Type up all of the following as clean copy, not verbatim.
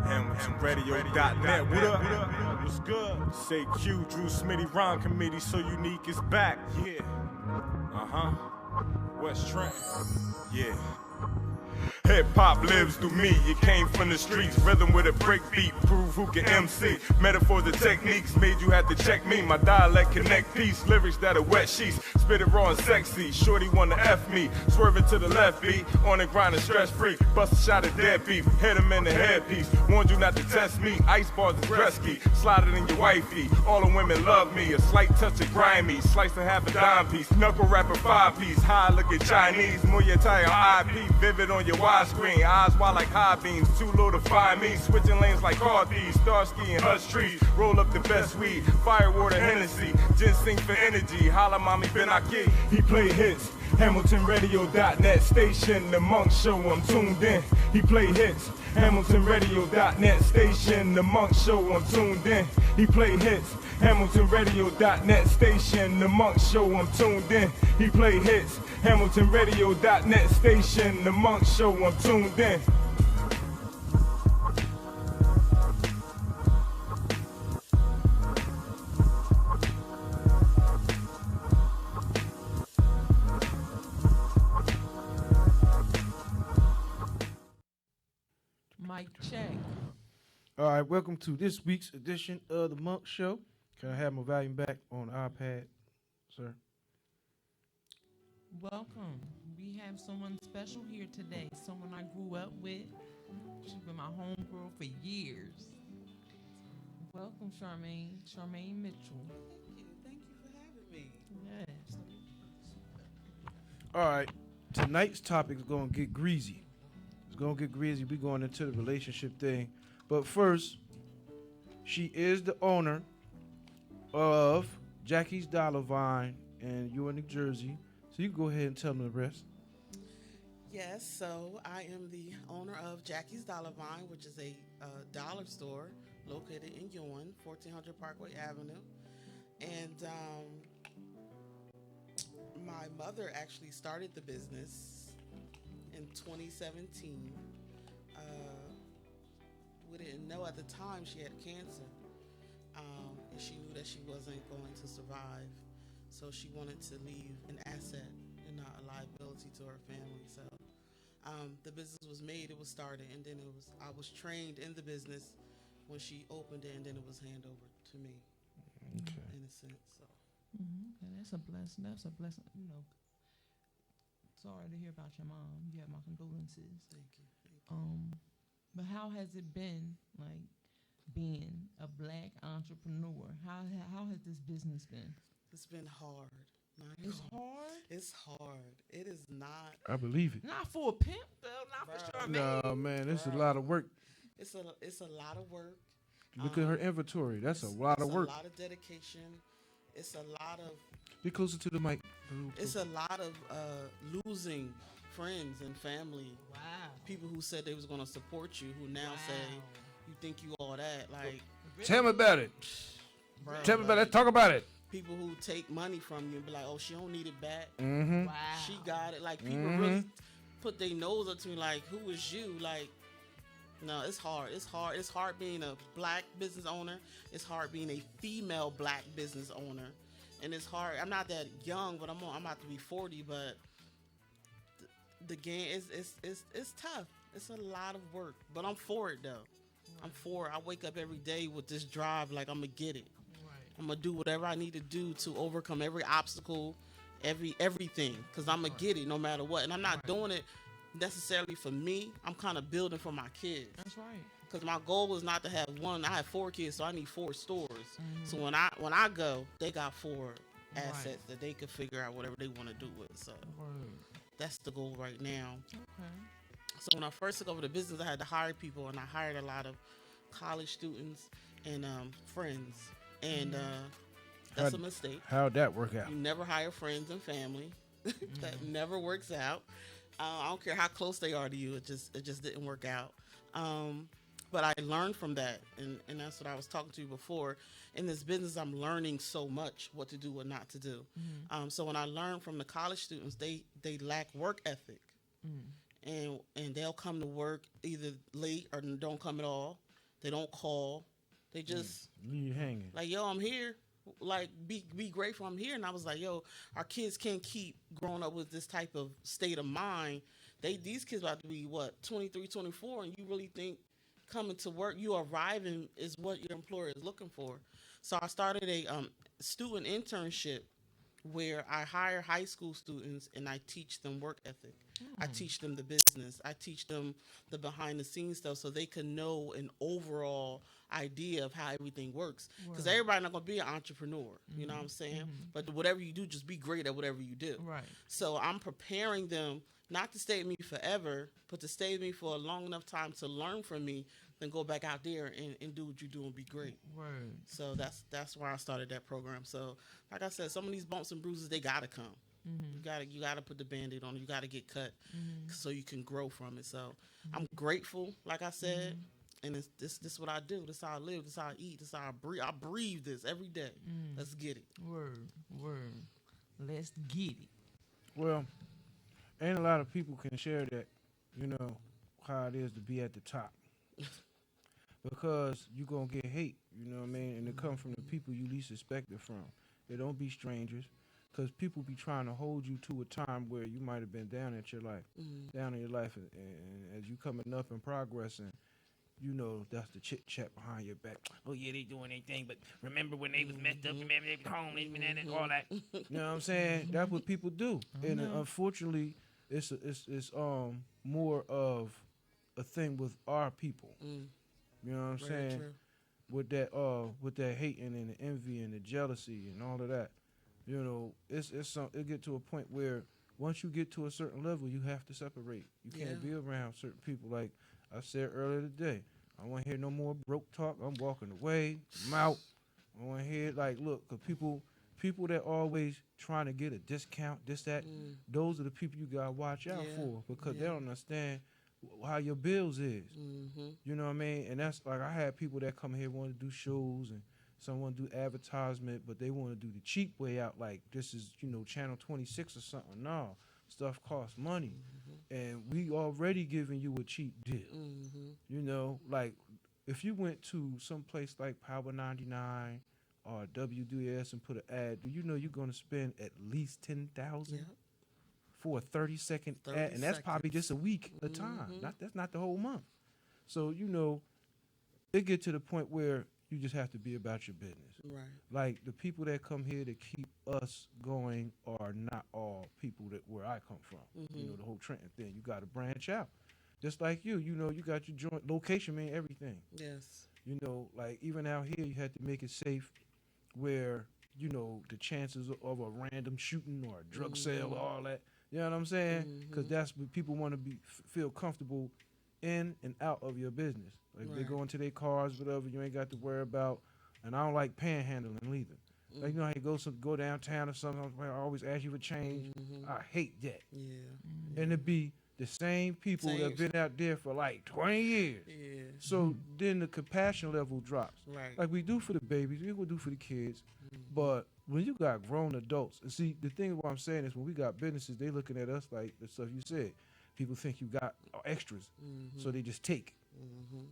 HamiltonRadio.net. What up? What's good? Say Q, Drew Smitty Rhyme Committee, so unique is back. Yeah. What's trend? Yeah. Hip hop lives through me, it came from the streets. Rhythm with a break beat, prove who can MC. Metaphors and techniques made you have to check me. My dialect connect peace, lyrics that are wet sheets. Spit it raw and sexy, shorty wanna F me. Swerving to the left beat, on the grind and stress free. Bust a shot of dead beef, hit him in the headpiece. Warned you not to test me, ice bars and Gretzky. Slide it in your wifey, all the women love me. A slight touch of grimy, slice and half a dime piece. Knuckle rapper 5-piece, high looking Chinese. Muay Thai IP, vivid on your screen, eyes wide like high beams, too low to find me. Switching lanes like car thieves, Starsky and Hush trees. Roll up the best weed, firewater Hennessy, ginseng for energy. Holla, mommy, Ben Aki. He play hits. HamiltonRadio.net station, the Monk Show. I'm tuned in. He play hits. HamiltonRadio.net station, the Monk Show. I'm tuned in. He play hits. HamiltonRadio.net station, the Monk Show. I'm tuned in. He play hits. HamiltonRadio.net station, the Monk Show. I'm tuned in. Mic check. All right, welcome to this week's edition of the Monk Show. Can I have my volume back on iPad, sir? Welcome. We have someone special here today. Someone I grew up with. She's been my homegirl for years. Welcome, Charmaine. Charmaine Mitchell. Thank you for having me. Yes. All right, tonight's topic is going to get greasy. It's going to get greasy. We're going into the relationship thing. But first, she is the owner of Jackie's Dollar Vine in New Jersey. So you can go ahead and tell them the rest. Yes, so I am the owner of Jackie's Dollar Vine, which is a dollar store located in Ewan, 1400 Parkway Avenue. And my mother actually started the business in 2017. We didn't know at the time she had cancer, and she knew that she wasn't going to survive. So she wanted to leave an asset and not a liability to her family. So the business was made, it was started, and then I was trained in the business when she opened it, and then it was handed over to me. Okay. In a sense. So. Okay, that's a blessing. That's a blessing. You know, sorry to hear about your mom. You have my condolences. Thank you. But how has it been, like, being a black entrepreneur? How has this business been? It's been hard. It's hard? It's hard. It is not. I believe it. Not for a pimp, though. Not for Charmaine. No, man, it's a lot of work. It's a lot of work. Look at her inventory. That's a lot of work. It's a lot of dedication. It's a lot of. Be closer to the mic. It's a lot of losing friends and family. Wow. People who said they was going to support you, who now say you think you all that. Like, tell me about it. Bro, Tell me about it. Talk about it. People who take money from you and be like, oh, she don't need it back. Mm-hmm. Wow. She got it. Like, people really put their nose up to me like, who is you? Like, no, it's hard. It's hard. It's hard being a black business owner. It's hard being a female black business owner. And it's hard. I'm not that young, but I'm about to be 40, but the game it's tough. It's a lot of work, but I'm for it though. Right. I'm for it. I wake up every day with this drive, like I'm gonna get it. Right. I'm gonna do whatever I need to do to overcome every obstacle, everything, because I'm gonna get it no matter what. And I'm not doing it necessarily for me. I'm kind of building for my kids. That's right. Because my goal is not to have one. I have 4 kids, so I need 4 stores. Mm-hmm. So when I go, they got 4 assets that they can figure out whatever they want to do with. So that's the goal right now. Okay. So when I first took over the business, I had to hire people, and I hired a lot of college students and friends. And that's a mistake. How'd that work out? You never hire friends and family. That never works out. I don't care how close they are to you. It just didn't work out. But I learned from that, and that's what I was talking to you before. In this business, I'm learning so much what to do, what not to do. Mm-hmm. So when I learned from the college students, they lack work ethic, and they'll come to work either late or don't come at all. They don't call. They just Leave you hanging. like, yo, I'm here. Like, be grateful I'm here. And I was like, yo, our kids can't keep growing up with this type of state of mind. These kids about to be what, 23, 24, and you really think coming to work, you arriving is what your employer is looking for. So I started a student internship where I hire high school students and I teach them work ethic. I teach them the business. I teach them the behind the scenes stuff so they can know an overall idea of how everything works. Because everybody's not going to be an entrepreneur. You know what I'm saying? But whatever you do, just be great at whatever you do. Right. So I'm preparing them not to stay with me forever, but to stay with me for a long enough time to learn from me, then go back out there and do what you do and be great. Word. So that's why I started that program. So like I said, some of these bumps and bruises, they gotta come. You gotta put the Band-Aid on. You gotta get cut so you can grow from it. So I'm grateful, like I said, and this is what I do. This is how I live. This is how I eat. This is how I breathe. I breathe this every day. Let's get it. Word. Let's get it. Well, ain't a lot of people can share that, you know, how it is to be at the top. Because you're going to get hate, you know what I mean? And it come from the people you least expect it from. It don't be strangers. Because people be trying to hold you to a time where you might have been down at your life, down in your life. And as you coming up and progressing, you know, that's the chit chat behind your back. Oh, yeah, they doing their thing, but remember when they was messed up, remember they was homeless and all that. You know what I'm saying? That's what people do. And unfortunately, it's more of a thing with our people. You know what I'm saying? True. With that hating and the envy and the jealousy and all of that. You know, it get to a point where once you get to a certain level, you have to separate. You can't be around certain people. Like I said earlier today, I want to hear no more broke talk. I'm walking away. I'm out. I want to hear, like, look, 'cause people that always trying to get a discount, this, that, those are the people you got to watch out for because they don't understand how your bills is. You know what I mean? And that's like I had people that come here want to do shows and some want to do advertisement, but they want to do the cheap way out like this is, you know, Channel 26 or something. No, stuff costs money. And we already giving you a cheap deal. You know, like if you went to some place like Power 99 or WDS and put an ad, do you know you're going to spend at least $10,000 for a 30-second ad? And that's probably just a week at a time. That's not the whole month. So, you know, it get to the point where you just have to be about your business. Right. Like the people that come here to keep us going are not all people that where I come from. You know, the whole Trenton thing. You got to branch out. Just like you know, you got your joint location, mean everything. Yes. You know, like even out here, you had to make it safe where, you know, the chances of a random shooting or a drug sale or all that. You know what I'm saying? Because that's what people want to feel comfortable in and out of your business. Like they go into their cars, whatever, you ain't got to worry about. And I don't like panhandling either. Like, you know how you go downtown or something, I always ask you for change. I hate that. Yeah. And it be the same people that have been out there for like 20 years. Yeah. So then the compassion level drops. Right. Like we do for the babies, we will do for the kids. But when you got grown adults, and see, the thing what I'm saying is when we got businesses, they looking at us like the stuff you said. People think you got extras, so they just take.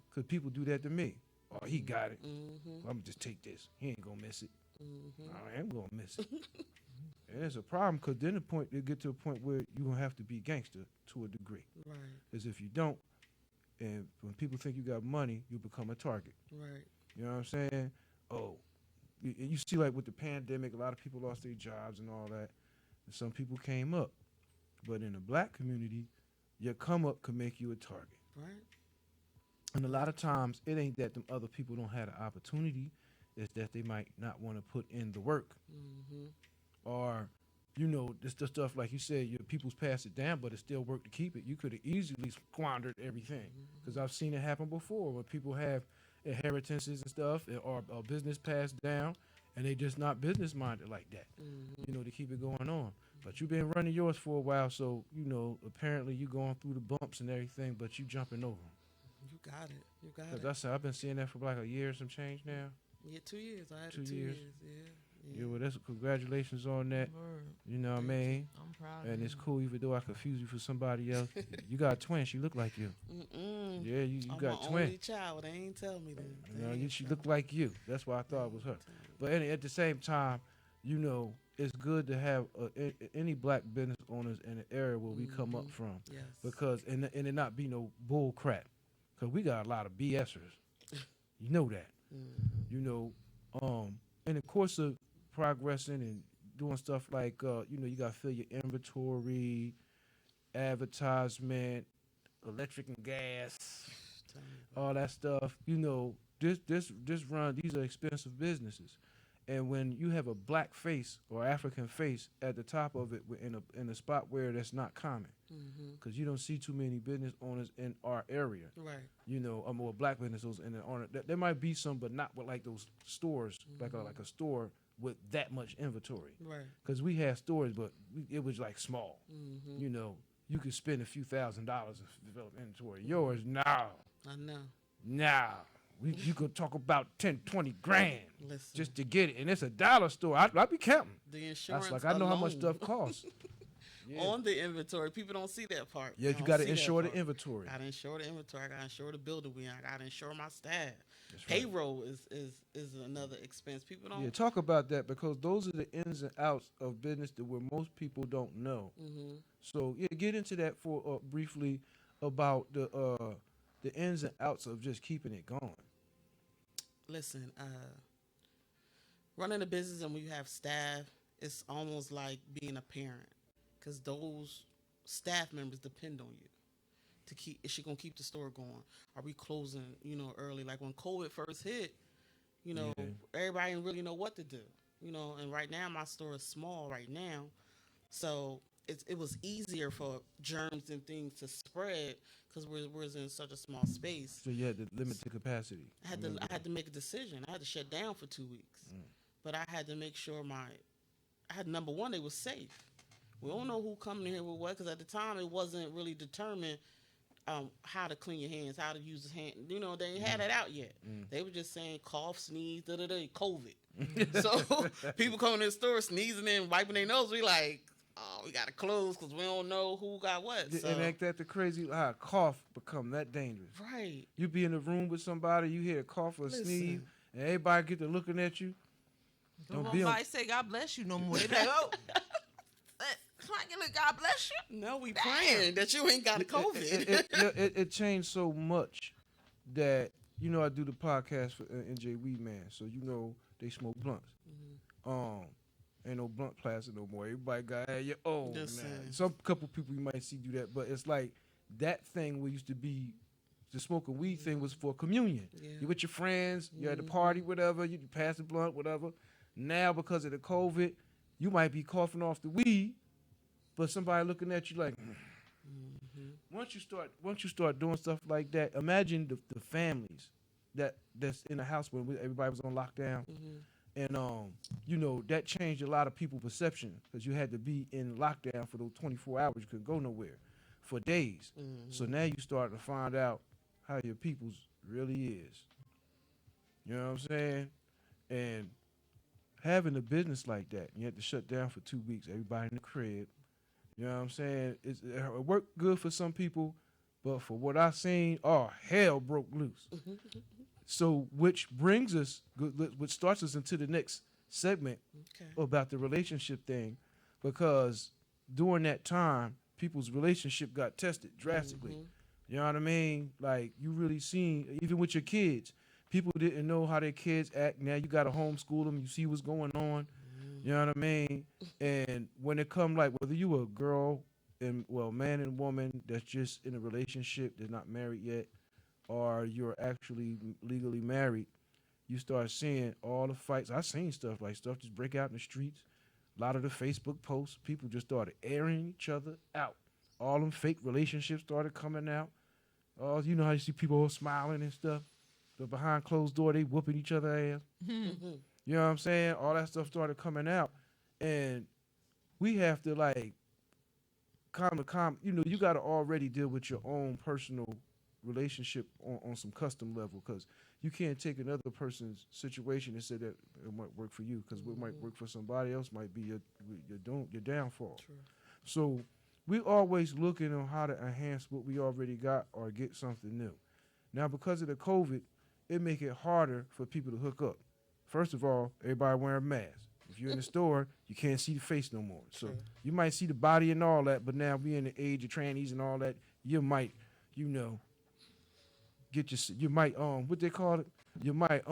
Because people do that to me. Oh, he got it. Well, I'm going to just take this. He ain't going to miss it. I am going to miss it. And it's a problem because then it get to a point where you're going to have to be gangster to a degree. Right. Because if you don't, and when people think you got money, you become a target. Right. You know what I'm saying? Oh, you see like with the pandemic, a lot of people lost their jobs and all that. And some people came up. But in the black community, your come up could make you a target. Right. And a lot of times, it ain't that them other people don't have the opportunity. It's that they might not want to put in the work. Or, you know, this the stuff, like you said, your people's passed it down, but it's still work to keep it. You could have easily squandered everything. Because I've seen it happen before when people have inheritances and stuff or a business passed down, and they just not business-minded like that, you know, to keep it going on. But you've been running yours for a while, so, you know, apparently you going through the bumps and everything, but you jumping over them. You got it. You got Because it. I said I've been seeing that for like a year and some change now. Yeah, 2 years. I had 2 it 2 years. years. Yeah, well, that's congratulations on that. Word. You know what I mean? I'm proud And of it's you. cool, even though I confuse you for somebody else. You got a twin. She look like you. Mm-mm. Yeah, you I'm got my a twin. only child. They ain't tell me that. You know, They ain't she tell looked me. like you. That's why I thought it was her. But at the same time, you know, it's good to have any black business owners in the area where we come up from, Yes. because and it not be no bull crap, because we got a lot of BSers. You know that. You know, in the course of progressing and doing stuff like, you know, you got to fill your inventory, advertisement, electric and gas, Tell me. all that stuff. You know, this run, these are expensive businesses. And when you have a black face or African face at the top of it in a spot where that's not common, because you don't see too many business owners in our area. Right. You know, more black business owners in the owner. There might be some, but not with like those stores, like a store with that much inventory. Right. Because we had stores, but it was like small. You know, you could spend a few $1,000s and develop inventory. Yours, now, I know. now. You could talk about 10, 20 grand Listen. just to get it. And it's a dollar store. I be counting. The insurance. That's like, I know how much alone stuff costs. on the inventory. People don't see that part. Yeah, They you don't got to see that insure the part. inventory. I gotta insure the inventory. I gotta insure the building we in. I gotta insure my staff. That's right. Payroll is another expense. People don't. Yeah, talk about that, because those are the ins and outs of business that where most people don't know. So yeah, get into that for briefly about the ins and outs of just keeping it going. Listen, running a business and when you have staff, it's almost like being a parent, because those staff members depend on you to keep. Is she gonna keep the store going? Are we closing? You know, early, like when COVID first hit. You know, everybody didn't really know what to do. You know, and right now my store is small right now, so it was easier for germs and things to spread because we're in such a small space. So you had to limit the capacity. I had to make a decision. I had to shut down for 2 weeks, but I had to make sure I had number one, they was safe. We don't know who coming in here with what, because at the time it wasn't really determined how to clean your hands, how to use the hand. You know, they ain't had it out yet. They were just saying cough, sneeze, COVID. So people coming to the store sneezing and wiping their nose. We like, oh, we gotta close because we don't know who got what. So. And ain't that the crazy how a cough become that dangerous? Right. You be in a room with somebody, you hear a cough or a sneeze, and everybody get to looking at you. Don't nobody say God bless you no more. They be like, oh, somebody can look, God bless you. No, we praying that you ain't got a COVID. It changed so much that, you know, I do the podcast for NJ Weed Man, so you know they smoke blunts. Ain't no blunt plastic no more. Everybody got your own. Some couple people you might see do that, but it's like that thing where used to be the smoking weed thing was for communion. Yeah. You with your friends, you at the party, whatever, you pass the blunt, whatever. Now because of the COVID, you might be coughing off the weed, but somebody looking at you like. Once you start doing stuff like that, imagine the families that's in the house when everybody was on lockdown. And, you know, that changed a lot of people's perception because you had to be in lockdown for those 24 hours. You couldn't go nowhere for days. So now you start to find out how your people's really is. You know what I'm saying? And having a business like that, you had to shut down for 2 weeks, everybody in the crib. You know what I'm saying? It worked good for some people, but for what I seen, hell broke loose. So, which brings us, which starts us into the next segment about the relationship thing, because during that time, people's relationship got tested drastically. You know what I mean? Like, you really seen, even with your kids, people didn't know how their kids act. Now you got to homeschool them. You see what's going on. You know what I mean? And when it come, like, whether you a girl, man and woman that's just in a relationship, that's not married yet, or you're actually legally married, you start seeing all the fights. I seen stuff just break out in the streets. A lot of the Facebook posts, people just started airing each other out. All them fake relationships started coming out. Oh, you know how you see people all smiling and stuff, but behind closed door, they whooping each other ass. You know what I'm saying? All that stuff started coming out, and we have to like, you know, you got to already deal with your own personal relationship on some custom level, because you can't take another person's situation and say that it might work for you, because what might work for somebody else might be your downfall. True. So we always looking on how to enhance what we already got or get something new. Now, because of the COVID, it make it harder for people to hook up. First of all, everybody wearing masks. If you're in the store, you can't see the face no more. So True. you might see the body and all that, but now we in the age of trannies and all that, you might, you might what they call it? You might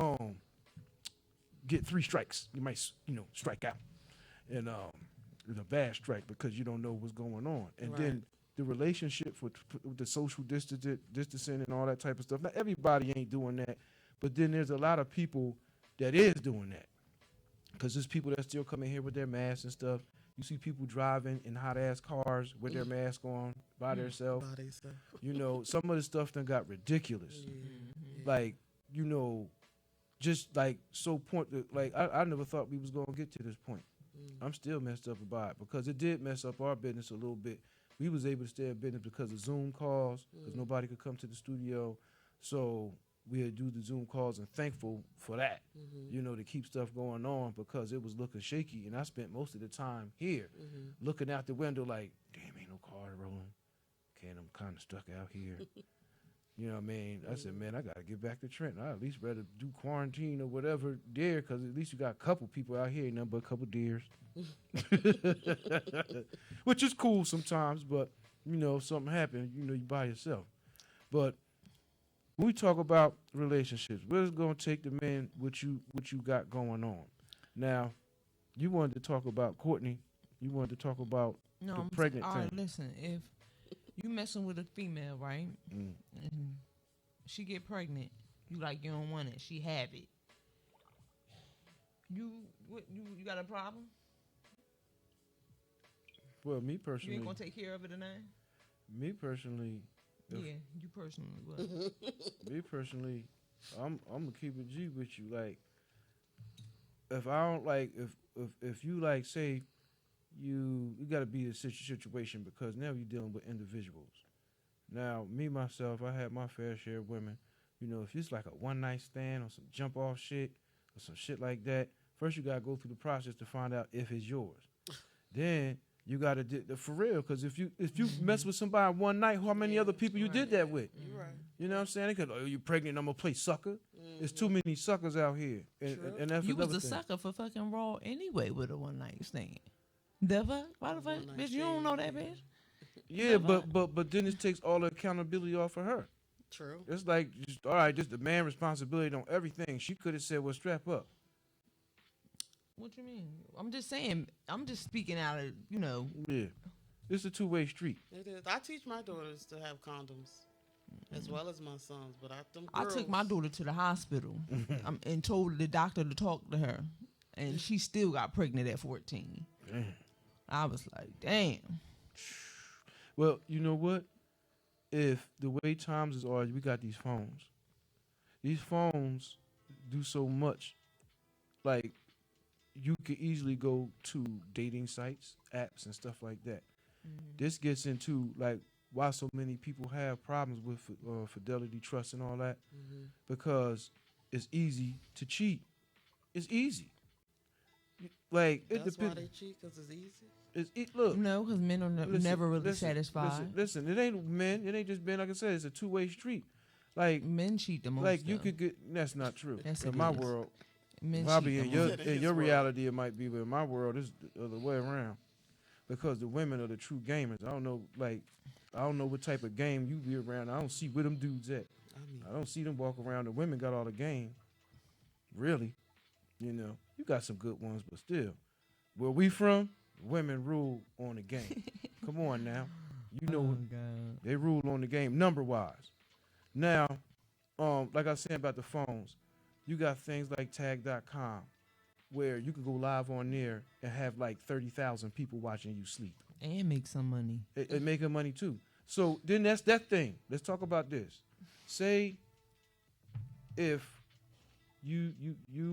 get 3 strikes. You might strike out. And it's a bad strike because you don't know what's going on. And then the relationship with the social distancing and all that type of stuff. Not everybody ain't doing that, but then there's a lot of people that is doing that. Because there's people that still come in here with their masks and stuff. You see people driving in hot-ass cars with their mask on by themselves. Some of the stuff done got ridiculous. Like, just like I never thought we was going to get to this point. I'm still messed up about it because it did mess up our business a little bit. We was able to stay in business because of Zoom calls, because nobody could come to the studio. So we had to do the Zoom calls, and thankful for that, to keep stuff going on, because it was looking shaky. And I spent most of the time here looking out the window like, damn, ain't no car rolling. Okay, I'm kind of stuck out here. You know what I mean? I said, man, I got to get back to Trenton. I at least rather do quarantine or whatever there, because at least you got a couple people out here, ain't nothing but a couple deers. Which is cool sometimes, but, something happened, you by yourself. But when we talk about relationships, we're going to take the man what you got going on. Now, you wanted to talk about Courtney. You wanted to talk about the pregnant thing. All right, listen, if you messing with a female, right, and she get pregnant, you don't want it, she have it. You got a problem? Well, me personally, You ain't gonna take care of it or nothing? Me personally, Yeah, you personally will. me personally, I'm gonna keep it G with you. Like, if I don't if you say you got to be a situation, because now you're dealing with individuals. Now, me myself, I had my fair share of women. If it's like a one night stand or some jump off shit or some shit like that, first you gotta go through the process to find out if it's yours. Then you gotta for real, because if you mess with somebody one night, how many other people you did that with? You're right. You know what I'm saying? Because you pregnant, I'm gonna play sucker. There's too many suckers out here, and that's You was another a thing. sucker for fucking raw anyway with a one night stand. The fuck? Why the fuck, bitch? You don't know that, bitch. Yeah, but then it takes all the accountability off of her. True. It's like, all right, just the man responsibility on everything. She could have said, well, strap up. What you mean? I'm just saying. I'm just speaking out of Yeah, it's a two-way street. It is. I teach my daughters to have condoms, as well as my sons. But I took my daughter to the hospital and told the doctor to talk to her, and she still got pregnant at 14. Damn. I was like, damn. Well, you know what? If the way times are, we got these phones. These phones do so much. Like, you could easily go to dating sites, apps, and stuff like that. This gets into, like, why so many people have problems with fidelity, trust, and all that. Because it's easy to cheat. It's easy. Like, That's why they cheat, because it's easy. Look. No, because men are never really satisfied. Listen, it ain't men. It ain't just men. Like I said, it's a two-way street. Like, men cheat the most. Like, you though. could get. That's not true. Yes, in it my is. world, Men probably cheat in the most. your reality it might be, but in my world it's the other way around. Because the women are the true gamers. I don't know what type of game you be around. I don't see where them dudes at. I don't see them walk around. The women got all the game. Really, you got some good ones, but still, where we from, women rule on the game. Come on now, they rule on the game number wise. Now, like I was saying about the phones, you got things like tag.com where you can go live on there and have like 30,000 people watching you sleep. And make some money. And making money too. So then that's that thing. Let's talk about this. Say if you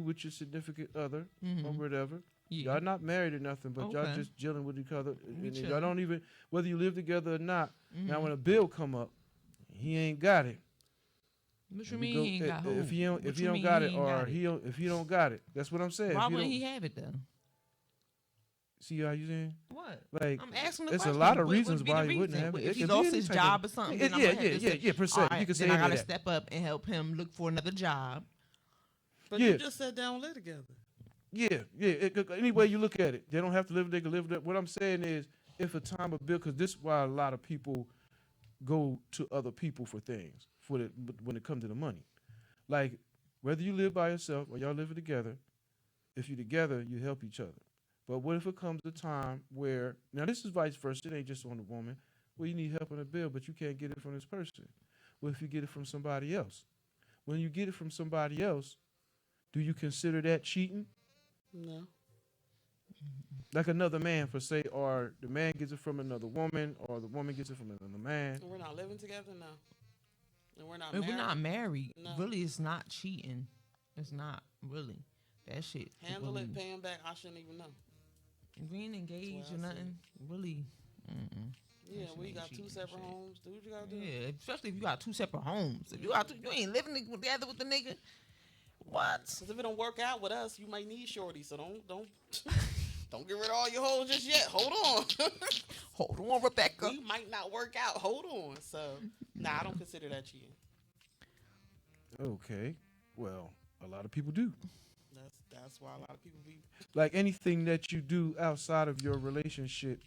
with your significant other or whatever, y'all not married or nothing, but y'all just chilling with each other. And y'all don't even, whether you live together or not, now when a bill come up, he ain't got it. What you mean he ain't got who? If he don't, What if he you don't mean got he it, ain't or got it? if he don't got it, that's what I'm saying. Why If you wouldn't don't- he have it though? See how you saying? What? Like, I'm asking the it's question. a lot of What reasons would be why the he wouldn't reason? have it. If It he could be lost any his type job of- or something, Yeah, then yeah, I'm gonna have to say, per se. all right, You can say then I any of gotta that. step up and help him look for another job. But Yeah. you just sat down and live together. Yeah. Any way you look at it, they don't have to live. They can live. What I'm saying is, if a time of bill, because this is why a lot of people go to other people for things when it comes to the money. Like, whether you live by yourself or y'all living together, if you're together, you help each other. But what if it comes a time where, now this is vice versa, it ain't just on the woman, where you need help on a bill, but you can't get it from this person. What if you get it from somebody else? When you get it from somebody else, do you consider that cheating? No. Like another man, for say, or the man gets it from another woman, or the woman gets it from another man. And we're not living together now. And we're not If married. we're not married, No. really, it's not cheating. It's not really that shit. Handle really, it, paying back. I shouldn't even know. If we ain't engaged That's or what I nothing, really. Mm-mm. Yeah, shit we ain't got two cheating separate shit. homes. Do what you gotta do. Yeah, especially if you got two separate homes. If you got you ain't living together with the nigga. What? Because if it don't work out with us, you might need shorty. So don't don't get rid of all your hoes just yet. Hold on. Hold on, Rebecca. We might not work out. Hold on. So nah, I don't consider that cheating. Okay. Well, a lot of people do. That's why a lot of people be. Like anything that you do outside of your relationship.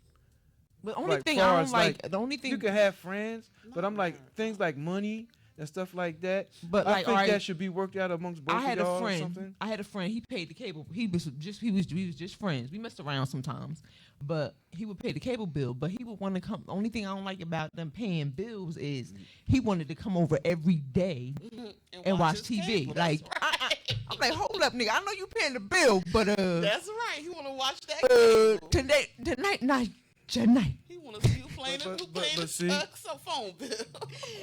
The only Like, thing far I don't as, like, like, the only thing, You can have friends, but I'm like Nah. things like money and stuff like that. but I like, think alright, that should be worked out amongst both I had of a y'all or friend. something. I had a friend. He paid the cable. We was just friends. We messed around sometimes, but he would pay the cable bill. But he would want to come. Only thing I don't like about them paying bills is he wanted to come over every day and watch his TV. cable. Like I'm like, hold up, nigga. I know you paying the bill, but That's right. He want to watch that. Cable. tonight. He want to see you playing But the see- some phone bill.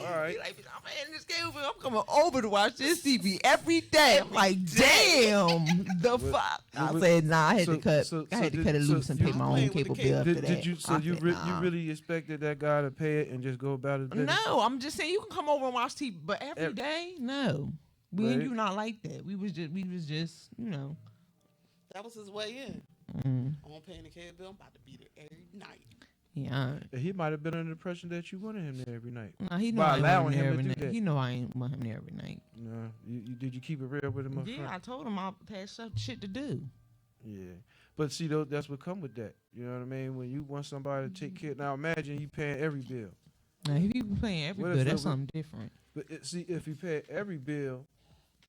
All right. He like, I'm paying this cable bill. I'm coming over to watch this TV every day. I'm like, damn, the fuck. I what- said, nah. I had so- to cut. so- I so had to did- cut it so loose and you- pay my playing own with cable the bill cable. after that. Did you? So I you said, you nah. really expected that guy to pay it and just go about his business? No, I'm just saying you can come over and watch TV, but every day, no. We Right. and you not like that. We was just, you know. That was his way in. Mm, I'm paying the cable bill. I'm about to be there every night. yeah. He might have been under the impression that you wanted him there every night. Nah, he know By I ain't allowing want him there him to every do night. that. He know I ain't want him there every night. No, did you keep it real with him up Yeah, front? I told him I had shit to do. Yeah, but see, though, that's what come with that. You know what I mean? When you want somebody to take care. Now imagine he paying every bill. Now, if he was paying every What bill, if that's it- something different. But see, if he pay every bill,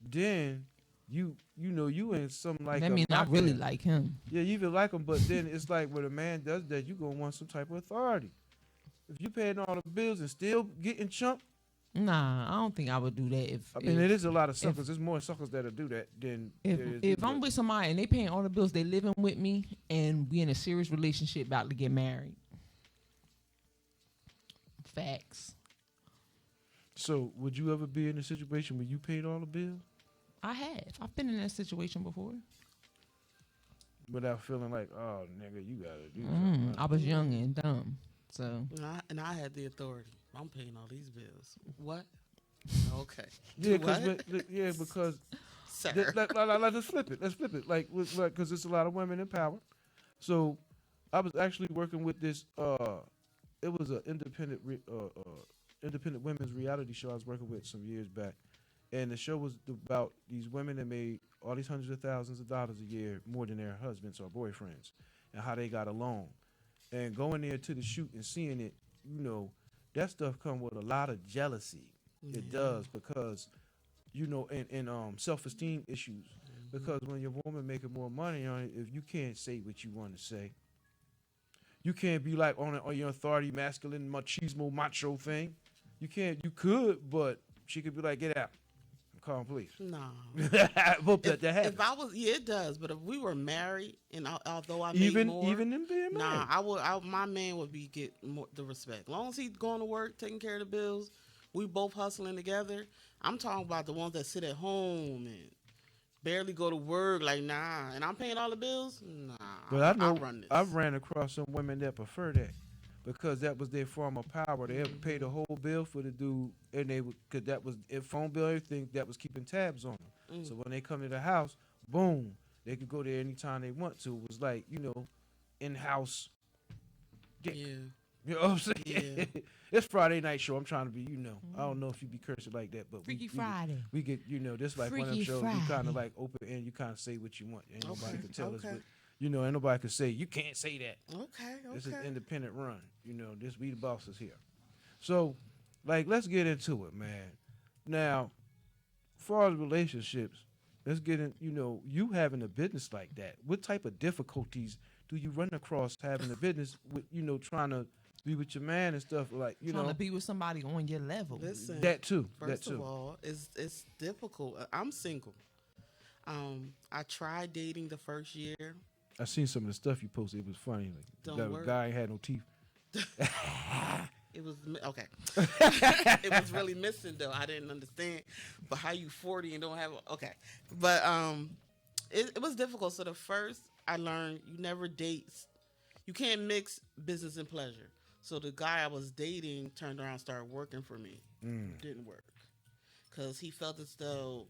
then you know you in something like That a means I really mafia. like him. Yeah, you even like him, but then it's like when a man does that, you gonna want some type of authority. If you paying all the bills and still getting chunked, Nah, I don't think I would do that if I mean, it is a lot of suckers. There's more suckers that'll do that than if there is if people I'm that- with somebody and they paying all the bills, they living with me, and we in a serious relationship about to get married. Facts. So, would you ever be in a situation where you paid all the bills I have. I've been in that situation before. without feeling like, oh, nigga, you gotta do something? I was young and dumb, so And I had the authority. I'm paying all these bills. What? Okay. Yeah, What? because Sir. let's flip it. Let's flip it. Like, because there's a lot of women in power. So, I was actually working with this. It was an independent women's reality show I was working with some years back, and the show was about these women that made all these hundreds of thousands of dollars a year more than their husbands or boyfriends, and how they got along. And going there to the shoot and seeing it, you know, that stuff come with a lot of jealousy. It does, because you know, and self-esteem issues. Because when your woman making more money on it, if you can't say what you want to say, you can't be like on your authority, masculine, machismo, macho thing. You can't. You could, but she could be like, "Get out, call the police." No. Hope that happens. If I was, yeah, it does. But if we were married, and although I made Even more, in being married. nah, my man would be get more the respect. As long as he's going to work, taking care of the bills, we both hustling together. I'm talking about the ones that sit at home and barely go to work. Like, nah, and I'm paying all the bills. Nah, But I know run this. I've ran across some women that prefer that, because that was their form of power. They would pay the whole bill for the dude, and they would, cause that was a phone bill, everything that was keeping tabs on them. So when they come to the house, boom, they could go there anytime they want to. It was like, in-house dick. Yeah. You know what I'm saying? Yeah. It's Friday night show. I'm trying to be, I don't know if you be cursing like that, but Freaky Friday. we get, this like one of them Freaky shows. You kind Friday. of like open and you kind of say what you want. Ain't nobody can tell us, Okay. but ain't nobody can say you can't say that. Okay. This is independent run. This we the bosses here. So, like, let's get into it, man. Now, as far as relationships, let's get in. You having a business like that. What type of difficulties do you run across having a business with, trying to be with your man and stuff like, Trying to be with somebody on your level. Listen, that too. First that too. of all, it's difficult. I'm single. I tried dating the first year. I seen some of the stuff you posted. It was funny. Like Don't that worry. guy ain't had no teeth. It was okay. It was really missing though. I didn't understand. But how you 40 and don't have okay. But it was difficult. So the first I learned you never date. You can't mix business and pleasure. So the guy I was dating turned around and started working for me. Didn't work. Because he felt as though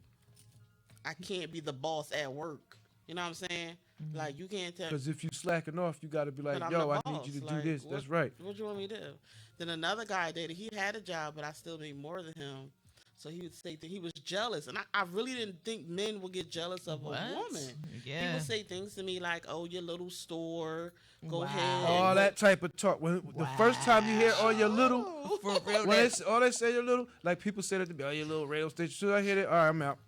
I can't be the boss at work. You know what I'm saying? Like, you can't tell. Because if you slacking off, you got to be like, But I'm yo, the I need boss. you to Like, do this. what- That's right. What you want me to do? Then another guy I dated, he had a job, but I still made more than him. So he would say that he was jealous. And I really didn't think men would get jealous of What? a woman. Yeah. He would say things to me like, oh, your little store, go Wow. ahead. All that type of talk. When the first time you hear, oh, your little, For real. when all they say, your little, like people say that to me, oh, your little radio station. Should I hear it? All right, I'm out.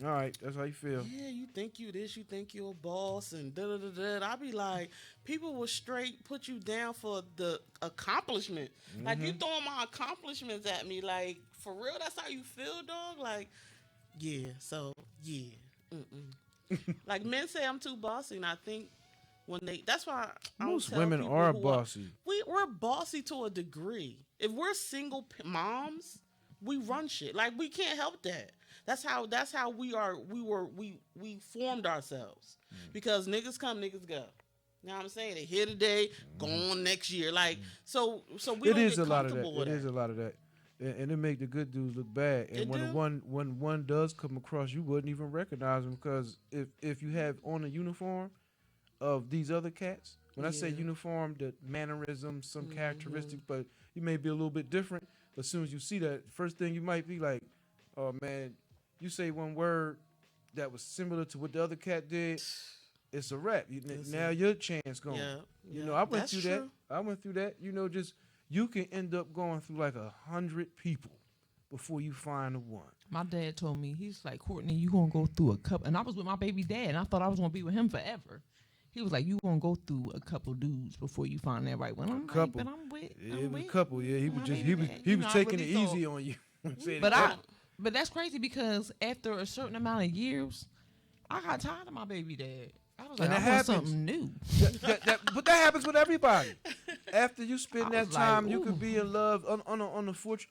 All right, that's how you feel. Yeah, you think you this, you think you're a boss, and da da da da. I be like, people will straight put you down for the accomplishment. Like, you throwing my accomplishments at me, like, for real, that's how you feel, dog? Like, yeah, so, yeah. Like, men say I'm too bossy, and I think when that's why I don't Most tell women people are who bossy. We're bossy to a degree. If we're single moms, we run shit. Like, we can't help that. That's how we are. We formed ourselves because niggas come, niggas go. You know what I'm saying? They here today, gone next year. Like, so we It don't is get a lot of that. comfortable with It is a lot of that. And it make the good dudes look bad. And It when do? one does come across, you wouldn't even recognize them because if you have on a uniform of these other cats, when I say Yeah. uniform, the mannerisms, some characteristics, but you may be a little bit different. But as soon as you see that, first thing you might be like, oh man, you say one word that was similar to what the other cat did, it's a wrap. Now your chance gone. Yeah, I went that's through that. true. I went through that. Just you can end up going through like 100 people before you find the one. My dad told me, he's like, Courtney, you gonna go through a couple, and I was with my baby dad, and I thought I was gonna be with him forever. He was like, you gonna go through a couple dudes before you find that right one. I'm couple. like, but I'm with. Yeah, I'm it was a with. couple. Yeah, he was my just baby he dad. was I taking really it thought- easy on you. Saying But that- but that's crazy because after a certain amount of years, I got tired of my baby dad. I was like, And I that want happens. something new. but that happens with everybody. After you spend I that was like, time, you ooh. could be in love.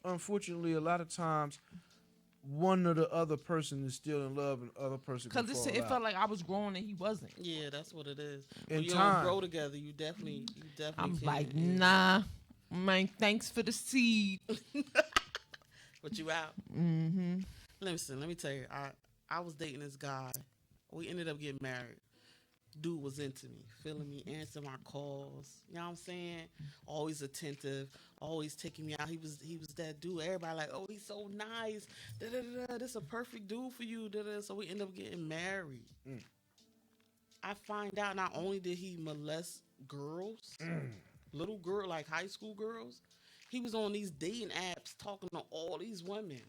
Unfortunately, a lot of times, one or the other person is still in love, and the other person can Because fall it out. felt like I was growing and he wasn't. Yeah, that's what it is. In When you time. don't grow together, you definitely I'm can. like, Yeah. nah, man, thanks for the seed. But you out. Mm-hmm. Listen, let me tell you, I was dating this guy. We ended up getting married. Dude was into me, feeling me, answering my calls. You know what I'm saying? Always attentive, always taking me out. He was that dude. Everybody like, oh, he's so nice. Da, da, da, da. This a perfect dude for you. Da, da. So we ended up getting married. I find out not only did he molest girls, little girl, like high school girls, he was on these dating apps talking to all these women.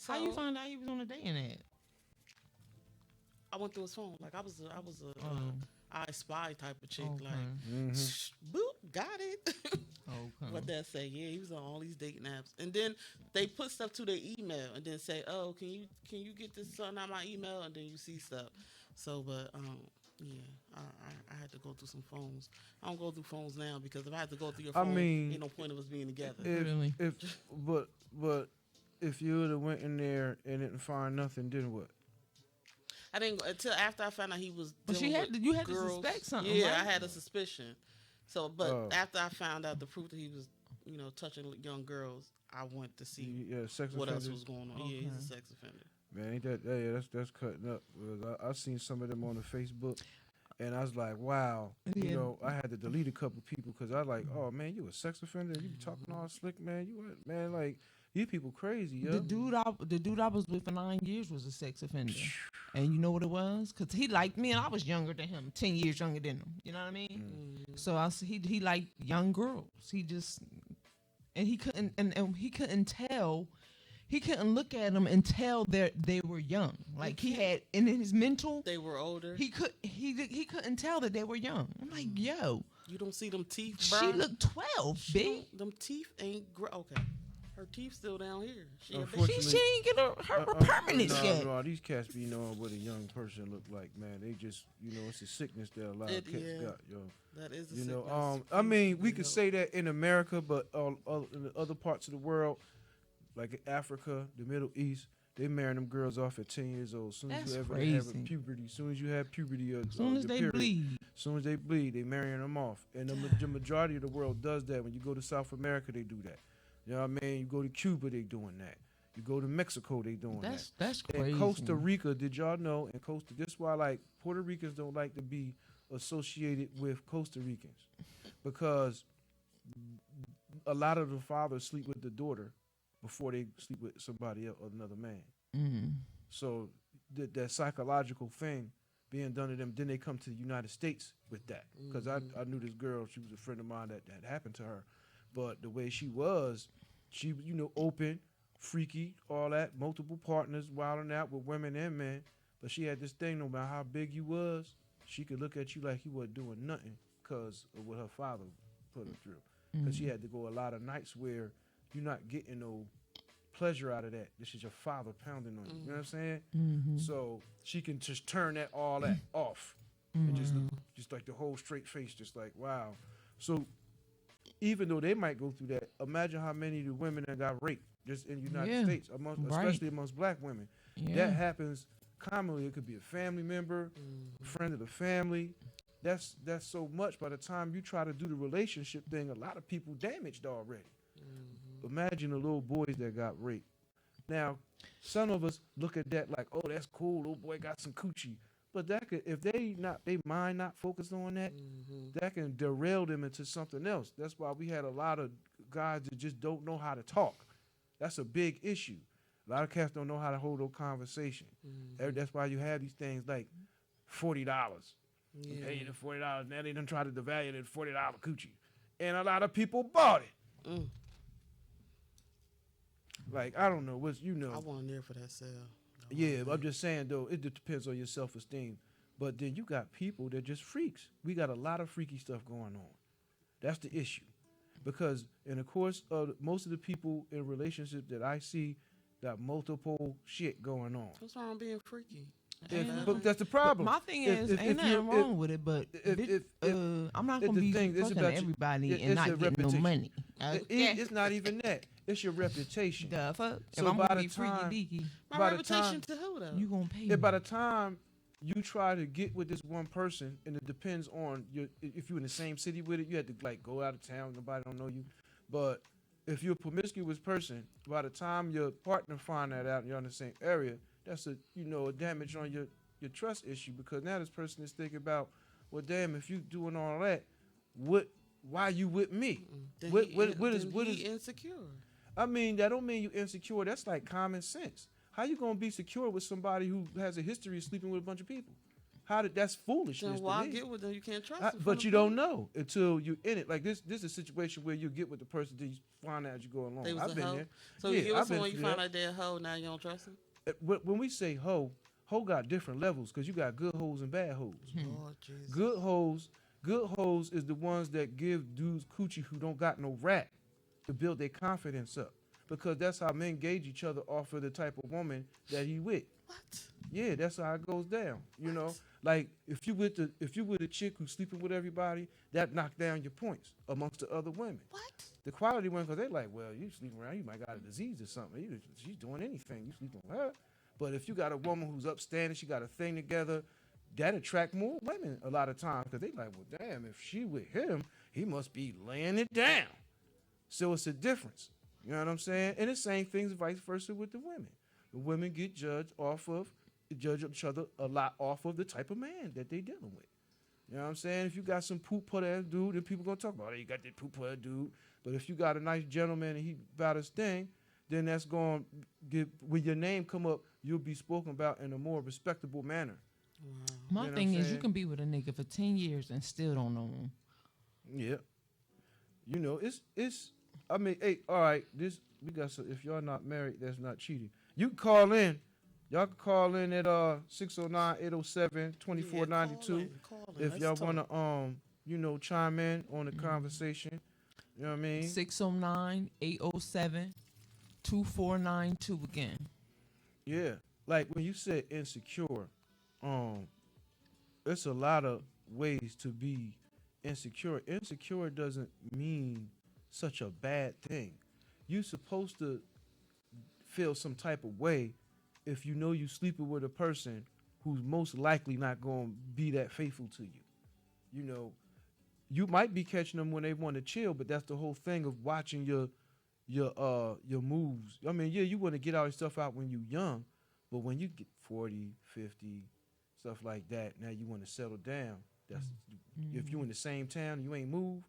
How you find out he was on a dating app? I went through his phone. Like I was a I spy type of chick. Okay. Like, boop, got it. Okay. What that say? Yeah, he was on all these dating apps, and then they put stuff to their email, and then say, "Oh, can you get this something out my email?" And then you see stuff. So, but yeah, I had to go through some phones. I don't go through phones now because if I had to go through your I phone, mean, ain't no point of us being together. Really? But if you would have went in there and didn't find nothing, then what? I didn't until after I found out he was. But dealing you had with to girls. suspect something, Yeah, right? I had a suspicion. So, but after I found out the proof that he was, touching young girls, I went to see sex what else offenders. was going on. Yeah, he's a sex offender. Man, ain't that? Yeah, that's cutting up. Because I seen some of them on the Facebook, and I was like, wow. Yeah. You know, I had to delete a couple people because I like, oh man, you a sex offender? You be talking all slick, man. You what, man? Like, you people crazy, yo. The dude I was with for 9 years was a sex offender, and you know what it was? Cause he liked me, and I was younger than him, 10 years younger than him. You know what I mean? So he liked young girls. He just and he couldn't and he couldn't tell. He couldn't look at them and tell that they were young. Like he had in his mental, they were older. He couldn't tell that they were young. I'm like, yo, you don't see them teeth, bro. She looked 12, B. Them teeth ain't okay. Her teeth still down here. She ain't get her permanent yet. No, these cats be knowing what a young person look like, man. They just, it's a sickness that a lot of cats got, yo. That is a sickness. I mean, we could say that in America, but in the other parts of the world, like Africa, the Middle East, they marrying them girls off at 10 years old. As soon as you ever have puberty, as soon as you have puberty, as soon as they bleed, they marrying them off. And the majority of the world does that. When you go to South America, they do that. You know what I mean? You go to Cuba, they doing that. You go to Mexico, they doing that. That's crazy. In Costa Rica, did y'all know? In Costa, this is why like Puerto Ricans don't like to be associated with Costa Ricans, because a lot of the fathers sleep with the daughter before they sleep with somebody else or another man. Mm-hmm. So that psychological thing being done to them, then they come to the United States with that. Because I knew this girl, she was a friend of mine that happened to her. But the way she was, she, open, freaky, all that, multiple partners, wilding out with women and men. But she had this thing, no matter how big you was, she could look at you like you wasn't doing nothing because of what her father put her through. Because she had to go a lot of nights where you're not getting no pleasure out of that. This is your father pounding on you. You know what I'm saying? Mm-hmm. So she can just turn all that off and just look, just like the whole straight face, just like, wow. So even though they might go through that, imagine how many of the women that got raped just in the United States, especially amongst black women. Yeah. That happens commonly. It could be a family member, a friend of the family. That's so much. By the time you try to do the relationship thing, a lot of people damaged already. Imagine the little boys that got raped. Now, some of us look at that like, oh, that's cool. Little boy got some coochie. But that could, if they mind not focused on that, that can derail them into something else. That's why we had a lot of guys that just don't know how to talk. That's a big issue. A lot of cats don't know how to hold a conversation. That's why you have these things like $40. Yeah. Pay you the $40. Now they done try to devalue that $40 coochie. And a lot of people bought it. Like, I don't know. I wasn't there for that sale. Yeah, I'm just saying, though, it depends on your self-esteem. But then you got people that just freaks. We got a lot of freaky stuff going on. That's the issue. Because in the course of most of the people in relationships that I see got multiple shit going on. What's wrong with being freaky? But that's the problem. But my thing is, ain't nothing wrong with it, but I'm not going to be fucking everybody and not getting no money. It's not even that. It's your reputation. The fuck? So if I'm gonna be freaky deaky, my reputation to who though? You gonna pay me. By the time you try to get with this one person, and it depends on if you're in the same city with it, you had to like go out of town. Nobody don't know you. But if you're a promiscuous person, by the time your partner find that out and you're in the same area, that's a damage on your trust issue, because now this person is thinking about, well, damn, if you doing all that, why you with me? What is insecure? I mean, that don't mean you insecure. That's like common sense. How you gonna be secure with somebody who has a history of sleeping with a bunch of people? That's foolishness. Then why get with them? You can't trust them. But you don't know until you're in it. Like this is a situation where you get with the person till you find out as you go along. I've been there. So when you find out they're a hoe, now you don't trust them? When we say hoe got different levels, because you got good hoes and bad hoes. Lord Jesus. Good hoes is the ones that give dudes coochie who don't got no rat to build their confidence up, because that's how men gauge each other off of the type of woman that he with. What? Yeah, that's how it goes down. You know, like if you with a chick who's sleeping with everybody, that knock down your points amongst the other women. What? The quality one, because they like, well, you sleeping around, you might got a disease or something. She's doing anything. You sleeping with her. But if you got a woman who's upstanding, she got a thing together, that attract more women a lot of times, because they like, well, damn, if she with him, he must be laying it down. So it's a difference. You know what I'm saying? And the same things vice versa with the women. The women get judge each other a lot off of the type of man that they dealing with. You know what I'm saying? If you got some poop put ass dude, then people gonna talk about, hey, you got that poop put ass dude. But if you got a nice gentleman and he about his thing, then that's going to get, when your name come up, you'll be spoken about in a more respectable manner. My You know thing what I'm is, you saying? can be with a nigga for 10 years and still don't know him. Yeah. You know, it's I mean, hey, all right, this we got some, if y'all not married, that's not cheating. You can call in. Y'all can call in at 609-807-2492 if y'all want to you know, chime in on the conversation. You know what I mean? 609-807-2492 again. Yeah. Like when you said insecure, it's a lot of ways to be insecure. Insecure doesn't mean such a bad thing. You're supposed to feel some type of way if you know you sleeping with a person who's most likely not going to be that faithful to you. You know, you might be catching them when they want to chill, but that's the whole thing of watching your moves. I mean, yeah, you want to get all your stuff out when you're young, but when you get 40, 50, stuff like that, now you want to settle down. That's if you in the same town and you ain't moved,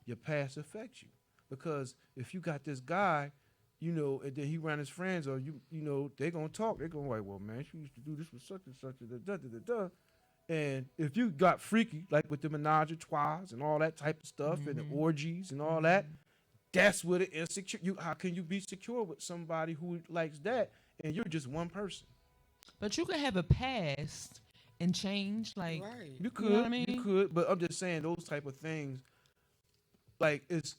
your past affects you. Because if you got this guy, you know, and then he around his friends, or you know, they gonna talk. They gonna like, well, man, she used to do this with such and such, And if you got freaky, like with the menage a trois and all that type of stuff, and the orgies and all that, that's what it insecure. How can you be secure with somebody who likes that, and you're just one person? But you could have a past and change, like, Right. You could, know what I mean? you could, but I'm just saying those type of things. Like if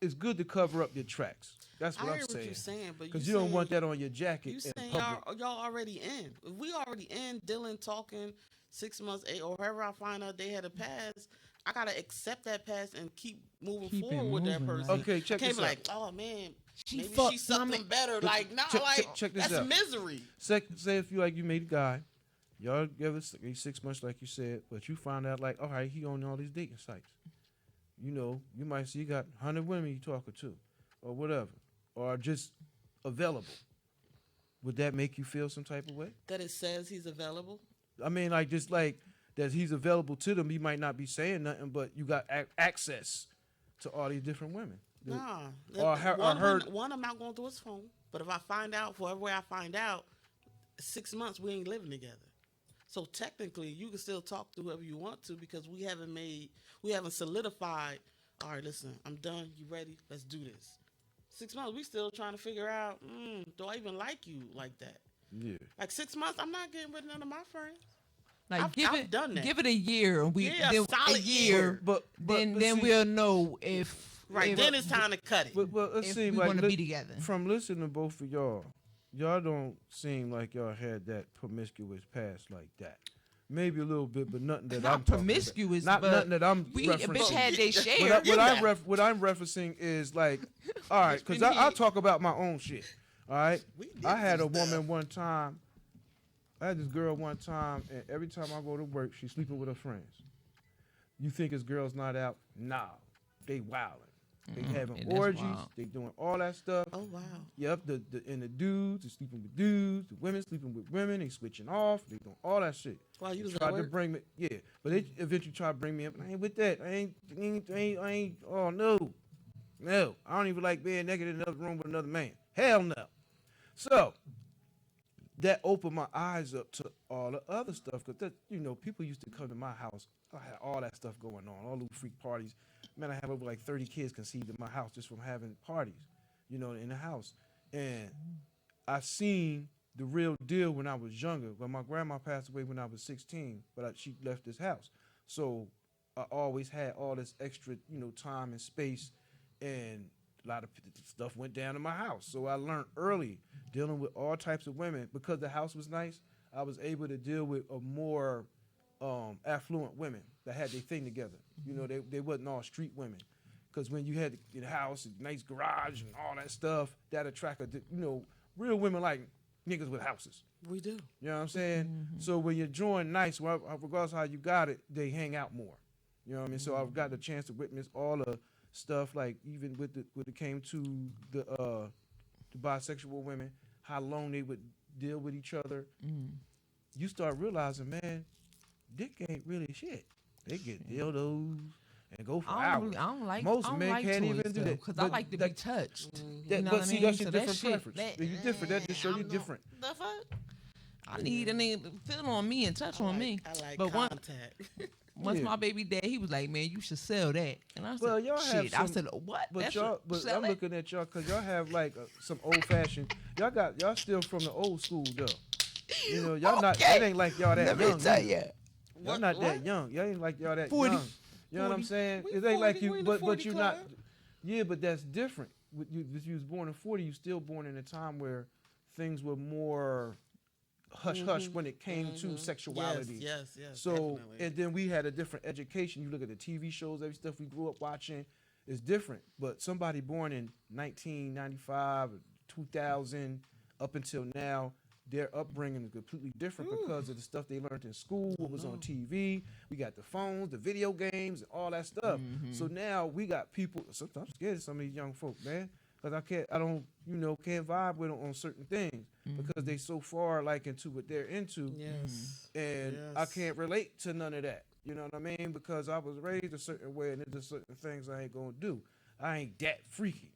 it's good to cover up your tracks. That's what I I'm hear what saying. you're saying, but Because you don't want that on your jacket. You in saying public. y'all already in? If we already in, Dylan talking 6 months, 8, or whoever I find out they had a pass, I gotta accept that pass and keep moving Keep it forward with that moving, person. like- Okay, check I can't this be out. like, oh man, maybe fucked she's something something. better. Like, nah, check this that's out. misery. Say if you made a guy, y'all together 6 months like you said, but you find out like, all right, he on all these dating sites. You know, you might see you got 100 women you talking to, or whatever, or just available. Would that make you feel some type of way? That it says he's available. I mean, like just like that he's available to them. He might not be saying nothing, but you got access to all these different women. Nah, Or heard. one I'm not going through his phone. But if I find out, for every way I find out, 6 months we ain't living together. So technically, you can still talk to whoever you want to because we haven't solidified. All right, listen, I'm done. You ready? Let's do this. 6 months, we still trying to figure out. Do I even like you like that? Yeah. Like 6 months, I'm not getting rid of none of my friends. Like I've done that. Give it a year. Yeah, then, solid a year. But then see, we'll know if Right, if, then it's time to cut it. But it if seems we like want to be together. from listening to both of y'all don't seem like y'all had that promiscuous past like that. Maybe a little bit, but nothing that Not I'm talking promiscuous, about. but Nothing that I'm we a referencing. bitch had they share. What I'm referencing is like, all right, because I talk about my own shit. All right, I had a woman one time. I had this girl one time, and every time I go to work, she's sleeping with her friends. You think his girls not out? Nah, they wilding. They having and that's orgies. wild. They doing all that stuff. Oh wow. Yep, the dudes are sleeping with dudes. The women sleeping with women. They switching off. They doing all that shit. Wow, you was Tried at to work? bring me, yeah, but they eventually tried to bring me up. I ain't with that. I ain't. Oh no. I don't even like being naked in another room with another man. Hell no. So that opened my eyes up to all the other stuff because people used to come to my house. I had all that stuff going on, all those freak parties. Man, I have over like 30 kids conceived in my house just from having parties, in the house. And I seen the real deal when I was younger. When my grandma passed away when I was 16, but she left this house. So I always had all this extra, time and space, and a lot of stuff went down in my house. So I learned early dealing with all types of women. Because the house was nice, I was able to deal with a more affluent women that had their thing together. They wasn't all street women. Because when you had the house, a nice garage and all that stuff, that attracted, real women like niggas with houses. We do. You know what I'm saying? So when you're drawing nice, well, regardless of how you got it, they hang out more. You know what I mean? So I've got the chance to witness all the stuff, like even when it came to the bisexual women, how long they would deal with each other. You start realizing, man, dick ain't really shit. They get dildos and go for hours. I don't like. Most I don't men like can't toys, even do that because I like to be touched. That, You know but what I see, mean? that's your So that different shit, preference. You're different. That just show you different. The fuck? I need a nigga to feel on me and touch on me. I like But contact. Once Yeah. my baby dad, he was like, "Man, you should sell that." And I said, Well, y'all have "Shit." I some- said, "What?" But That's y'all, a- but sell I'm it? looking at y'all because y'all have like some old fashioned. Y'all still from the old school though. You know, y'all not. Okay. It ain't like y'all that Let young. me tell either. you. Y'all not that young. Y'all ain't like y'all that 40. young. You know what I'm 40. saying? We It ain't like 40, you, we in the but 40 you not. club. Yeah, but that's different. If you was born in 40, you still born in a time where things were more hush hush when it came to sexuality. Yes. So, definitely. and then we had a different education. You look at the TV shows, every stuff we grew up watching is different. But somebody born in 1995 or 2000 up until now, their upbringing is completely different because of the stuff they learned in school, what was on TV. We got the phones, the video games, and all that stuff. So now we got people. Sometimes I'm scared of some of these young folk, man, because can't vibe with them on certain things because they so far like into what they're into, Yes. and I can't relate to none of that. You know what I mean? Because I was raised a certain way, and there's just certain things I ain't gonna do. I ain't that freaky.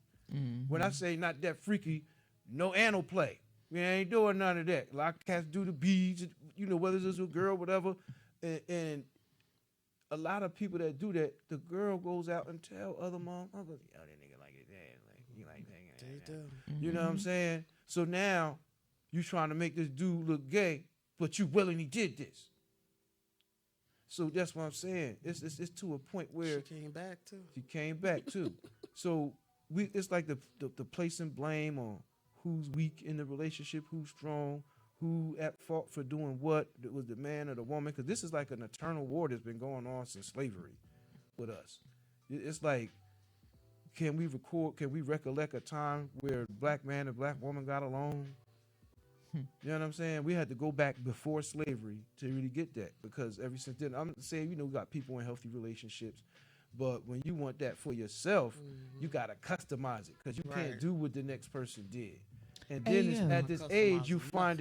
When I say not that freaky, no anal play. We ain't doing none of that. A lot of cats do the beads, whether it's a girl, whatever. And a lot of people that do that, the girl goes out and tell other motherfuckers, "Yo, that nigga like his ass. Like, he like that." They do. You know what I'm saying? So now you trying to make this dude look gay, but you willingly did this. So that's what I'm saying. It's to a point where She came back too. she came back too. So it's like the placing blame on who's weak in the relationship, who's strong, who at fault for doing what. It was the man or the woman, because this is like an eternal war that's been going on since slavery with us. It's like, can we recollect a time where black man and black woman got along? You know what I'm saying? We had to go back before slavery to really get that, because ever since then, I'm saying, we got people in healthy relationships, but when you want that for yourself, you got to customize it, because you can't do what the next person did. And then at this age, you'll find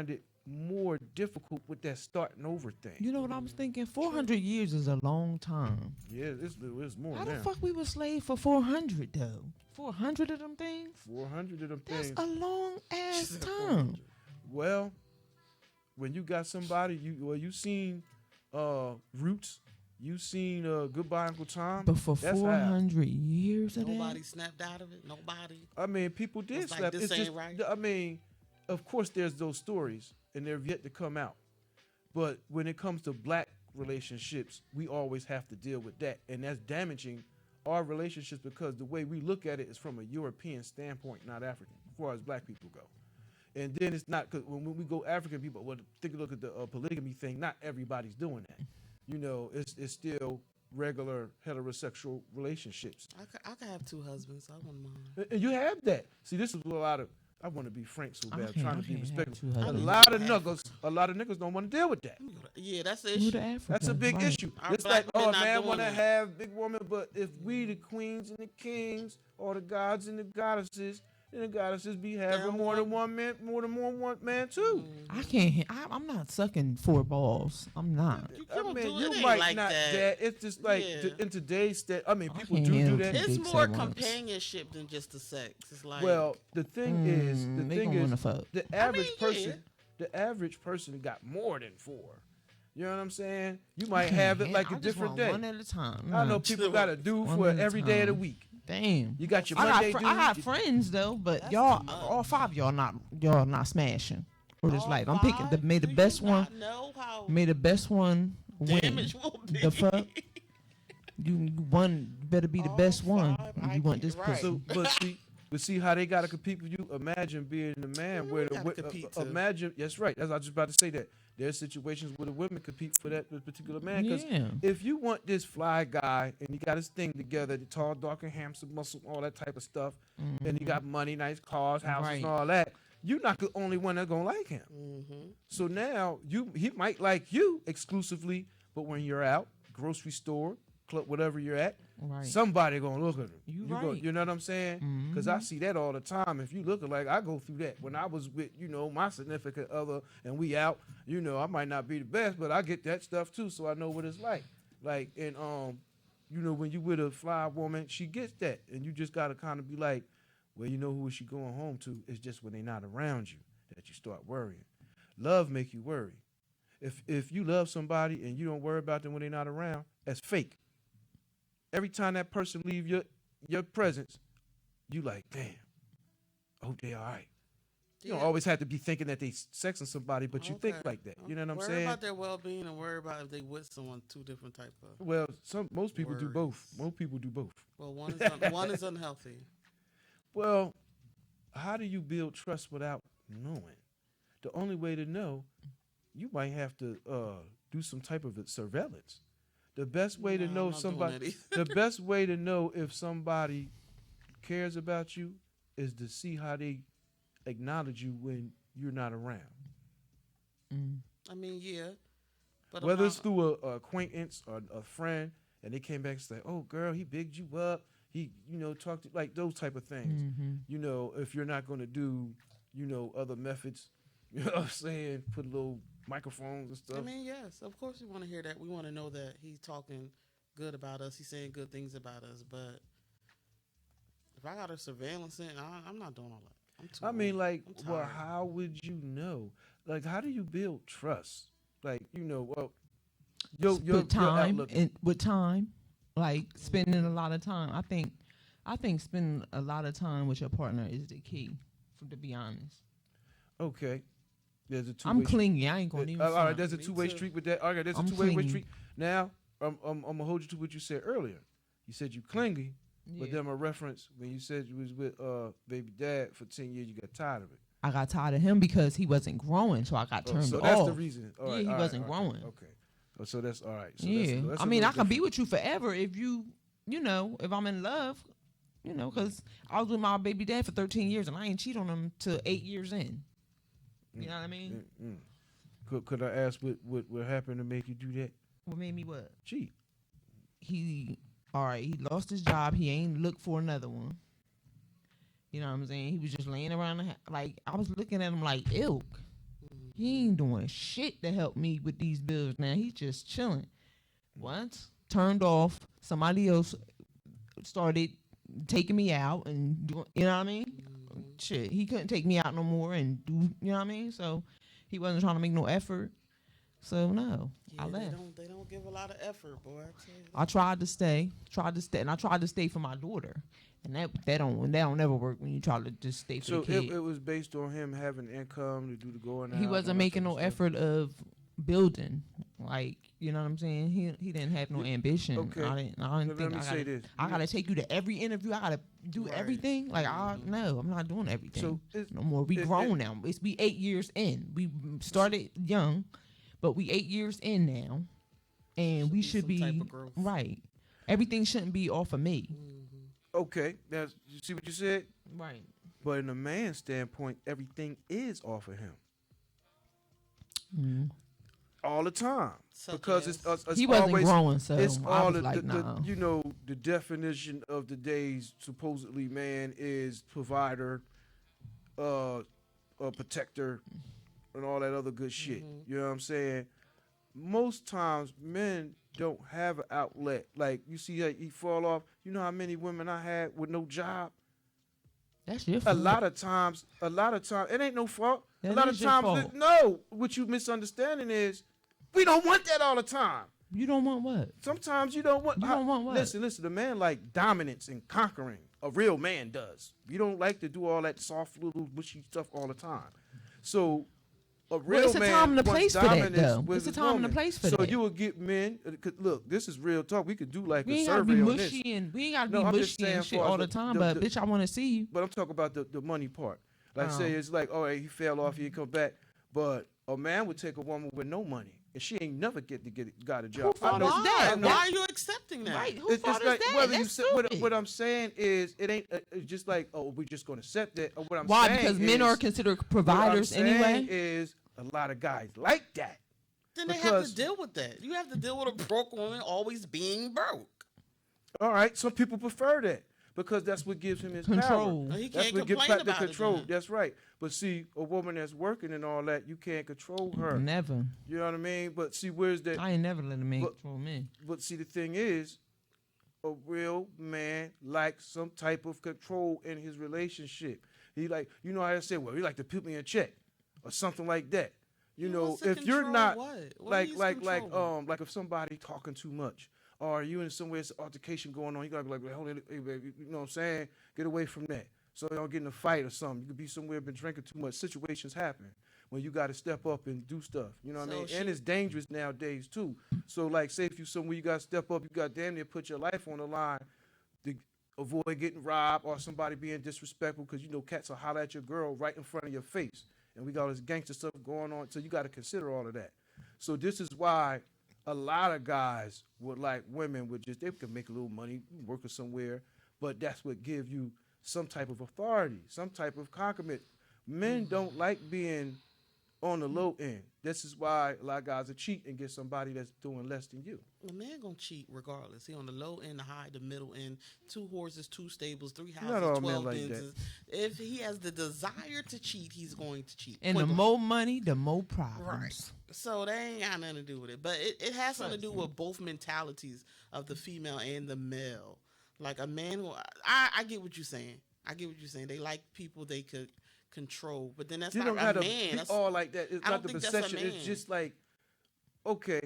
it more difficult with that starting over thing. You know what I was thinking? 400 years is a long time. Yeah, it's more How now. the fuck we were slave for 400 though? 400 of them things? 400 of them That's things. a long ass time. Well, when you got somebody, you seen Roots, you seen Goodbye Uncle Tom. But for That's 400 years of Nobody that? snapped out of it. Nobody. I mean, people did It's like, slap. this It's ain't just, right. I mean, of course, there's those stories, and they're yet to come out. But when it comes to black relationships, we always have to deal with that, and that's damaging our relationships, because the way we look at it is from a European standpoint, not African, as far as black people go. And then it's not, because when we go African people, well, take a look at the polygamy thing. Not everybody's doing that. It's still regular heterosexual relationships. I could have two husbands. I wouldn't mind. And you have that. See, this is a lot of. I want to be frank so bad, trying to be have respectful. two A husbands. lot of niggas don't want to deal with that. Yeah, that's the Who issue. the African? That's a big right. issue. Our It's black like, men oh, not man doing want to that. have big woman, but if we the queens and the kings, or the gods and the goddesses, then the goddesses be having Down more than one man too. I can't. I'm not sucking 4 balls. I'm not. You I can't mean, do it. you It ain't might like not that. It's just like Yeah. in today's state. I mean, I people can't do handle that. it. It's Big more set once. companionship than just the sex. It's like, Well, the thing is, they gonna wanna fuck. the average yeah. person, the average person got more than 4. You know what I'm saying? You might have it like a I just different want day. one at a time. I know Nah. people got a dude One for at a every day of the time. week. Damn. You got your I Monday got, dude. I got friends though, but That's y'all, too much. all 5 of y'all not smashing. Or just all like I'm picking the five? may the Do you best one. not know how May the best one win. damage will be. The fuck? You better be the All best one. 5, If I you want can't- this right. pussy. But see how they gotta compete with you. Imagine being the man Yeah, where we the gotta compete too. imagine. That's right. That's I was just about to say that. There's situations where the women compete for that particular man. Because Yeah. if you want this fly guy and he got his thing together, the tall, dark, and handsome, muscle, all that type of stuff, and he got money, nice cars, houses, and Right. all that, you're not the only one that's gonna like him. So now he might like you exclusively, But when you're out, grocery store, club, whatever you're at, Right. somebody gonna look at him. You go, right. you know what I'm saying? Because I see that all the time. If you looking like, I go through that. When I was with, my significant other and we out, I might not be the best, but I get that stuff too, so I know what it's like. Like, and when you with a fly woman, she gets that, and you just gotta kind of be like, well, who is she going home to? It's just when they're not around you that you start worrying. Love make you worry. If you love somebody and you don't worry about them when they're not around, that's fake. Every time that person leave your presence, you like, damn, I hope they all right. You don't always have to be thinking that they sexing somebody, but you think like that. You know what I'm saying? Worry about their well-being and worry about if they with someone. Two different type of. Well, most people do both. Most people do both. Well, one is unhealthy. Well, how do you build trust without knowing? The only way to know, you might have to do some type of surveillance. The best way to know the best way to know if somebody cares about you is to see how they acknowledge you when you're not around. I mean, yeah. But whether it's through a acquaintance or a friend, and they came back and say, "Oh, girl, he bigged you up. He, talked to like those type of things." If you're not going to do, other methods, you know what I'm saying, put little microphones and stuff. I mean, yes, of course we want to hear that. We want to know that he's talking good about us. He's saying good things about us. But if I got a surveillance in, I'm not doing all that. Well, how would you know? Like, how do you build trust? Like, with time, like spending a lot of time. I think spending a lot of time with your partner is the key. To be honest. Okay. There's a two-way I'm clingy. I ain't gonna even. All right, there's a two-way street with that. All right, there's a two-way street. Now, I'm gonna hold you to what you said earlier. You said you clingy, but then a reference when you said you was with baby dad for 10 years, you got tired of it. I got tired of him because he wasn't growing, so I got turned off. So that's the reason. All right, he wasn't growing. Okay. So that's all right. So yeah. that's I mean, I can be with you forever if if I'm in love, because I was with my baby dad for 13 years and I ain't cheat on him till 8 years in. You know what I mean? Could I ask what happened to make you do that? What made me what? Cheat. He lost his job. He ain't looked for another one. You know what I'm saying? He was just laying around like I was looking at him like, ilk. He ain't doing shit to help me with these bills now. He's just chilling. Once turned off, somebody else started taking me out and doing, you know what I mean? Shit, he couldn't take me out no more and do, you know what I mean? So he wasn't trying to make no effort. So no, I left. They don't give a lot of effort, boy. I tried to stay, and I tried to stay for my daughter, and that don't never work when you try to just stay for the kid. So it was based on him having income to do the going out. He wasn't making no effort of building, like, you know what I'm saying? He didn't have no ambition. Okay. I didn't think I gotta take you to every interview. I gotta do everything. Like no, I'm not doing everything. So no more. We grown now. It's we 8 years in. We started young, but we 8 years in now, and we should be right. Everything shouldn't be off of me. Okay, now you see what you said? Right. But in a man's standpoint, everything is off of him. All the time. Because it's he wasn't always growing, so it's all the definition of the day's supposedly man is provider, a protector, and all that other good shit. You know what I'm saying? Most times men don't have an outlet. Like you see he fall off. You know how many women I had with no job? That's your fault. A lot of times, it ain't no fault. That a lot is of your times, fault. no. What you misunderstanding is, we don't want that all the time. You don't want what? Sometimes you don't want. You don't want what? Listen. A man like dominance and conquering. A real man does. You don't like to do all that soft little mushy stuff all the time. So a real man time and a place for that, though. It's a time and a place for that. So you will get men. Look, this is real talk. We could do like we a survey on this. We ain't gotta be mushy and shit all the time. But bitch, I want to see you. But I'm talking about the money part. Like say it's like, all right, he fell off, he come back. But a man would take a woman with no money, and she ain't never got a job. Who fault is that? Why are you accepting that? Right? Who fault is that? That's stupid. What I'm saying is, it ain't it's just like, oh, we're just going to accept that. Or what I'm Why? saying Because men are considered providers what I'm saying anyway. Is a lot of guys like that. Then they have Because- to deal with that. You have to deal with a broke woman always being broke. All right, some people prefer that because that's what gives him his Control. power. No, he That's can't what gives complain back the about it control. then. That's right. But see, a woman that's working and all that, you can't control her. Never. You know what I mean? But see, where's that? I ain't never let a man But- control me. But see, the thing is, a real man likes some type of control in his relationship. He like, you know how I said, well, he like to put me in check or something like that. You He know, wants to if you're control not what like he's like controlling. like if somebody talking too much or you in somewhere it's altercation going on, you gotta be like, hold it, hey, baby, you know what I'm saying? Get away from that. So you don't get in a fight or something. You could be somewhere been drinking too much. Situations happen when you got to step up and do stuff. You know what I So mean? she- And it's dangerous nowadays too. So like, say if you somewhere you got to step up, you got damn near put your life on the line to avoid getting robbed or somebody being disrespectful because you know cats will holler at your girl right in front of your face. And we got all this gangster stuff going on. So you got to consider all of that. So this is why a lot of guys would like women would just, they can make a little money working somewhere, but that's what give you some type of authority, some type of compliment. Men don't like being on the low end. This is why a lot of guys are cheat and get somebody that's doing less than you. The man gonna cheat regardless. He on the low end, the high, the middle end. 2 horses, 2 stables, 3 houses, Not all men 12 like Benzes. If he has the desire to cheat, he's going to cheat. And the Point blank. more money, the more problems. Right. So they ain't got nothing to do with it. But it has something to do with both mentalities of the female and the male. Like a man who I get what you're saying. I get what you're saying. They like people they could control. But then that's You not don't a have to man. be That's, all like that. It's I not don't the think that's a perception. It's man. just like, okay,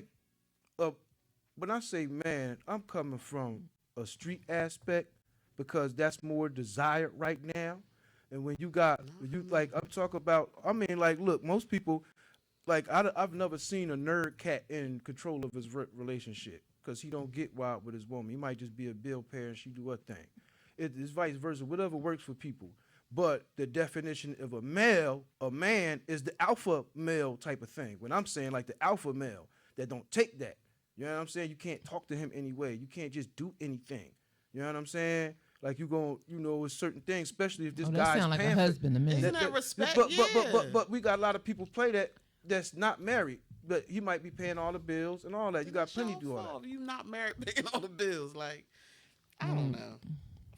when I say man, I'm coming from a street aspect because that's more desired right now. And when you got, you like, I'm talking about, I mean, like, look, most people, like, I've never seen a nerd cat in control of his relationship because he don't get wild with his woman. He might just be a bill payer and she do her thing. It's vice versa, whatever works for people. But the definition of a man, is the alpha male type of thing. When I'm saying like the alpha male that don't take that, you know what I'm saying? You can't talk to him anyway. You can't just do anything. You know what I'm saying? Like you going, you know, with certain things, especially if this Oh, that guy's sound like a paying for- husband to me. Isn't that respect? But we got a lot of people play that that's not married, but he might be paying all the bills and all that. You got It's plenty your to do all fault that. if you not married paying all the bills. Like, I don't know.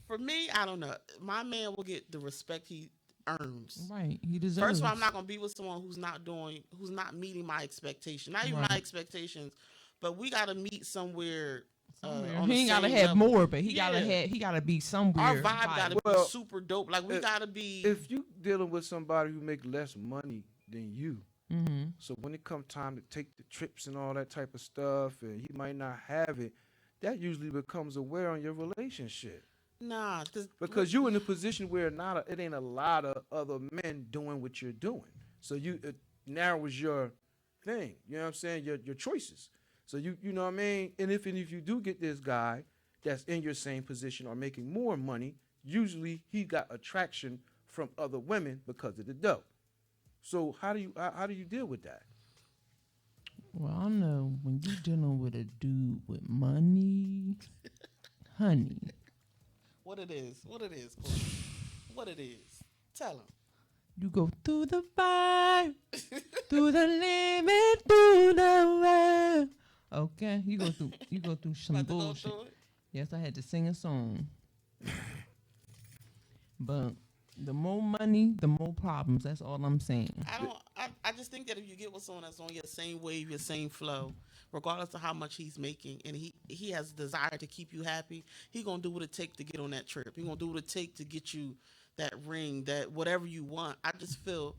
For me, I don't know. My man will get the respect he earns. Right. He deserves. First of all, I'm not gonna be with someone who's not meeting my expectation. Not even Right. my expectations, but we gotta meet somewhere. Somewhere. On the He ain't gotta same have level. more, but he Yeah. gotta be somewhere. Our vibe gotta Well, be super dope. Like we if- gotta be. If you dealing with somebody who make less money than you, Mm-hmm. so when it come time to take the trips and all that type of stuff, and he might not have it, that usually becomes a wear on your relationship. Nah, Because you in a position where it ain't a lot of other men doing what you're doing. So it narrows your thing. You know what I'm saying? Your choices. So you know what I mean? And if you do get this guy that's in your same position or making more money, usually he got attraction from other women because of the dough. So how do you deal with that? Well, I know when you dealing with a dude with money, honey. what it is, Corey. What it is. Tell him. You go through the fire, through the limit, through the well. Okay, you go through some About to go bullshit. through it? Yes, I had to sing a song. But the more money, the more problems. That's all I'm saying. I just think that if you get with someone that's on your same wave, your same flow, regardless of how much he's making, and he has a desire to keep you happy, he gonna do what it take to get on that trip. He gonna do what it take to get you that ring, that whatever you want. I just feel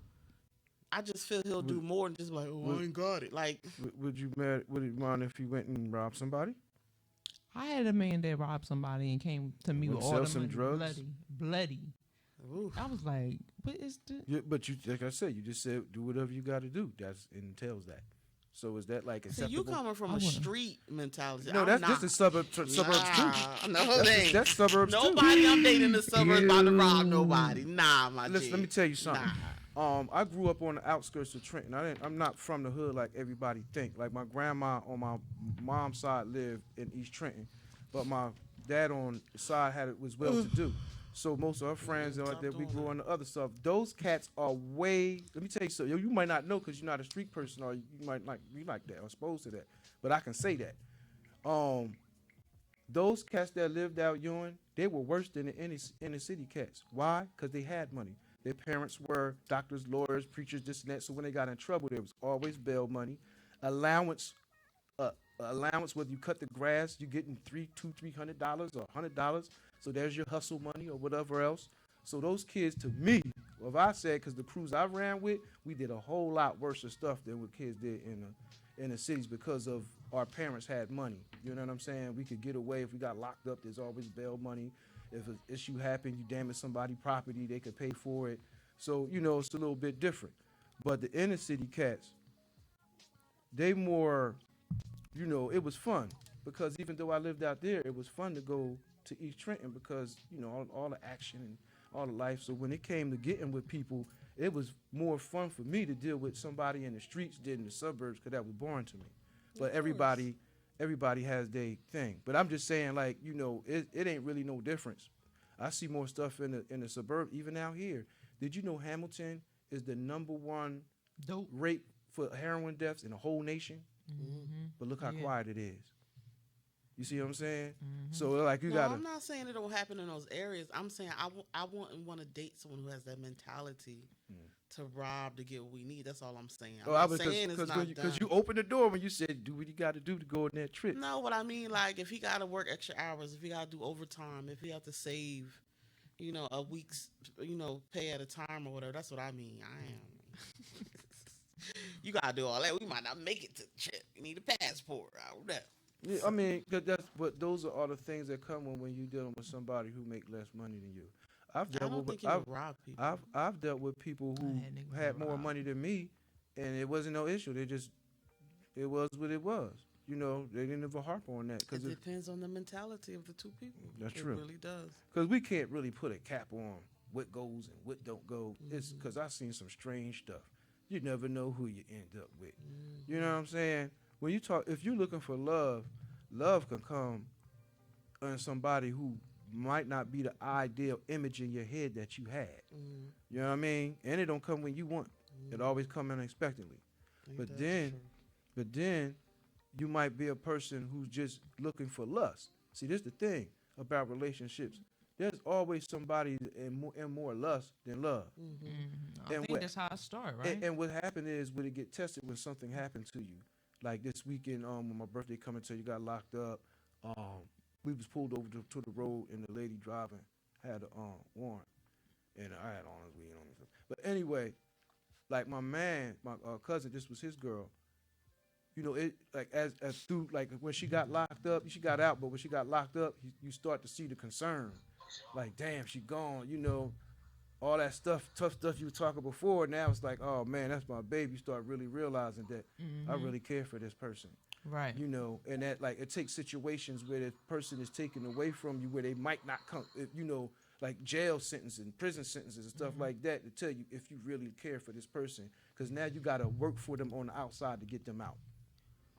he'll do more than just like, oh, I ain't got it. Like, Would you mind if you went and robbed somebody? I had a man that robbed somebody and came to me Would with sell all the some money, drugs? bloody. ooh. I was like, what is this? Yeah, but you, like I said, you just said do whatever you got to do. That's entails that. So is that like See, acceptable? you coming from I a wouldn't. street mentality. No, I'm that's not. just the suburbs too. No, it ain't. That's suburbs too. Nobody I'm dating in the suburbs about to rob nobody. Nah, my Listen, G. let me tell you something. Nah. I grew up on the outskirts of Trenton. I'm not from the hood like everybody think. Like my grandma on my mom's side lived in East Trenton, but my dad on the side was well to do. So most of our friends Yeah, are stop that we doing go that. on the other stuff. Those cats are way. Let me tell you something. You might not know because you're not a street person, or you might not be like that or exposed to that. But I can say that. Those cats that lived out Ewing, they were worse than the inner city cats. Why? Because they had money. Their parents were doctors, lawyers, preachers, this and that. So when they got in trouble, there was always bail money, allowance, allowance. Whether you cut the grass, you getting $300 or $100. So there's your hustle money or whatever else. So those kids, to me, if I said, because the crews I ran with, we did a whole lot worse stuff than what kids did in the cities because of our parents had money. You know what I'm saying? We could get away if we got locked up. There's always bail money. If an issue happened, you damage somebody's property, they could pay for it. So, it's a little bit different. But the inner city cats, they more, it was fun. Because even though I lived out there, it was fun to go to East Trenton because, all the action and all the life. So when it came to getting with people, it was more fun for me to deal with somebody in the streets than in the suburbs because that was boring to me. But everybody has their thing. But I'm just saying, like, it ain't really no difference. I see more stuff in the suburb, even out here. Did you know Hamilton is the #1 Dope. rate for heroin deaths in the whole nation? Mm-hmm. But look how Yeah. quiet it is. You see what I'm saying? Mm-hmm. So like you No, gotta. I'm not saying it don't happen in those areas. I'm saying I wouldn't want to date someone who has that mentality to rob to get what we need. That's all I'm saying. I'm not saying it's not Because done. you opened the door when you said do what you got to do to go on that trip. No, what I mean, like, if he got to work extra hours, if he got to do overtime, if he have to save, a week's, pay at a time or whatever, that's what I mean. I am. You got to do all that. We might not make it to the trip. You need a passport. I don't know. Yeah, I mean, but those are all the things that come when you're dealing with somebody who make less money than you. I've I dealt don't with think you would rob people. I've dealt with people who had niggas had that more rob. money than me, and it wasn't no issue. It was what it was. They didn't ever harp on that It because depends on the mentality of the two people. That's true. It really does. we can't really put a cap on what goes and what don't go. It's because I've seen some strange stuff. You never know who you end up with. You know what I'm saying? When you talk, if you're looking for love, love can come on somebody who might not be the ideal image in your head that you had. You know what I mean? And it don't come when you want. It always come unexpectedly. But then you might be a person who's just looking for lust. See, this is the thing about relationships. There's always somebody in more lust than love. I And think that's how it started, right? And what happened is when it get tested when something happened to you. Like this weekend, when my birthday coming to you got locked up, we was pulled over to the road and the lady driving had a warrant. And I had on his weed on me. But anyway, like my cousin, this was his girl. It like as through like when she got locked up, she got out, but when she got locked up, you start to see the concern. Like, damn, she gone, all that stuff, tough stuff you were talking before. Now it's like, oh man, that's my baby. You start really realizing that I really care for this person. Right. And that like it takes situations where the person is taken away from you where they might not come, like jail sentences and prison sentences and stuff like that to tell you if you really care for this person. Because now you got to work for them on the outside to get them out.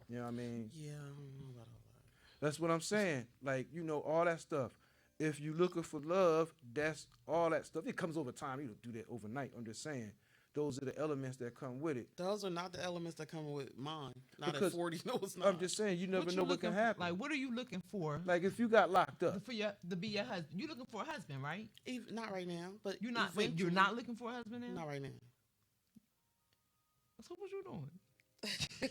You know what I mean? Yeah, I don't know about all that. That's what I'm saying. Like, all that stuff. If you looking for love, that's all that stuff. It comes over time. You don't do that overnight. I'm just saying. Those are the elements that come with it. Those are not the elements that come with mine. Not Because at 40. No, it's not. I'm just saying, you never know what can happen. Like, what are you looking for? Like, if you got locked up. To be your husband. You looking for a husband, right? Not right now, but You're not. Wait, you're not looking for a husband now? Not right now. So what you doing?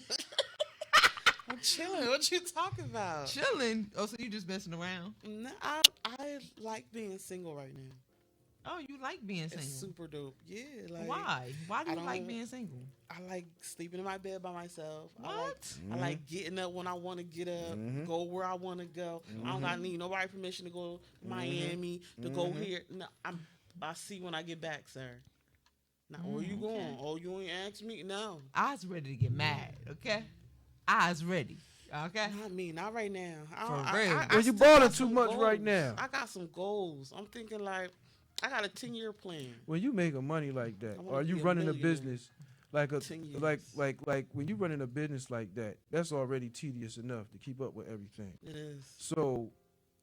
I'm chilling. What you talking about? Chilling. Oh, so you just messing around? No, I like being single right now. Oh, you like being single? It's super dope. Yeah. Like, Why? Why do I you like don't- being single? I like sleeping in my bed by myself. What? I like getting up when I want to get up, go where I want to go. I don't got need nobody permission to go to Miami, to go here. No, I see when I get back, sir. Now, where you going? Oh, you ain't asked me? No. I was ready to get mad, okay? I was ready, okay? Not me, not right now. For real. Well, you still balling got too some much goals. right now. I got some goals. I'm thinking like, I got a 10-year plan. When you making money like that, I wanna or you be a running a millionaire. business like 10 years. like when you running a business like that, that's already tedious enough to keep up with everything. It is. So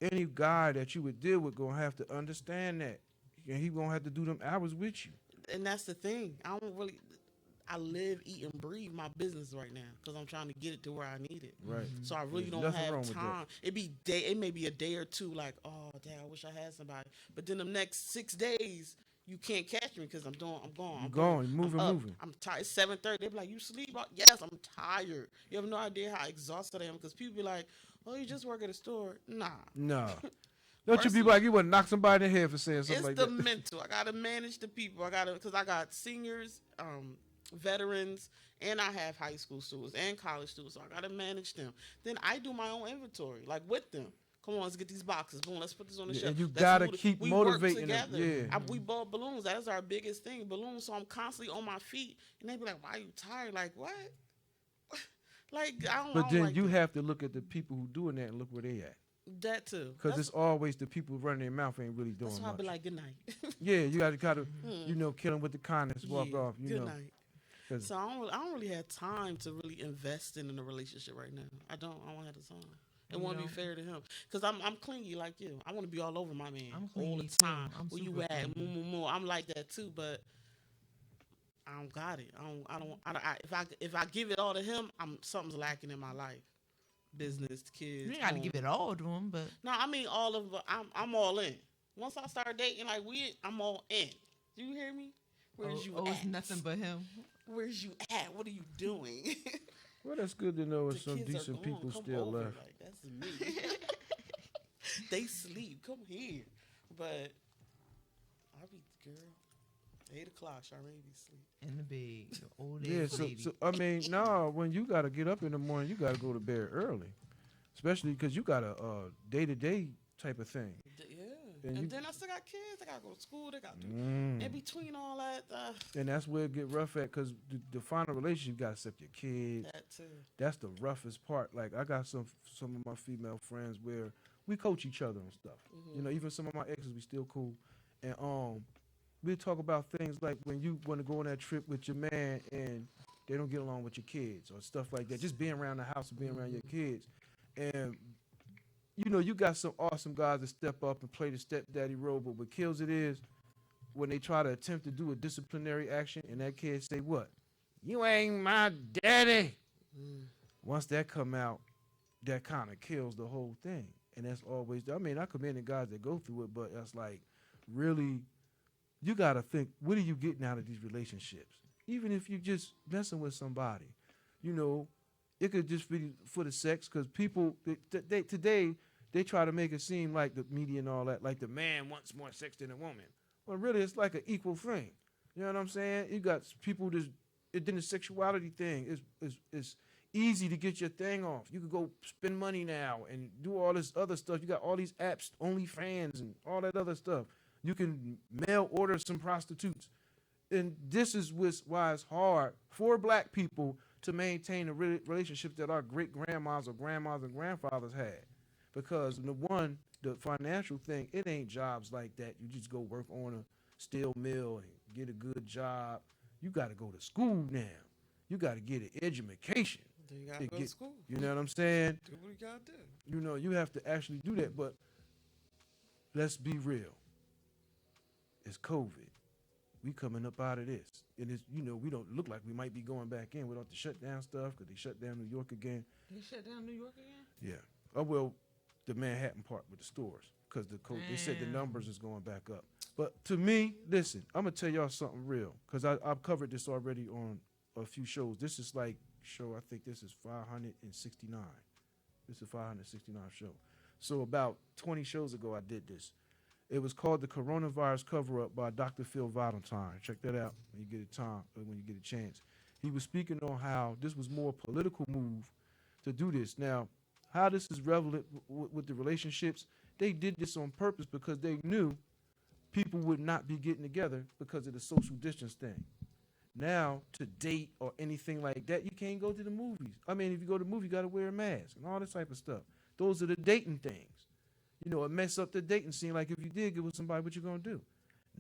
any guy that you would deal with gonna have to understand that, and he gonna have to do them hours with you. And that's the thing. I live, eat, and breathe my business right now because I'm trying to get it to where I need it. Right. So I really There's don't nothing wrong have with time. It may be a day or two, like, oh damn, I wish I had somebody. But then the next 6 days, you can't catch me because I'm gone. You're gone. You're moving, I'm up. moving. I'm tired. It's 7:30. They be like, you sleep? Yes, I'm tired. You have no idea how exhausted I am because people be like, oh, you just work at a store. Nah. No. Don't you be like you want to knock somebody in the head for saying something It's like the that? mental. I gotta manage the people. Because I got seniors, veterans, and I have high school students and college students. So I gotta manage them. Then I do my own inventory, like with them. Come on, let's get these boxes. Boom, let's put this on the shelf. And you Let's gotta move it. keep We motivating work them. together. Yeah. We bought balloons. That is our biggest thing, balloons. So I'm constantly on my feet, and they be like, "Why are you tired?" Like what? Like I don't. But I don't then like you that. have to look at the people who doing that and look where they at. That too. Because it's always the people running their mouth ain't really doing That's why I much. be like, "Good night." Yeah, you got to kill them with the kindness, walk Yeah, off. Good know. night. 'Cause- So I don't really have time to really invest in a relationship right now. I don't have the time. I want to be fair to him because I'm clingy like you. I want to be all over my man I'm all clingy the too. time. I'm Where you super at? clingy. More. I'm like that too, but I don't got it. If I give it all to him, something's lacking in my life. Business, kids. You ain't got to home. give it all to him, but No, I mean all of. I'm all in. Once I start dating, like I'm all in. Do you hear me? Where's you at? it's nothing but him. Where's you at? What are you doing? Well, that's good to know The there's some kids are decent gone. people Come still over. left. Like, that's me. They sleep. Come here. But I'll be girl. 8 o'clock. Charmaine be asleep. In the bed, the old Yeah, ass lady. so I mean, no, when you got to get up in the morning, you got to go to bed early, especially because you got a day-to-day type of thing. Yeah. And And you- then I still got kids. They got to go to school. They got to do. Mm. In between all that, And that's where it get rough at because the final relationship, you got to accept your kids. that too. That's the roughest part. Like I got some of my female friends where we coach each other and stuff. You know, even some of my exes, we still cool. And we talk about things like when you want to go on that trip with your man and they don't get along with your kids or stuff like that. Just being around the house and being around your kids. And you know, you got some awesome guys that step up and play the stepdaddy role, but what kills it is when they try to attempt to do a disciplinary action and that kid say what? You ain't my daddy. Once that come out, that kind of kills the whole thing. And that's always, I mean, I commend the guys that go through it, but that's like, really, you got to think, what are you getting out of these relationships? Even if you just messing with somebody, you know, it could just be for the sex because people, today, they try to make it seem like the media and all that, like the man wants more sex than a woman. Well, really, it's like an equal thing. You know what I'm saying? You got people just, then the sexuality thing is easy to get your thing off. You could go spend money now and do all this other stuff. You got all these apps, OnlyFans and all that other stuff. You can mail order some prostitutes. And this is why it's hard for black people to maintain the relationships that our great-grandmas or grandmas and grandfathers had. Because the financial thing, it ain't jobs like that. You just go work on a steel mill and get a good job. You got to go to school now. You got to get an education. Then you got to go to school. You know what I'm saying? Do what you got to do. You know, you have to actually do that. But let's be real. It's COVID. We coming up out of this. And it's, you know, we don't look like we might be going back in without the shutdown stuff because they shut down New York again. They shut down New York again? Yeah. Oh, well, the Manhattan part with the stores because they said the Damn. numbers is going back up. But to me, listen, I'm going to tell y'all something real because I've covered this already on a few shows. This is like I think this is 569. This is a 569 show. So about 20 shows ago, I did this. It was called The Coronavirus Cover-Up by Dr. Phil Valentine. Check that out when you get a time, or when you get a chance. He was speaking on how this was more a political move to do this. Now, how this is relevant with the relationships, they did this on purpose because they knew people would not be getting together because of the social distance thing. Now, to date or anything like that, you can't go to the movies. I mean, if you go to the movie, you got to wear a mask and all this type of stuff. Those are the dating things. You know, it mess up the dating scene. Like if you did get with somebody, what you gonna do?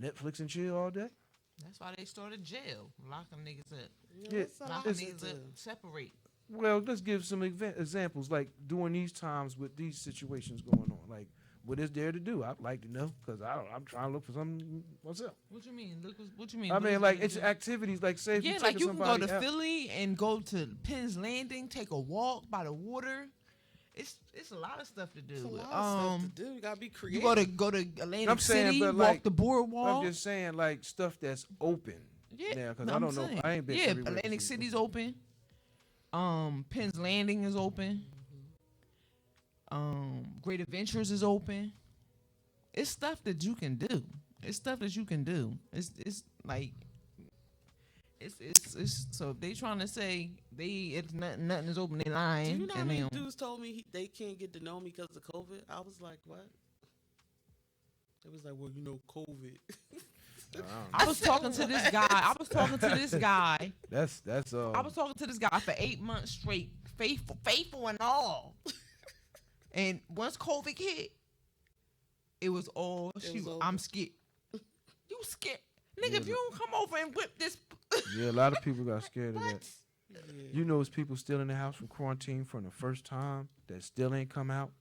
Netflix and chill all day? That's why they started jail, locking niggas up. Yeah, Locking it's- niggas up, separate. Well, let's give some examples. Like during these times with these situations going on, like what is there to do? I'd like to know because I'm trying to look for something myself. What you mean? Look, what you mean? I What mean, is like it? it's activities like say if Yeah, you like you can go to out, Philly and go to Penn's Landing, take a walk by the water. It's a lot of stuff to do. It's a lot of stuff to do. You gotta be creative. You go to Atlantic I'm saying, City, but walk like, the boardwalk. I'm just saying like stuff that's open. Yeah, because I don't know. I ain't been Yeah, everywhere. Atlantic City's open. Penn's Landing is open. Great Adventures is open. It's stuff that you can do. It's like it's so if they trying to say it's nothing is open, they lying. Do you know how many dudes told me they can't get to know me because of COVID? I was like, what? It was like, well, COVID. I was talking to this guy. That's I was talking to this guy for 8 months straight, faithful and all. And once COVID hit, it was all shoot. I'm scared. You scared, nigga? Yeah, if you don't come over and whip this. Yeah, a lot of people got scared of that. Yeah. You know, it's people still in the house from quarantine from the first time that still ain't come out.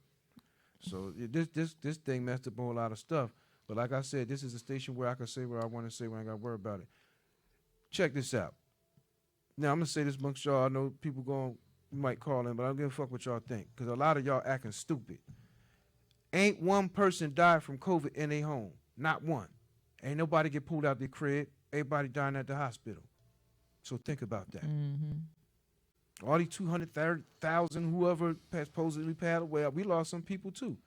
So this thing messed up a whole lot of stuff. But like I said, this is a station where I can say what I want to say when I got to worry about it. Check this out. Now, I'm going to say this amongst y'all. I know people might call in, but I don't give a fuck what y'all think. Because a lot of y'all acting stupid. Ain't one person died from COVID in their home. Not one. Ain't nobody get pulled out their crib. Everybody dying at the hospital. So think about that. Mm-hmm. All these 230,000, whoever supposedly passed away, we lost some people too.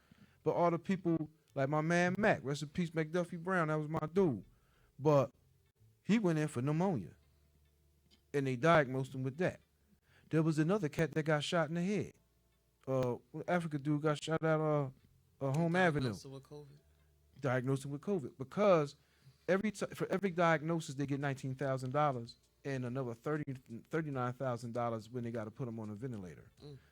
But all the people, like my man Mac, rest in peace, McDuffie Brown, that was my dude. But he went in for pneumonia. And they diagnosed him with that. There was another cat that got shot in the head. African dude got shot at Home Avenue. Diagnosed him with COVID. Because for every diagnosis, they get $19,000 and another $39,000 when they got to put them on a ventilator.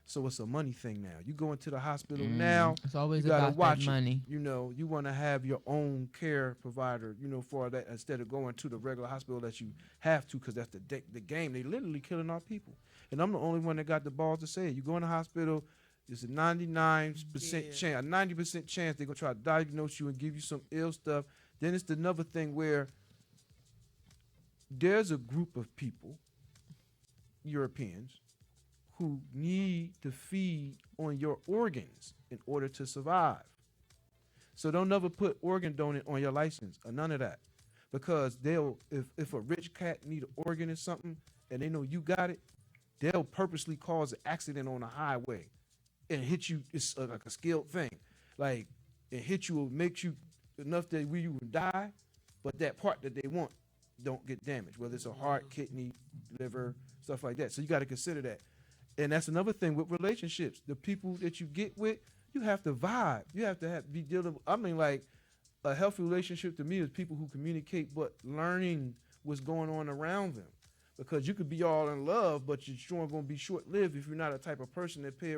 So it's a money thing now. You go into the hospital now. It's always you gotta about watch that money. You know, you want to have your own care provider, for that instead of going to the regular hospital that you have to because that's the game. They literally killing our people. And I'm the only one that got the balls to say it. You go in the hospital, it's a 99% chance, a 90% chance they're going to try to diagnose you and give you some ill stuff. Then it's another thing where there's a group of people, Europeans, who need to feed on your organs in order to survive. So don't never put organ donor on your license or none of that. Because if a rich cat need an organ or something and they know you got it, they'll purposely cause an accident on the highway and hit you. It's like a skilled thing. Like, it hit you will make you enough that you will die, but that part that they want don't get damaged, whether it's a heart, kidney, liver, stuff like that. So you got to consider that. And that's another thing with relationships. The people that you get with, you have to vibe. You have to be dealing with, like a healthy relationship to me is people who communicate but learning what's going on around them. Because you could be all in love, but you're sure going to be short-lived if you're not a type of person that pay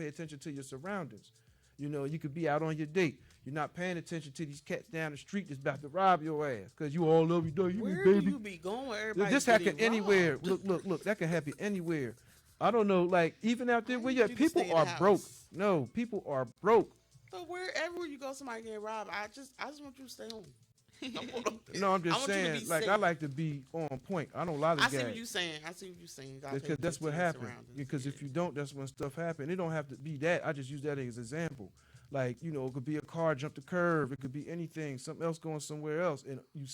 attention to your surroundings. You could be out on your date. You're not paying attention to these cats down the street that's about to rob your ass because you all love you, baby. Where do you be going? Everybody this happen anywhere. Look. That can happen anywhere. I don't know. Like even out there where you people are broke. No, people are broke. But wherever you go, somebody get robbed. I just want you to stay home. No, I'm just saying. Like safe. I like to be on point. I don't lie to I see what you're saying. Because that's what happened. Because if you don't, that's when stuff happens. It don't have to be that. I just use that as an example. Like, it could be a car jump the curve. It could be anything, something else going somewhere else. And you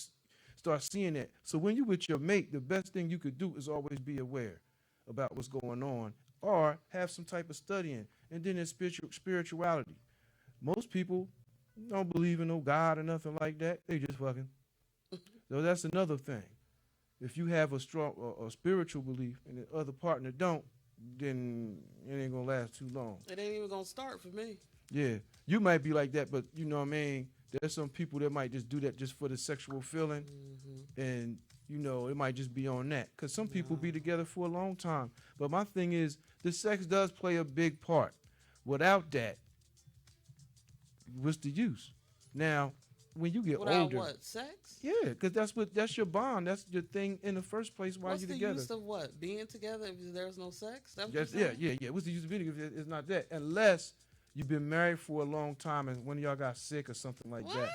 start seeing that. So when you with your mate, the best thing you could do is always be aware about what's going on or have some type of studying. And then there's spirituality. Most people don't believe in no God or nothing like that. They just fucking. So that's another thing. If you have a strong a spiritual belief and the other partner don't, then it ain't gonna last too long. It ain't even gonna start for me. Yeah, you might be like that, but you know what I mean? There's some people that might just do that just for the sexual feeling, and it might just be on that. Because some people be together for a long time. But my thing is, the sex does play a big part. Without that, what's the use? Now, when you get Without older, what? Sex? Yeah, because that's your bond. That's your thing in the first place while you're together. What's the use of what? Being together if there's no sex? Yeah. What's the use of being if it's not that? Unless you've been married for a long time and one of y'all got sick or something like What? that,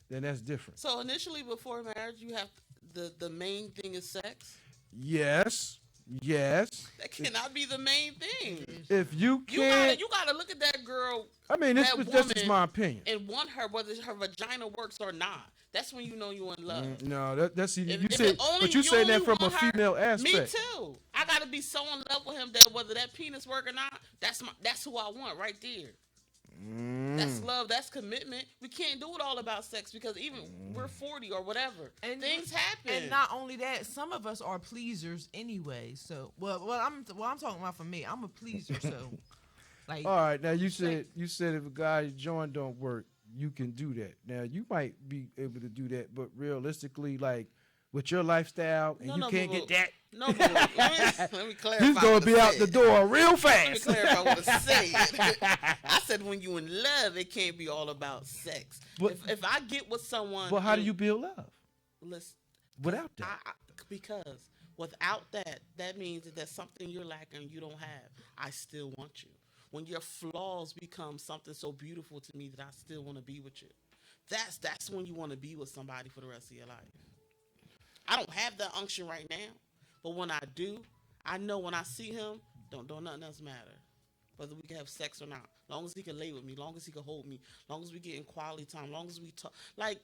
then that's different. So initially, before marriage, you have the main thing is sex. Yes. That cannot be the main thing. If you You can't, gotta look at that girl. I mean, this that that's just woman my opinion. And want her whether her vagina works or not. That's when you know you in love. No, that's you If said, it only- but you you saying that only from a want her- female Me aspect. too. I gotta be so in love with him that whether that penis work or not, that's who I want right there. That's love. That's commitment. We can't do it all about sex because even we're 40 or whatever, And things happen. And not only that, some of us are pleasers anyway. So, I'm talking about for me. I'm a pleaser. So, like, All right, now you said if a guy's joint don't work, you can do that. Now you might be able to do that, but realistically, like with your lifestyle, and you can't get that. No, boo. Let me clarify. He's gonna what I be out said. the door real Let me fast. clarify what I said. I said when you in love, it can't be all about sex. But- if I get with someone, But how do you build love listen, without that? because without that, that means that there's something you're lacking you don't have. I still want you. When your flaws become something so beautiful to me that I still want to be with you. That's when you want to be with somebody for the rest of your life. I don't have that unction right now, but when I do, I know when I see him, don't nothing else matter. Whether we can have sex or not, long as he can lay with me, long as he can hold me, long as we get in quality time, long as we talk. Like,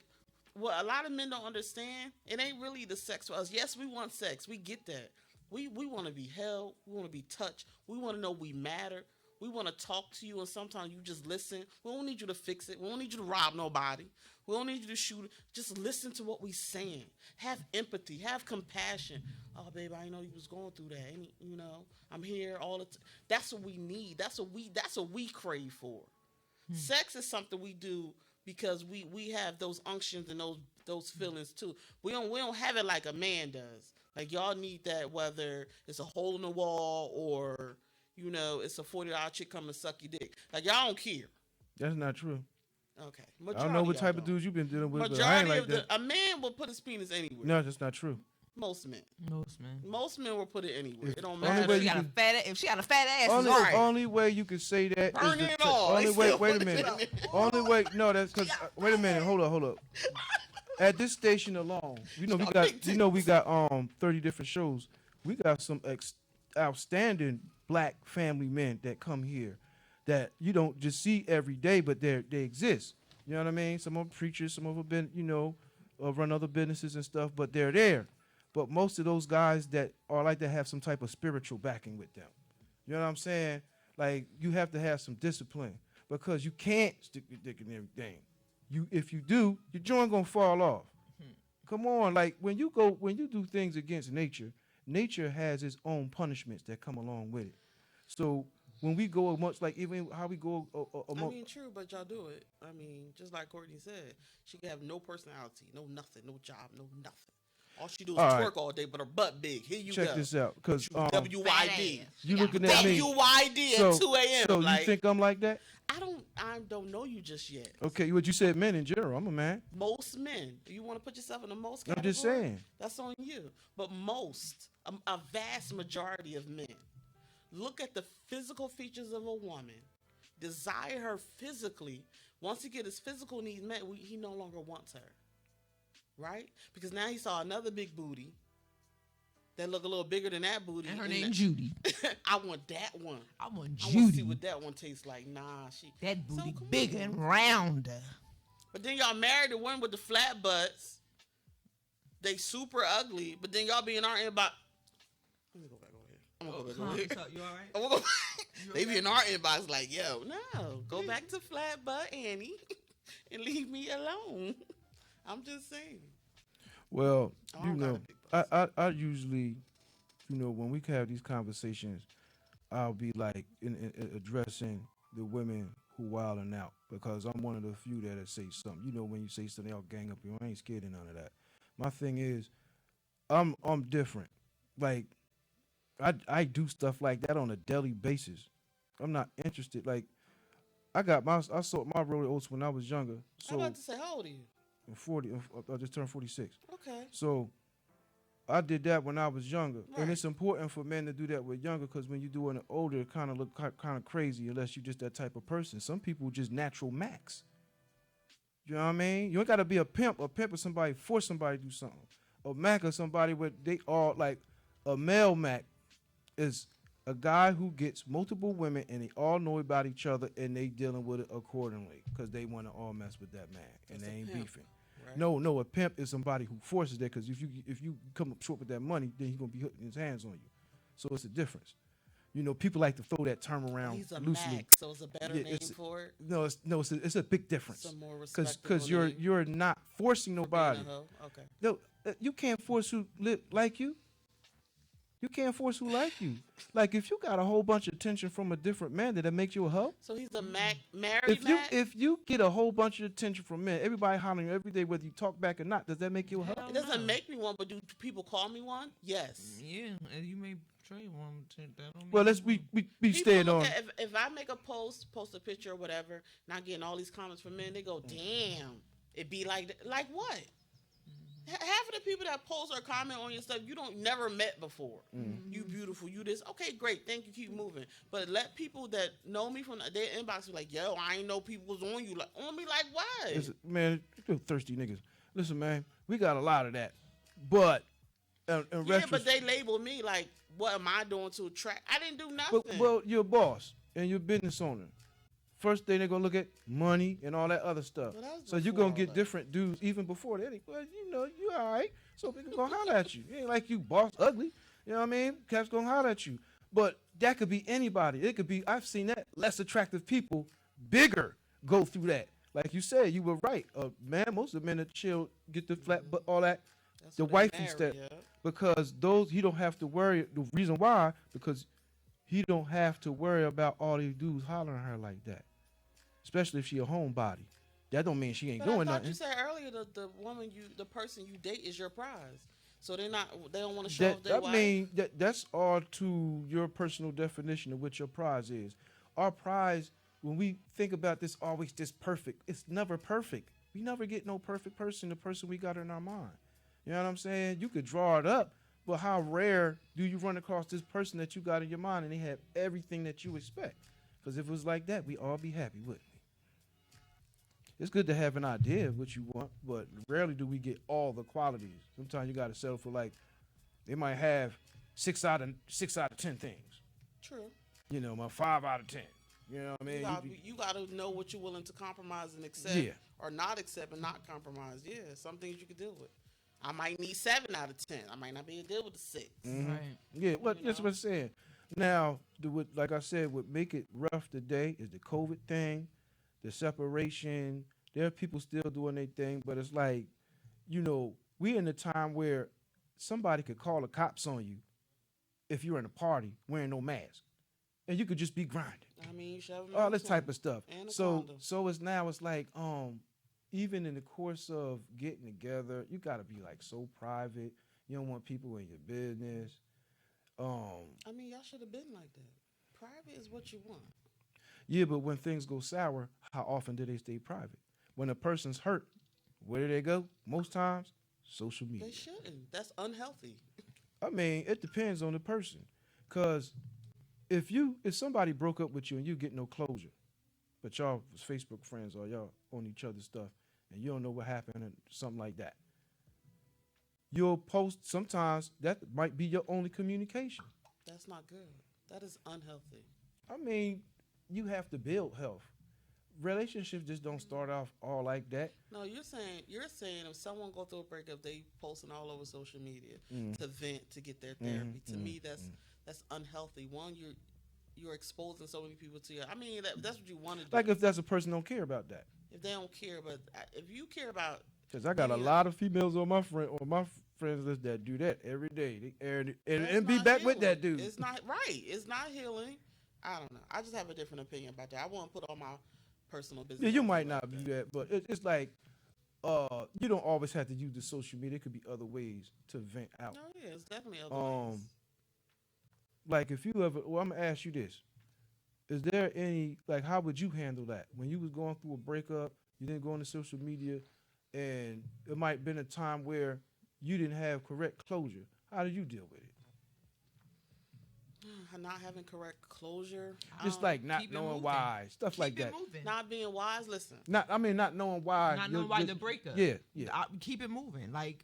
what a lot of men don't understand, it ain't really the sex for us. Yes, we want sex. We get that. We want to be held. We want to be touched. We want to know we matter. We want to talk to you, and sometimes you just listen. We don't need you to fix it. We don't need you to rob nobody. We don't need you to shoot. Just listen to what we saying. Have empathy. Have compassion. Oh, babe, I know you was going through that. And, you know, I'm here all the time. That's what we need. That's what we crave for. Sex is something we do because we have those unctions and those feelings too. We don't have it like a man does. Like y'all need that whether it's a hole in the wall or you know it's a $40 chick come and suck your dick. Like y'all don't care. That's not true. Okay. I don't know what type of dudes you've been dealing with, but I Majority ain't like of that. a man will put his penis anywhere. No, that's not true. Most men. most men. Will put it anywhere. It don't only matter. way If she got a fat, if she got a fat ass, Only, it's all right. only way you can say that Burn is it all. only They way. still Wait put a it minute. in there. Only way. No, that's because. Wait a minute. Hold up. At this station alone, we got 30 different shows. We got some outstanding black family men that come here that you don't just see every day, but they exist. You know what I mean? Some of them preachers, some of them been run other businesses and stuff, but they're there. But most of those guys that are like to have some type of spiritual backing with them. You know what I'm saying? Like you have to have some discipline because you can't stick your dick in everything. If you do, your joint gonna fall off. Come on, like when you do things against nature, nature has its own punishments that come along with it. So when we go amongst, like even how we go among, I mean, true, but y'all do it. I mean, just like Courtney said, she can have no personality, no nothing, no job, no nothing. All she do is twerk all day, but her butt big. Here you go. check this out, because WYD. you looking at me. WYD at 2 a.m. So like, you think I'm like that? I don't know you just yet. Okay, what you said, men in general. I'm a man. Most men. You want to put yourself in the most I'm category? just saying. That's on you. But most, a vast majority of men, look at the physical features of a woman, desire her physically. Once he get his physical needs met, he no longer wants her. Right? Because now he saw another big booty that look a little bigger than that booty. And her name Judy. I want that one. I want I want to see Judy. what that one tastes like. Nah, she. That booty come bigger on. and rounder. But then y'all married the one with the flat butts. They super ugly. But then y'all be in our inbox. Let me go back over here. I'm gonna go back over here. You all right? I'm gonna go they be in our inbox like, yo, no, go back to flat butt Annie and leave me alone. I'm just saying. Well, I don't got a big I usually, when we have these conversations, I'll be like in addressing the women who wilding out because I'm one of the few that'll say something. When you say something, they all gang up you. I ain't scared of none of that. My thing is, I'm different. Like, I do stuff like that on a daily basis. I'm not interested. Like, I sold my roller oats when I was younger. I'm So about to say, how old are you? 40, I just turned 46. Okay. So I did that when I was younger, Right. and it's important for men to do that with younger because when you do it older, it kind of look kind of crazy unless you're just that type of person. Some people just natural max. You know what I mean? You ain't got to be a pimp. A pimp is somebody force somebody to do something. A mac is somebody with they all like a male mac is a guy who gets multiple women and they all know about each other and they dealing with it accordingly because they want to all mess with that man and That's they a ain't pimp. beefing. Right. No, a pimp is somebody who forces that because if you come up short with that money, then he's gonna be putting his hands on you. So it's a difference. You know, people like to throw that term around He's a loosely. Mac, so it's a better Yeah, name it's- for it. No, it's a big difference. Some more Because respectable you're not forcing name for nobody. being a hoe. Okay. No, you can't force who live like you. You can't force who like you. Like if you got a whole bunch of attention from a different man, that makes you a hoe. So he's a Mac, married If Mac. you get a whole bunch of attention from men, everybody hollering you every day, whether you talk back or not, does that make you a hoe? Hell It doesn't no. make me one, but do people call me one? Yes. Yeah, and you may trade one. That don't Well, mean let's you we People staying look on. at, if I make a post a picture or whatever, and I getting all these comments from men, they go, "Damn, it be like that." Like what? Half of the people that post or comment on your stuff you don't never met before. You beautiful, you this. Okay, great, thank you. Keep moving. But let people that know me from their inbox be like, "Yo, I ain't know people was on you. Like on me, like what?" Listen, man, you thirsty niggas. Listen, man, we got a lot of that, but in Yeah, retrospect, but they label me like, "What am I doing to attract?" I didn't do nothing. well, you're a boss and you're a business owner. First thing they're gonna look at money and all that other stuff. Well, that was So you're before gonna all get that. different dudes even before that. Well, you know, you all right. So people gonna holler at you. It ain't like you boss ugly. You know what I mean? Cats gonna holler at you. But that could be anybody. It could be. I've seen that less attractive people, bigger, go through that. Like you said, you were right. Man, most of the men that chill get the flat, but all that. That's The what they wifey marry, step. yeah. Because those he don't have to worry. The reason why, because he don't have to worry about all these dudes hollering at her like that. Especially if she a homebody. That don't mean she ain't But I doing thought nothing. you said earlier the person you date is your prize. So they don't want to show off their That wife. mean that's all to your personal definition of what your prize is. Our prize, when we think about this, always this perfect. It's never perfect. We never get no perfect person, the person we got in our mind. You know what I'm saying? You could draw it up, but how rare do you run across this person that you got in your mind and they have everything that you expect? Because if it was like that, we all be happy, wouldn't we? It's good to have an idea of what you want, but rarely do we get all the qualities. Sometimes you got to settle for like they might have 6 out of 10 things. True. You know, my 5 out of 10. You know what I mean? You gotta know what you're willing to compromise and accept, Yeah. or not accept and not compromise. Yeah, some things you can deal with. I might need 7 out of 10. I might not be able to deal with the 6. Mhm. Right. Yeah, well, You that's know? what I'm saying. Now, like I said, what make it rough today is the COVID thing, the separation. There are people still doing their thing, but it's like, you know, we're in a time where somebody could call the cops on you if you're in a party wearing no mask, and you could just be grinding. I mean, you should have All this type of stuff. And a So condom. so it's now it's like even in the course of getting together, you got to be like so private. You don't want people in your business. I mean, y'all should have been like that. Private is what you want. Yeah, but when things go sour, how often do they stay private? When a person's hurt, where do they go? Most times, social media. They shouldn't. That's unhealthy. I mean, it depends on the person. Cause if somebody broke up with you and you get no closure, but y'all was Facebook friends or y'all on each other's stuff and you don't know what happened and something like that, you'll post sometimes that might be your only communication. That's not good. That is unhealthy. I mean, you have to build health. Relationships just don't start off all like that. No, you're saying if someone go through a breakup, they posting all over social media Mm. to vent, to get their therapy. To me, that's unhealthy. One, you're exposing so many people to you. I mean, that's what you want to do. Like if that's a person don't care about that. If they don't care, but if you care about, Because I got a Yeah. lot of females on my friends list that do that every day. They and that's be not back with healing. that dude. It's not right. It's not healing. I don't know. I just have a different opinion about that. I won't put all my personal business. Yeah, you out might there not like do that, but it's like you don't always have to use the social media. It could be other ways to vent out. No, yeah, it's definitely other ways. Like if you ever, well, I'm gonna ask you this: is there any like how would you handle that when you was going through a breakup? You didn't go on the social media, and it might have been a time where you didn't have correct closure. How do you deal with it? Not having correct closure. Just like not keep it knowing moving. why, stuff Keep like it that. moving. Not being wise. Listen. Not knowing why. Not knowing why the breakup. Yeah. Keep it moving. Like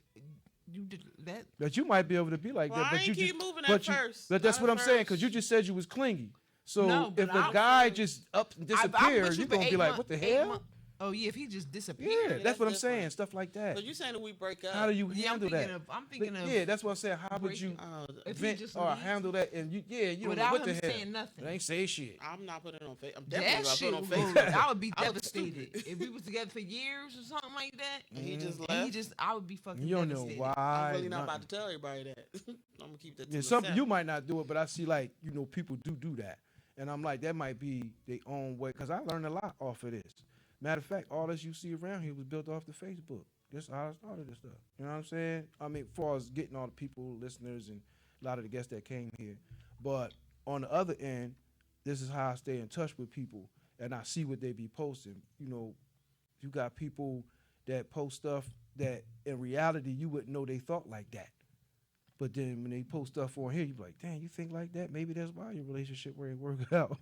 you did that. That you might be able to be like Well, that, I but ain't you keep just moving but at you, first. But that's Not what at I'm saying, first. because you just said you was clingy. So No, but if the I- guy just up and I'm disappeared, with you you're for gonna be 8 like, months- what the 8 hell? months. Oh yeah, if he just Yeah, disappeared. that's that's what I'm different. saying. Stuff like that. So you saying that we break up? How do you Yeah, handle that? I'm thinking of. Yeah, that's what I'm saying. How would you If he vent just or leaves handle that? And you don't know without what the him hell. saying nothing. It ain't say shit. I'm not putting it on Facebook. I'm That definitely not shit putting it on would, Facebook. I would be I'm devastated stupid. if we was together for years or something like that. And he just And left. he just, I would be fucking. You don't know devastated. why. I'm really not nothing. about to tell everybody that. I'm gonna keep that to Yeah, myself. some you might not do it, but I see like people do that, and I'm like that might be their own way because I learned a lot off of this. Matter of fact, all this you see around here was built off the Facebook. That's how I started this stuff. You know what I'm saying? I mean, as far as getting all the people, listeners, and a lot of the guests that came here, but on the other end, this is how I stay in touch with people, and I see what they be posting. You got people that post stuff that in reality you wouldn't know they thought like that. But then when they post stuff on here, you be like, damn, you think like that? Maybe that's why your relationship ain't working out.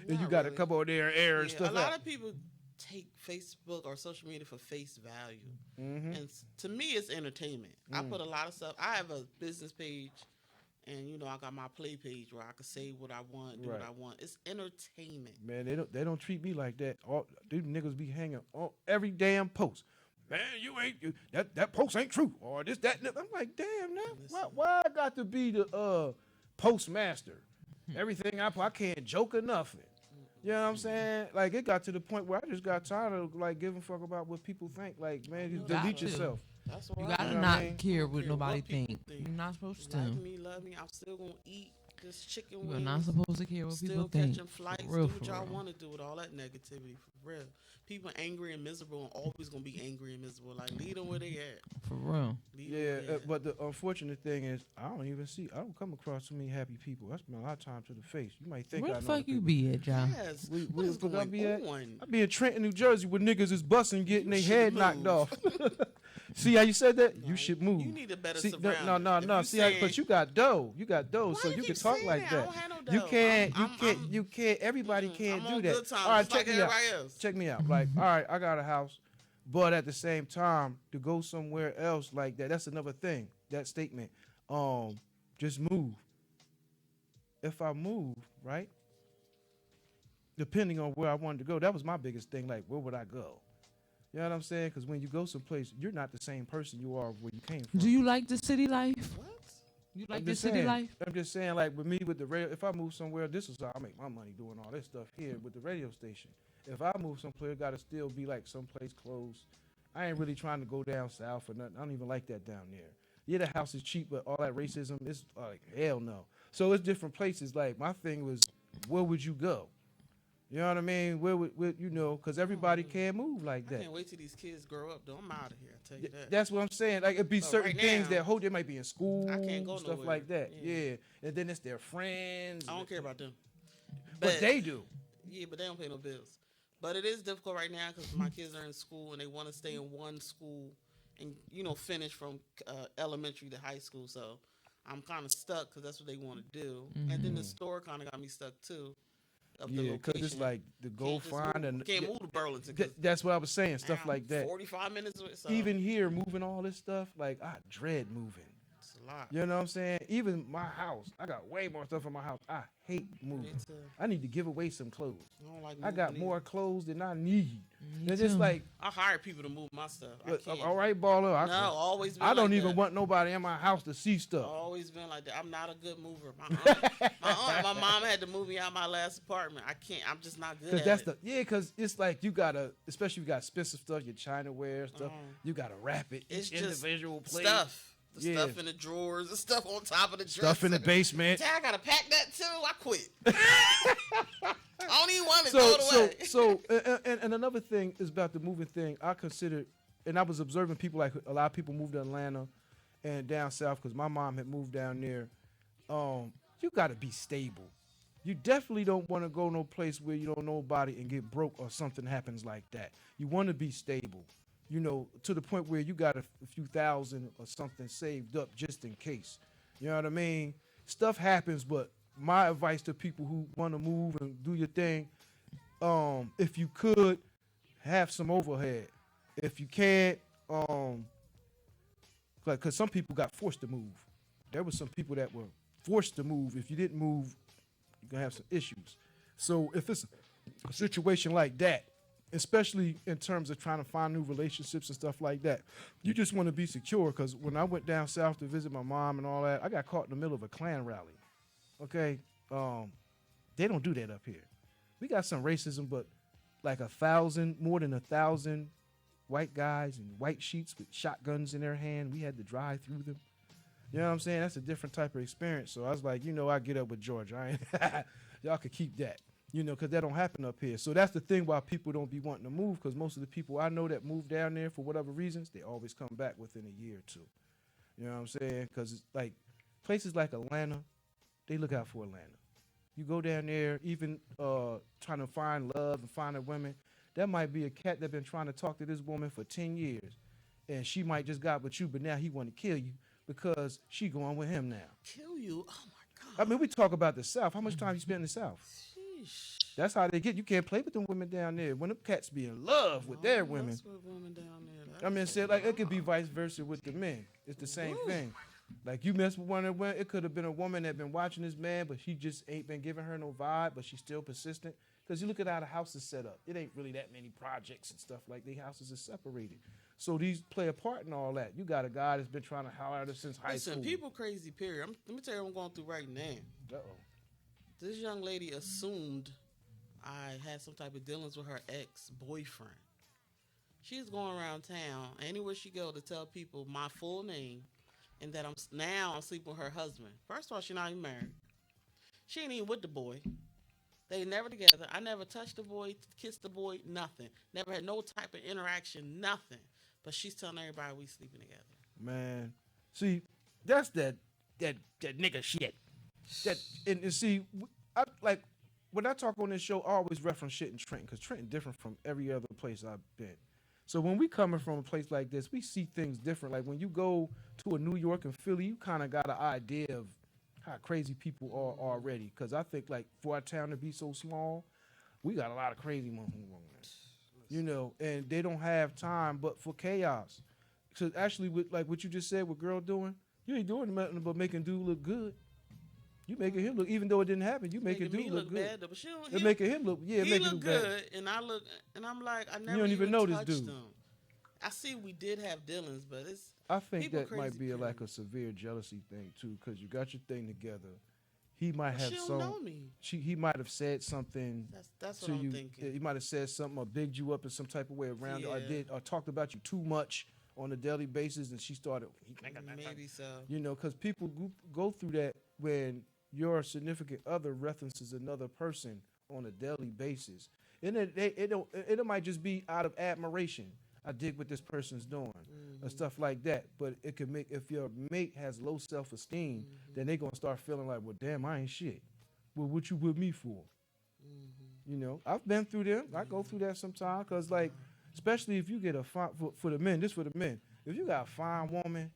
And you Not got to really. come on there and air and Yeah, stuff a lot out. of people take Facebook or social media for face value, Mm-hmm. and to me, it's entertainment. I put a lot of stuff. I have a business page, and I got my play page where I can say what I want, do what Right. I want. It's entertainment. Man, they don't treat me like that. All these niggas be hanging on every damn post. Man, that post ain't true. Or this, that. I'm like, damn, now why I got to be the postmaster? Everything I can't joke or nothing. You know what I'm saying? Like it got to the point where I just got tired of like giving a fuck about what people think. Like, man, just Got delete to. yourself. That's what You I gotta You know what not I mean? care what care nobody what people think. think. You're not supposed to. like me, love me. I'm still gonna eat this chicken You're wings. not supposed to care what Still people think. catching flights, For real, do what for y'all real. want to do with all that negativity. For real, people angry and miserable and always gonna be angry and miserable. Like leave them where they at. For real. Leave them Yeah, where they at. but the unfortunate thing is I don't come across too many happy people. I spend a lot of time to the face. You might think Where I the know fuck you people. be at, John? Yes, We- what is look, I going be at- on? I be in Trenton, New Jersey, where niggas is busting, getting You their should head knocked move. off. See how you said that? No, You should move. You need a better See, surrounding. no. If you See, how, but saying- you got dough. You got dough, Why so you keep can talk saying like I that. don't have no You dough. can't. I'm- You can't. Everybody can't I'm do on that. good times, All right, just like check me out. everybody else. Check me out. Like, all right, I got a house, but at the same time, to go somewhere else like that's another thing. That statement. Just move. If I move, right? Depending on where I wanted to go, that was my biggest thing. Like, where would I go? You know what I'm saying? Because when you go someplace, you're not the same person you are where you came from. Do you like the city life? What? You I'm like the just city saying- life? I'm just saying, like with me with the radio, if I move somewhere, this is how I make my money doing all this stuff here with the radio station. If I move someplace, it gotta still be like someplace close. I ain't really trying to go down south or nothing. I don't even like that down there. Yeah, the house is cheap, but all that racism is like hell no. So it's different places. Like my thing was, where would you go? You know what I mean? Where because everybody can't move like I that. can't wait till these kids grow up. Though I'm out of here. I tell you that. That's what I'm saying. Like it'd be But certain right things now, that they might be in school, I can't go stuff nowhere. like that. Yeah. Yeah, and then it's their friends. I don't care about them. But they do. Yeah, but they don't pay no bills. But it is difficult right now because my kids are in school and they want to stay in one school and finish from elementary to high school. So I'm kind of stuck because that's what they want to do. And then the store kind of got me stuck too. Of the Yeah, because it's location. like to go Can't just find move. and Can't move to Burlington. 'cause that's what I was saying. Stuff I'm like that. 45 minutes away. So Even here, moving all this stuff, like I dread moving. it's a lot. You know what I'm saying? Even my house, I got way more stuff in my house. I hate moving. Me too. I need to give away some clothes. I don't like I got moving more either. clothes than I need. Me It's just too. like, I hire people to move my stuff. I can't. all right, baller. No, always been I don't like even that. want nobody in my house to see stuff. Always been like that. I'm not a good mover. My mom had to move me out my last apartment. I can't. I'm just not good Cause at that's it. because it's like you gotta, especially if you got expensive stuff, your China wear stuff, you gotta wrap it It's each just individual place. stuff. The Yeah. stuff in the drawers, the stuff on top of the dresser. Stuff in the basement. Dad, I gotta pack that too. I quit. I don't even want to throw it away. And another thing is about the moving thing. I considered, and I was observing people like a lot of people moved to Atlanta and down south because my mom had moved down there. You got to be stable. You definitely don't want to go no place where you don't know nobody and get broke or something happens like that. You want to be stable, to the point where you got a few thousand or something saved up just in case. You know what I mean? Stuff happens, but my advice to people who want to move and do your thing, if you could, have some overhead. If you can't, like, cause some people got forced to move. There were some people that were forced to move. If you didn't move, you're gonna have some issues. So if it's a situation like that, especially in terms of trying to find new relationships and stuff like that, you just want to be secure. Because when I went down south to visit my mom and all that, I got caught in the middle of a Klan rally. Okay, they don't do that up here. We got some racism, but like more than 1,000 white guys in white sheets with shotguns in their hand. We had to drive through them. You know what I'm saying? That's a different type of experience. So I was like, I get up with Georgia. Y'all could keep that, because that don't happen up here. So that's the thing why people don't be wanting to move, because most of the people I know that move down there for whatever reasons, they always come back within a year or two. You know what I'm saying? Because it's like places like Atlanta, they look out for Atlanta. You go down there, even trying to find love and finding women, that might be a cat that been trying to talk to this woman for 10 years. And she might just got with you, but now he want to kill you because she going with him now. Kill you? Oh my God. I mean, we talk about the South. How much time you spend in the South? Sheesh. That's how they get. You can't play with them women down there. When them cats be in love with their women. That's what women down there. I mean, said like it could be vice versa with the men. It's the same thing. Like you mess with one of them, it could have been a woman that been watching this man, but he just ain't been giving her no vibe, but she's still persistent. Because you look at how the house is set up. It ain't really that many projects and stuff like the houses are separated. So these play a part in all that. You got a guy that's been trying to holler at her since high school. Listen, people crazy, period. Let me tell you what I'm going through right now. Uh-oh. This young lady assumed I had some type of dealings with her ex-boyfriend. She's going around town, anywhere she go, to tell people my full name and that I'm sleeping with her husband. First of all, she's not even married. She ain't even with the boy. They never together. I never touched the boy, kissed the boy, nothing. Never had no type of interaction, nothing. But she's telling everybody we sleeping together. Man, see, that's that nigga shit. And see, like when I talk on this show, I always reference shit in Trenton because Trenton different from every other place I've been. So when we coming from a place like this, we see things different. Like when you go to a New York and Philly, you kind of got an idea of how crazy people are already. Because I think like for our town to be so small, we got a lot of crazy motherfuckers, and they don't have time but for chaos. So actually, with like what you just said, what girl doing, you ain't doing nothing but making dude look good. You making him look, even though it didn't happen, you making dude look good. Bad, though, but she don't, it making him look, yeah, he making look him good, bad. and I look, and I'm like, I never You don't even know this touched dude. him. I see we did have dealings, but it's. I think people that might be crazy, like a severe jealousy thing too, because you got your thing together. He might have She don't some. know me. He might have said something That's to what I'm you. thinking. He might have said something or bigged you up in some type of way around, Yeah. or talked about you too much on a daily basis, and she started. Maybe so. Because people go through that when your significant other references another person on a daily basis, and it might just be out of admiration. I dig what this person's doing, and stuff like that. But it could make, if your mate has low self-esteem, then they gonna start feeling like, well, damn, I ain't shit. Well, what you with me for? I've been through them. I go through that sometimes, cause like, especially if you get a fine for the men. This for the men. If you got a fine woman,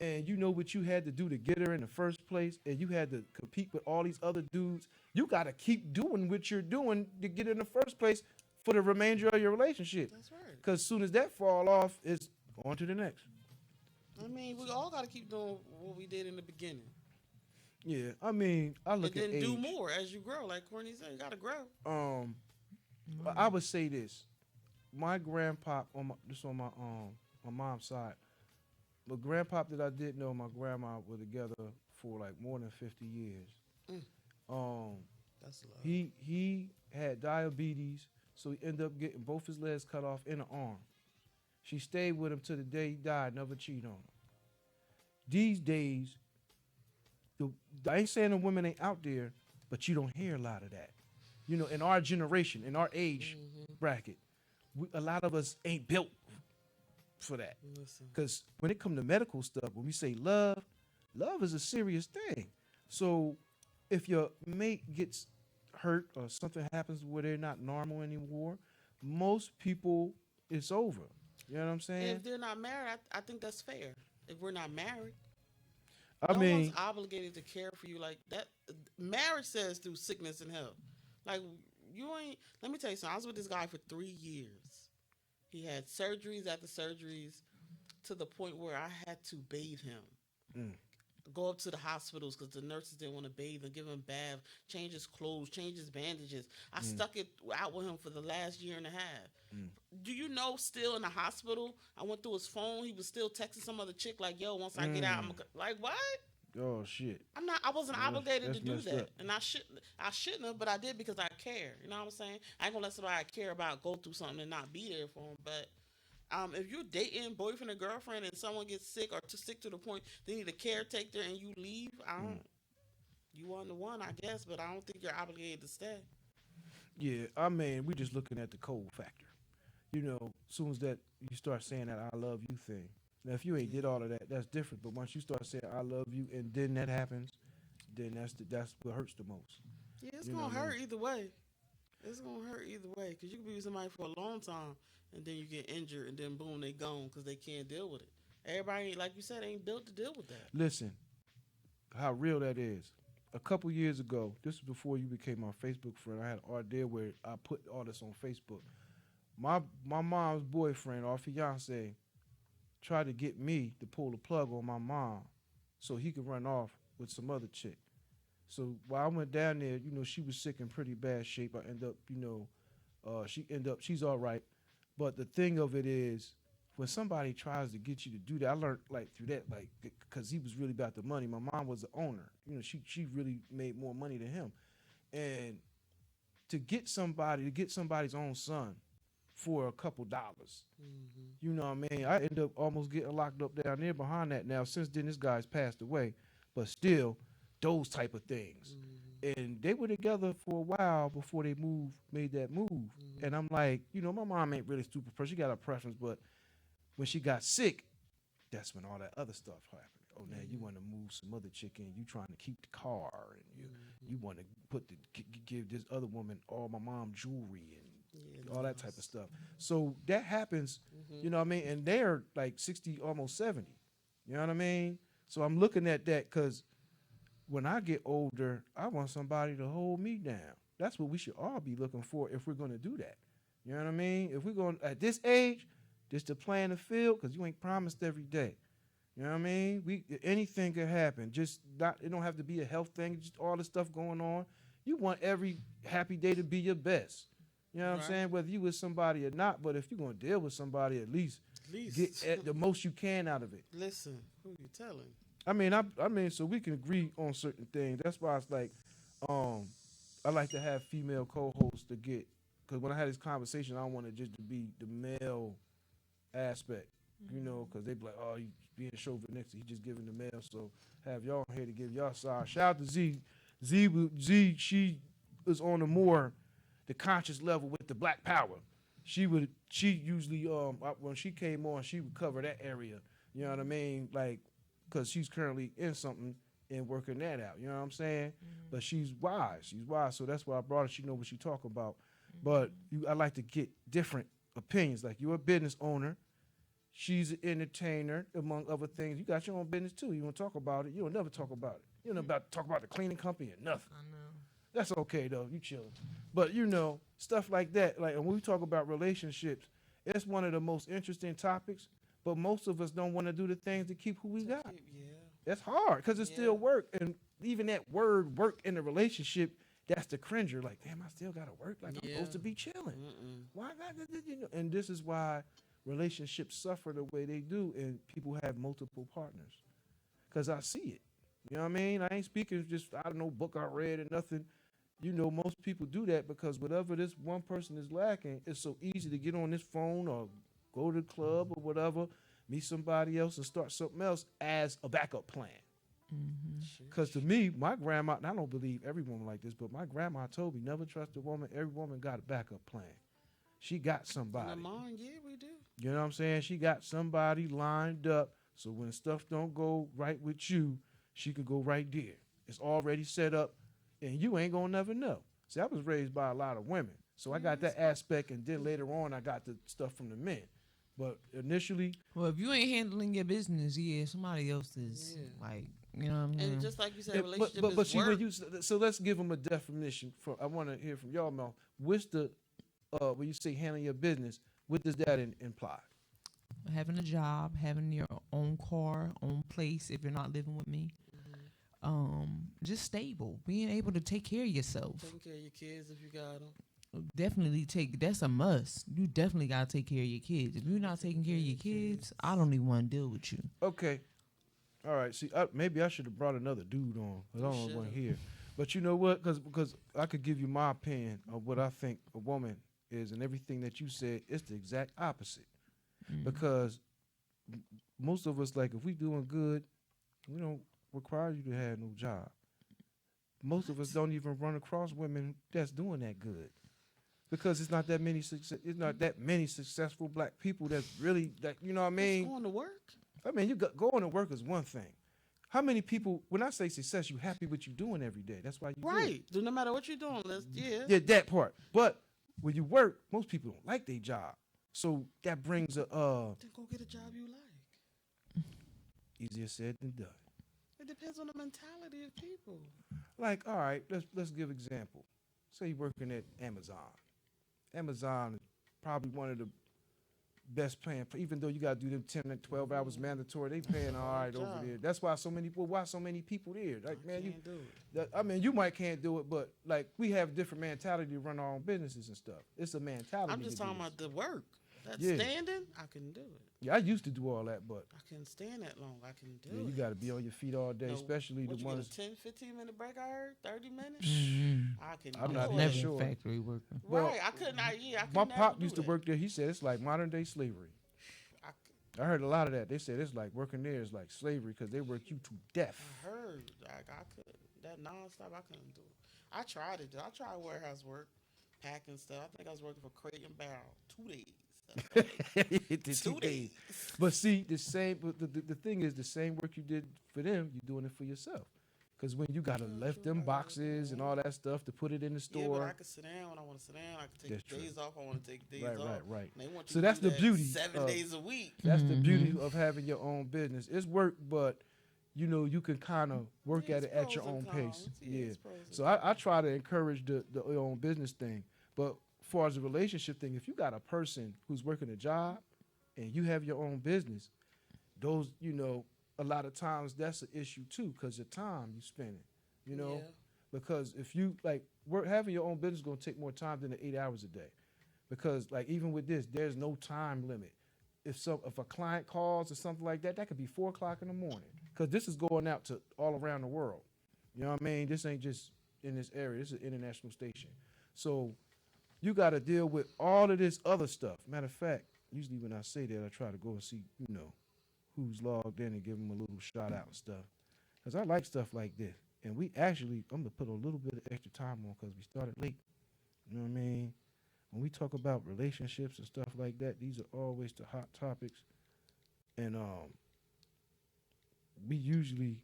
and you know what you had to do to get her in the first place, and you had to compete with all these other dudes, you gotta keep doing what you're doing to get in the first place for the remainder of your relationship. That's right. Because as soon as that fall off, it's on to the next. I mean, we all got to keep doing what we did in the beginning. Yeah, I mean, I look and at then age. do more as you grow. Like Courtney said, you got to grow. I would say this: my grandpa on my mom's side, the grandpa that I did know, my grandma were together for like more than 50 years. That's a lot. He had diabetes. So he ended up getting both his legs cut off in the arm. She stayed with him till the day he died, never cheated on him. These days, I ain't saying the women ain't out there, but you don't hear a lot of that. In our generation, in our age bracket, a lot of us ain't built for that. Because when it comes to medical stuff, when we say love is a serious thing. So if your mate gets hurt or something happens where they're not normal anymore, most people, it's over. You know what I'm saying? If they're not married, I think that's fair. If we're not married, I No one's mean, obligated to care for you like that. Marriage says through sickness and health. Like you ain't. Let me tell you something. I was with this guy for 3 years. He had surgeries after surgeries to the point where I had to bathe him. mm, Go up to the hospitals because the nurses didn't want to bathe him, give him a bath, change his clothes, change his bandages. I stuck it out with him for the last year and a half. mm. Do you know? Still in the hospital, I went through his phone. He was still texting some other chick like, "Yo, once I get out, I'm gonna like what." Oh shit. I'm not. I wasn't That's- obligated that's to do messed that, up. and I shouldn't. I shouldn't have, but I did because I care. You know what I'm saying? I ain't gonna let somebody I care about go through something and not be there for them. But if you're dating boyfriend or girlfriend and someone gets sick or too sick to the point they need a caretaker and you leave, I don't. You want the one, I guess, but I don't think you're obligated to stay. Yeah, I mean, we just looking at the cold factor. You know, as soon as that you start saying that "I love you" thing. Now, if you ain't did all of that, that's different. But once you start saying "I love you" and then that happens, then that's what hurts the most. Yeah, it's You know gonna what I hurt mean? either way. It's gonna hurt either way because you can be with somebody for a long time and then you get injured and then boom, they gone because they can't deal with it. Everybody, like you said, ain't built to deal with that. Listen, how real that is. A couple years ago, this was before you became my Facebook friend. I had an idea where I put all this on Facebook. My mom's boyfriend or fiance tried to get me to pull the plug on my mom so he could run off with some other chick. So while I went down there, you know, she was sick in pretty bad shape. I end up, you know, she's all right. But the thing of it is, when somebody tries to get you to do that, I learned like through that, like, because he was really about the money. My mom was the owner. You know, she really made more money than him. And to get somebody's own son for a couple dollars, you know what I mean? I end up almost getting locked up down there behind that. Now, since then, this guy's passed away, but still, those type of things. And they were together for a while before they made that move. And I'm like, you know, my mom ain't really stupid person. She got a preference, but when she got sick, that's when all that other stuff happened. Oh, now you want to move some other chick in. You trying to keep the car, and you want to give this other woman all my mom jewelry and all that type of stuff. So that happens, you know what I mean? And they're like 60, almost 70. You know what I mean? So I'm looking at that because when I get older, I want somebody to hold me down. That's what we should all be looking for if we're going to do that. You know what I mean? If we're going at this age, just to play in the field, because you ain't promised every day. You know what I mean? Anything could happen. Just not. It don't have to be a health thing. Just all the stuff going on. You want every happy day to be your best. You know what I'm saying? Whether you with somebody or not, but if you're gonna deal with somebody, at least get at the most you can out of it. Listen, who you telling? I mean, so we can agree on certain things. That's why it's like, I like to have female co-hosts to get, because when I had this conversation, I don't want it just to be the male aspect, you know, because they be like, oh, you being chauvinistic, he just giving the male. So have y'all here to give y'all side. Shout out to Z. Z, she was on the conscious level with the Black Power. She usually, when she came on, she would cover that area. You know what I mean? Like, because she's currently in something and working that out. You know what I'm saying? But she's wise. So that's why I brought her. She know what she talking about. But I like to get different opinions. Like, you're a business owner. She's an entertainer, among other things. You got your own business, too. You want to talk about it. You don't never talk about it. You don't talk about the cleaning company or nothing. I know. That's okay, though. You chilling. But, you know, stuff like that. Like, when we talk about relationships, it's one of the most interesting topics. But most of us don't want to do the things to keep who we got. Yeah. That's hard because it's still work. And even that word work in a relationship, that's the cringer. Like, damn, I still got to work. Like, I'm supposed to be chilling. Why not? You know? And this is why relationships suffer the way they do and people have multiple partners. Because I see it. You know what I mean? I ain't speaking just, I don't know, book I read or nothing. You know, most people do that because whatever this one person is lacking, it's so easy to get on this phone or go to the club or whatever, meet somebody else and start something else as a backup plan. Because to me, my grandma, and I don't believe every woman like this, but my grandma told me, never trust a woman. Every woman got a backup plan. She got somebody. Lamont, yeah, we do. You know what I'm saying? She got somebody lined up so when stuff don't go right with you, she could go right there. It's already set up, and you ain't going to never know. See, I was raised by a lot of women, so I got that aspect, and then later on, I got the stuff from the men. But initially, Well, if you ain't handling your business, somebody else is like You know what I'm saying? And just like you said, Yeah, relationship but is see, work. when you so let's give them a definition. I want to hear from y'all, Mel. What's the when you say handling your business? What does that imply? Having a job, having your own car, own place if you're not living with me. Just stable, being able to take care of yourself. Taking care of your kids if you got them. Definitely that's a must. You definitely gotta take care of your kids. If you're not taking care of your kids, I don't even want to deal with you. Okay, all right. See, maybe I should have brought another dude on because I don't want to should've. hear. But you know what? Because I could give you my opinion of what I think a woman is, and everything that you said, it's the exact opposite. Because most of us, like, if we doing good, we don't require you to have no job. Most of us don't even run across women that's doing that good, because it's not that many successful black people that's really that. You know what I mean? Just going to work. I mean, going to work is one thing. How many people, when I say success, you happy what you doing every day? That's why you do it. Right. No matter what you're doing, Yeah, that part. But when you work, most people don't like their job, so that brings a Then go get a job you like. easier said than done. It depends on the mentality of people. Like, all right, let's give example. Say you're working at Amazon. Amazon is probably one of the best paying, even though you got to do them 10 and 12 hours mandatory. They paying all right over there. That's why so many people there. Like, man, you Can't do it. I mean, you might can't do it, but like we have different mentality to run our own businesses and stuff. It's a mentality. I'm just to do talking this. about the work. That Yeah. standing, I couldn't do it. Yeah, I used to do all that, but I couldn't stand that long. I couldn't do yeah, it. you got to be on your feet all day, No, especially what the you get, ones. a 10, 15-minute break, I heard? 30 minutes? I couldn't I'm do not it. even Never sure. factory worker. Well, Right, I couldn't. I could My never pop do used to that. work there. He said it's like modern day slavery. I I heard a lot of that. They said it's like working there is like slavery because they work you to death. heard. Like, I couldn't. That nonstop, I couldn't do it. I tried it. I tried warehouse work, packing stuff. I think I was working for Crate and Barrel 2 days. The 2 days. But see, the thing is, the same work you did for them, you're doing it for yourself. Because when you gotta lift them boxes and all that stuff to put it in the Yeah, but I store, could sit down when I want to sit down. I could That's take true. days off. I want to take days Right, off. right. And they want you So to that's do the that beauty 7 of- days a week. that's the beauty of having your own business. It's work, but you know you can kind of work Yeah, at it's it at your pros own and pace. cons. Yeah. It's pros and So I try to encourage the your own business thing. But as far as the relationship thing, if you got a person who's working a job and you have your own business, those, a lot of times that's an issue too, because the time you spending, Yeah. because if you having your own business is gonna take more time than the 8 hours a day, because like even with this, there's no time limit. If a client calls or something like that, that could be 4:00 in the morning, because this is going out to all around the world. You know what I mean? This ain't just in this area. This is an international station, so you got to deal with all of this other stuff. Matter of fact, usually when I say that, I try to go and see who's logged in and give them a little shout out and stuff, because I like stuff like this. And I'm gonna put a little bit of extra time on because we started late. You know what I mean? When we talk about relationships and stuff like that, these are always the hot topics. And we usually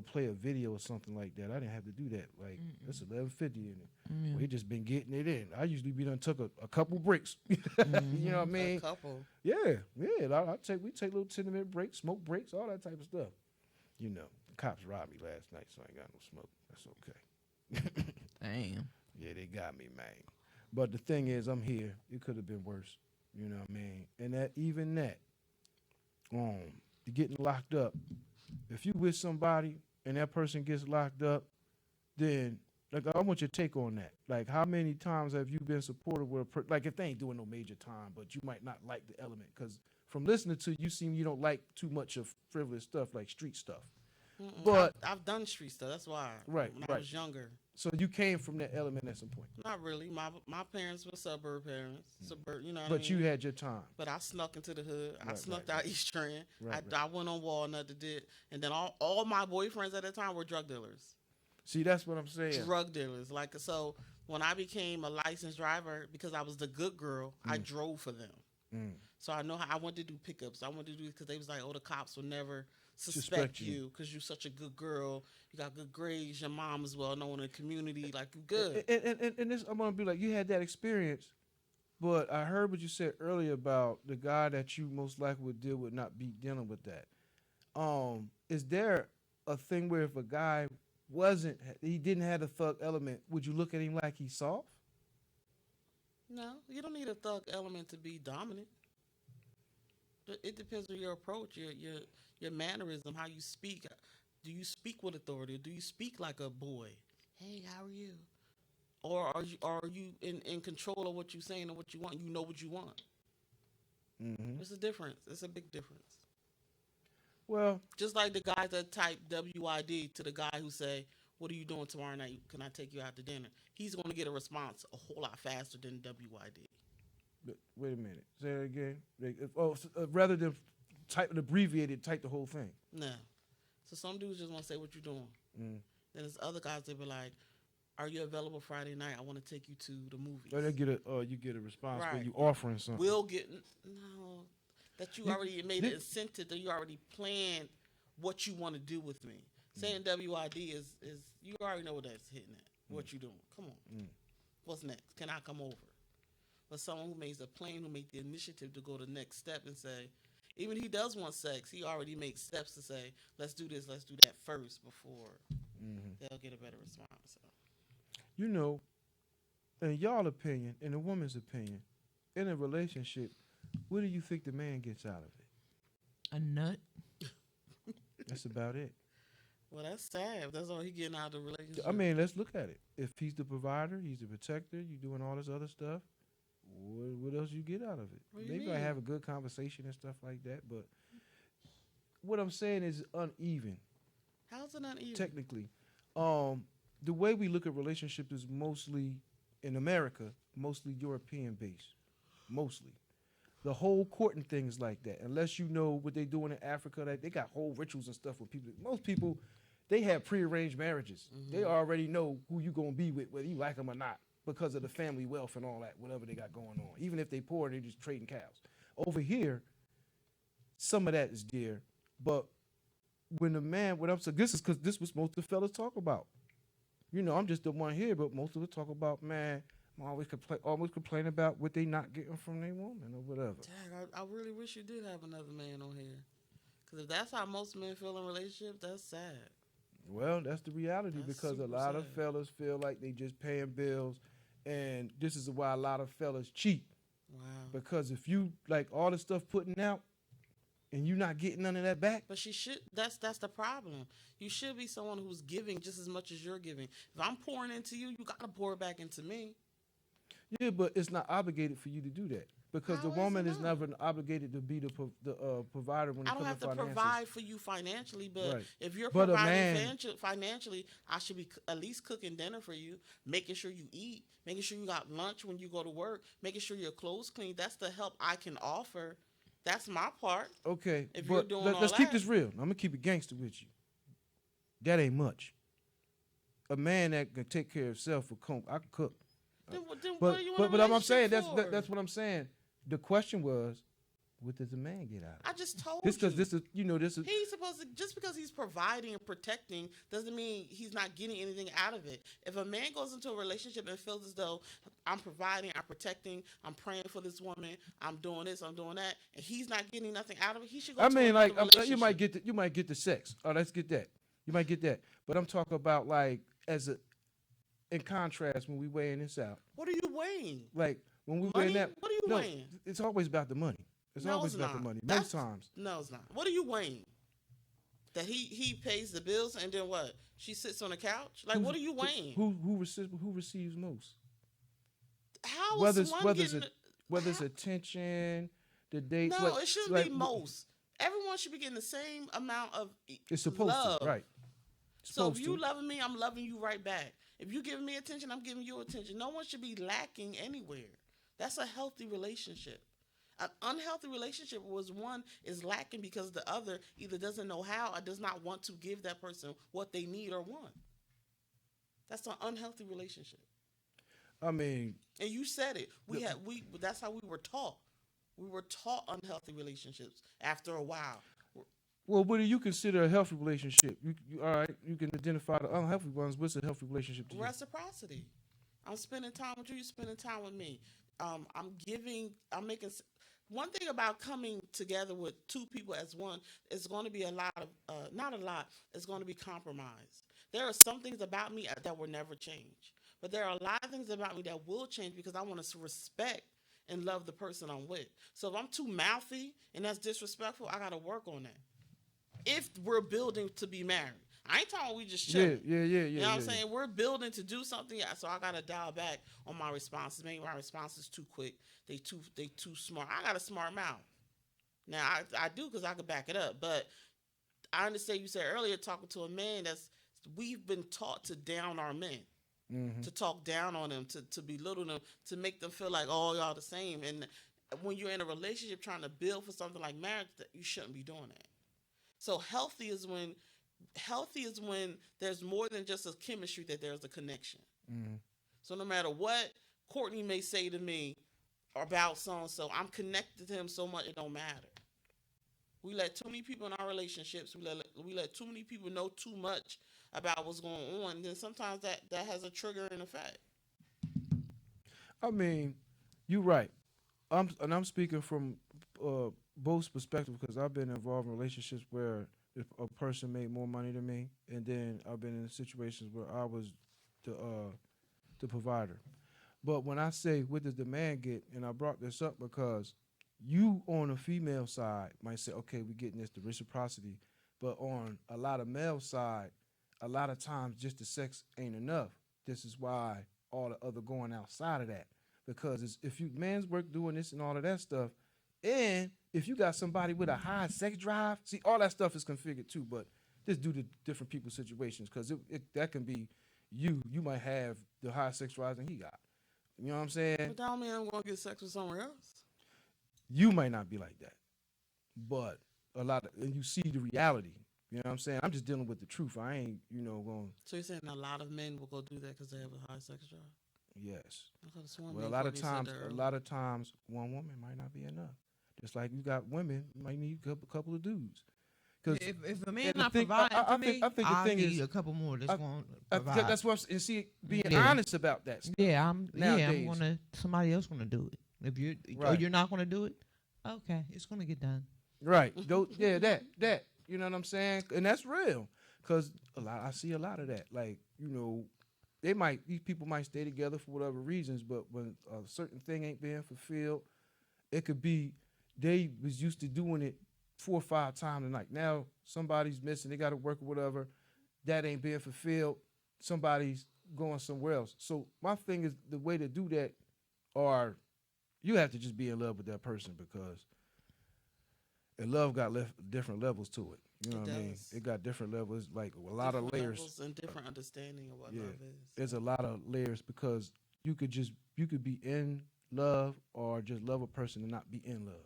play a video or something like that. I didn't have to do that. Like it's 11:50 and we just been getting it in. I usually be done took a couple breaks. You know what I mean? A couple. Yeah. We take little 10-minute breaks, smoke breaks, all that type of stuff. The cops robbed me last night, so I ain't got no smoke. That's okay. Damn. Yeah, they got me, man. But the thing is, I'm here. It could have been worse. You know what I mean? And getting locked up. If you with somebody and that person gets locked up, then like I want your take on that. Like, how many times have you been supportive with like if they ain't doing no major time, but you might not like the element? Because from listening to you, seem you don't like too much of frivolous stuff like street stuff. But I've done street stuff. That's why. Right, When I right. was younger. so you came from that element at some point, Not really. My parents were suburb parents. You know what I but mean? you had your time. But I snuck into the hood. I Right, snuck right, out East Strand. Right, I went on Walnut to did, and then all my boyfriends at that time were drug dealers. See, that's what I'm saying. Drug dealers. Like, so when I became a licensed driver, because I was the good girl, I drove for them. So I know how I wanted to do pickups. I wanted to do it because they was like, oh, the cops will never suspect you because you're such a good girl. You got good grades. Your mom is well known in the community. Like, you good. And this, I'm gonna be like, you had that experience, but I heard what you said earlier about the guy that you most likely would deal with not be dealing with that. Is there a thing where if a guy he didn't have the thug element, would you look at him like he's soft? No, you don't need a thug element to be dominant. It depends on your approach, your mannerism, how you speak. Do you speak with authority? Or do you speak like a boy? Hey, how are you? Or are you in control of what you're saying and what you want? You know what you want. Mm-hmm. It's a difference. It's a big difference. Well, Just like the guys that type WID to the guy who say, "What are you doing tomorrow night? Can I take you out to dinner?" He's going to get a response a whole lot faster than WID. wait a minute. Say that again. Rather than type an abbreviated, type the whole thing. No. So some dudes just want to say what you're doing. Mm. Then there's other guys that be like, "Are you available Friday night? I want to take you to the movies." Or you get a response when Right. you offering something. We'll get no. That you already made you- an incentive. That you already planned what you want to do with me. Saying WID is you already know what that's hitting at. What you doing? Come on. What's next? Can I come over? But someone who makes a plan, who makes the initiative to go to the next step and say, even he does want sex, he already makes steps to say, let's do this, let's do that first before they'll get a better response. So. You know, in y'all opinion, in a woman's opinion, in a relationship, what do you think the man gets out of it? A nut. That's about it. Well, that's sad. That's all he getting out of the relationship. I mean, let's look at it. If he's the provider, he's the protector, you doing all this other stuff, what else you get out of it? What do you Maybe mean? I have a good conversation and stuff like that, but what I'm saying is uneven, How's it uneven? technically. The way we look at relationships is mostly, in America, mostly European based. Mostly. The whole courting thing is like that. Unless you know what they doing in Africa, they got whole rituals and stuff with people. Most people, they have prearranged marriages. They already know who you gonna be with, whether you like them or not, because of the family wealth and all that, whatever they got going on. Even if they poor, they just trading cows. Over here, some of that is there, but when the man, this is because this was most of the fellas talk about. You know, I'm just the one here, but most of it talk about, man, always complain about what they not getting from their woman or whatever. Dang, I really wish you did have another man on here. Because if that's how most men feel in relationships, that's sad. Well, that's the reality, That's because a super lot of sad. fellas feel like they just paying bills, and this is why a lot of fellas cheat. Wow. Because if you like all the stuff putting out and you not getting none of that back, But she should. That's the problem. You should be someone who's giving just as much as you're giving. If I'm pouring into you, you gotta pour it back into me. yeah, but it's not obligated for you to do that, because the How is woman it is not? never obligated to be the provider when it I don't comes have to to finances. provide for you financially, but Right. if you're But a providing man- financially, I should be at least cooking dinner for you, making sure you eat, making sure you got lunch when you go to work, making sure your clothes clean. That's the help I can offer. That's my part. Okay, If you're doing all let's keep that- this real. I'm gonna keep it gangster with you. That ain't much. A man that can take care of himself will come. I can cook. Then what But are you in a but I'm saying relationship that's for? what I'm saying. The question was, what does a man get out of it? I just told This because you. this is this is He's supposed to, just because he's providing and protecting doesn't mean he's not getting anything out of it. If a man goes into a relationship and feels as though I'm providing, I'm protecting, I'm praying for this woman, I'm doing this, I'm doing that, and he's not getting nothing out of it, he should go I to mean, another like you might relationship. get the sex. Oh, let's get that. You might get that. But I'm talking about like in contrast when we weighing this out. What are you weighing? Like when we Money? weighing that. What are you no, weighing? It's always about the money. It's No, always it's about not. the money. That's- Most times. No, it's not. What are you weighing? That he pays the bills and then what? She sits on the couch? Like, what are you weighing? Who receives most? How Whether is it's one getting... whether it's attention, the dates. No, like, it shouldn't like, be most. Everyone should be getting the same amount of It's supposed love. to, right? So if Supposed you to. loving me, I'm loving you right back. If you giving me attention, I'm giving you attention. No one should be lacking anywhere. That's a healthy relationship. An unhealthy relationship was one is lacking because the other either doesn't know how or does not want to give that person what they need or want. That's an unhealthy relationship. I mean, And you said it. That's how we were taught. We were taught unhealthy relationships after a while. well, what do you consider a healthy relationship? You all right? You can identify the unhealthy ones. What's a healthy relationship to you? Reciprocity. I'm spending time with you. You're spending time with me. I'm making one thing about coming together with two people as one is going to be a lot of, not a lot, it's going to be compromise. There are some things about me that will never change, but there are a lot of things about me that will change because I want to respect and love the person I'm with. So if I'm too mouthy and that's disrespectful, I got to work on that. If we're building to be married, I ain't talking we just chilling. Yeah. You know what I'm saying? We're building to do something, so I gotta dial back on my responses. Maybe my response is too quick. They too smart. I got a smart mouth. Now I do because I can back it up. But I understand you said earlier talking to a man we've been taught to down our men, to talk down on them, to belittle them, to make them feel like y'all the same. And when you're in a relationship trying to build for something like marriage, you shouldn't be doing that. So healthy is when there's more than just a chemistry, that there's a connection. So no matter what Courtney may say to me about so-and-so, I'm connected to him so much it don't matter. We let too many people in our relationships, we let too many people know too much about what's going on, and then sometimes that has a triggering effect. I mean, you're right. I'm speaking from both perspectives because I've been involved in relationships where if a person made more money than me, and then I've been in situations where I was the provider. But when I say what does the man get, and I brought this up because you on the female side might say, okay, we're getting this, the reciprocity, but on a lot of male side, a lot of times just the sex ain't enough. This is why all the other going outside of that, because if you man's work doing this and all of that stuff, and if you got somebody with a high sex drive, see, all that stuff is configured too, but just due to different people's situations, because that can be you might have the high sex drive than he got. You know what I'm saying? But that don't mean I'm going to get sex with somewhere else. You might not be like that, but and you see the reality. You know what I'm saying? I'm just dealing with the truth. I ain't, going. So you're saying a lot of men will go do that because they have a high sex drive? Yes. Well, a lot of times, one woman might not be enough. Just like you got women, you might need a couple of dudes. If a man not providing for me, I think the thing is a couple more that's going to provide. That's what I'm saying. Being honest about that stuff. I'm somebody else going to do it. If you're not going to do it, okay, it's going to get done. Right. That. You know what I'm saying? And that's real, because I see a lot of that. Like, these people might stay together for whatever reasons, but when a certain thing ain't being fulfilled, it could be they was used to doing it 4 or 5 times a night. Now somebody's missing, they got to work or whatever, that ain't being fulfilled, somebody's going somewhere else. So my thing is, the way to do that, or you have to just be in love with that person, because and love got different levels to it. You know what I mean? It got different levels, like a lot of layers. And different understanding of what love is. There's a lot of layers, because you could be in love or just love a person and not be in love.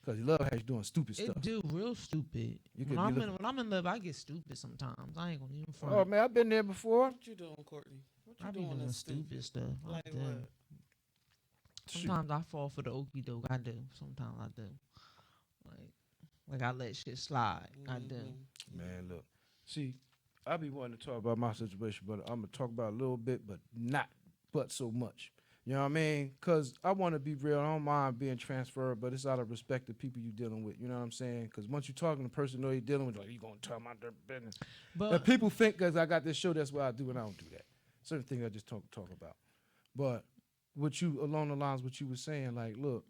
Because love has you doing stupid stuff. It do real stupid. When I'm in love, I get stupid sometimes. I ain't gonna even front. Oh man, I've been there before. What you doing, Courtney? I be doing stupid stuff. Like what? Sometimes I fall for the okie doke. I do. Sometimes I do. Like I let shit slide. I do. Man, look. See, I be wanting to talk about my situation, but I'm gonna talk about a little bit, but so much. You know what I mean? Because I want to be real. I don't mind being transferred, but it's out of respect to people you're dealing with. You know what I'm saying? Because once you're talking to the person you're dealing with, like, you going to tell my dirt business. But people think because I got this show, that's what I do, and I don't do that. Certain things I just talk about. But along the lines what you were saying, like, look,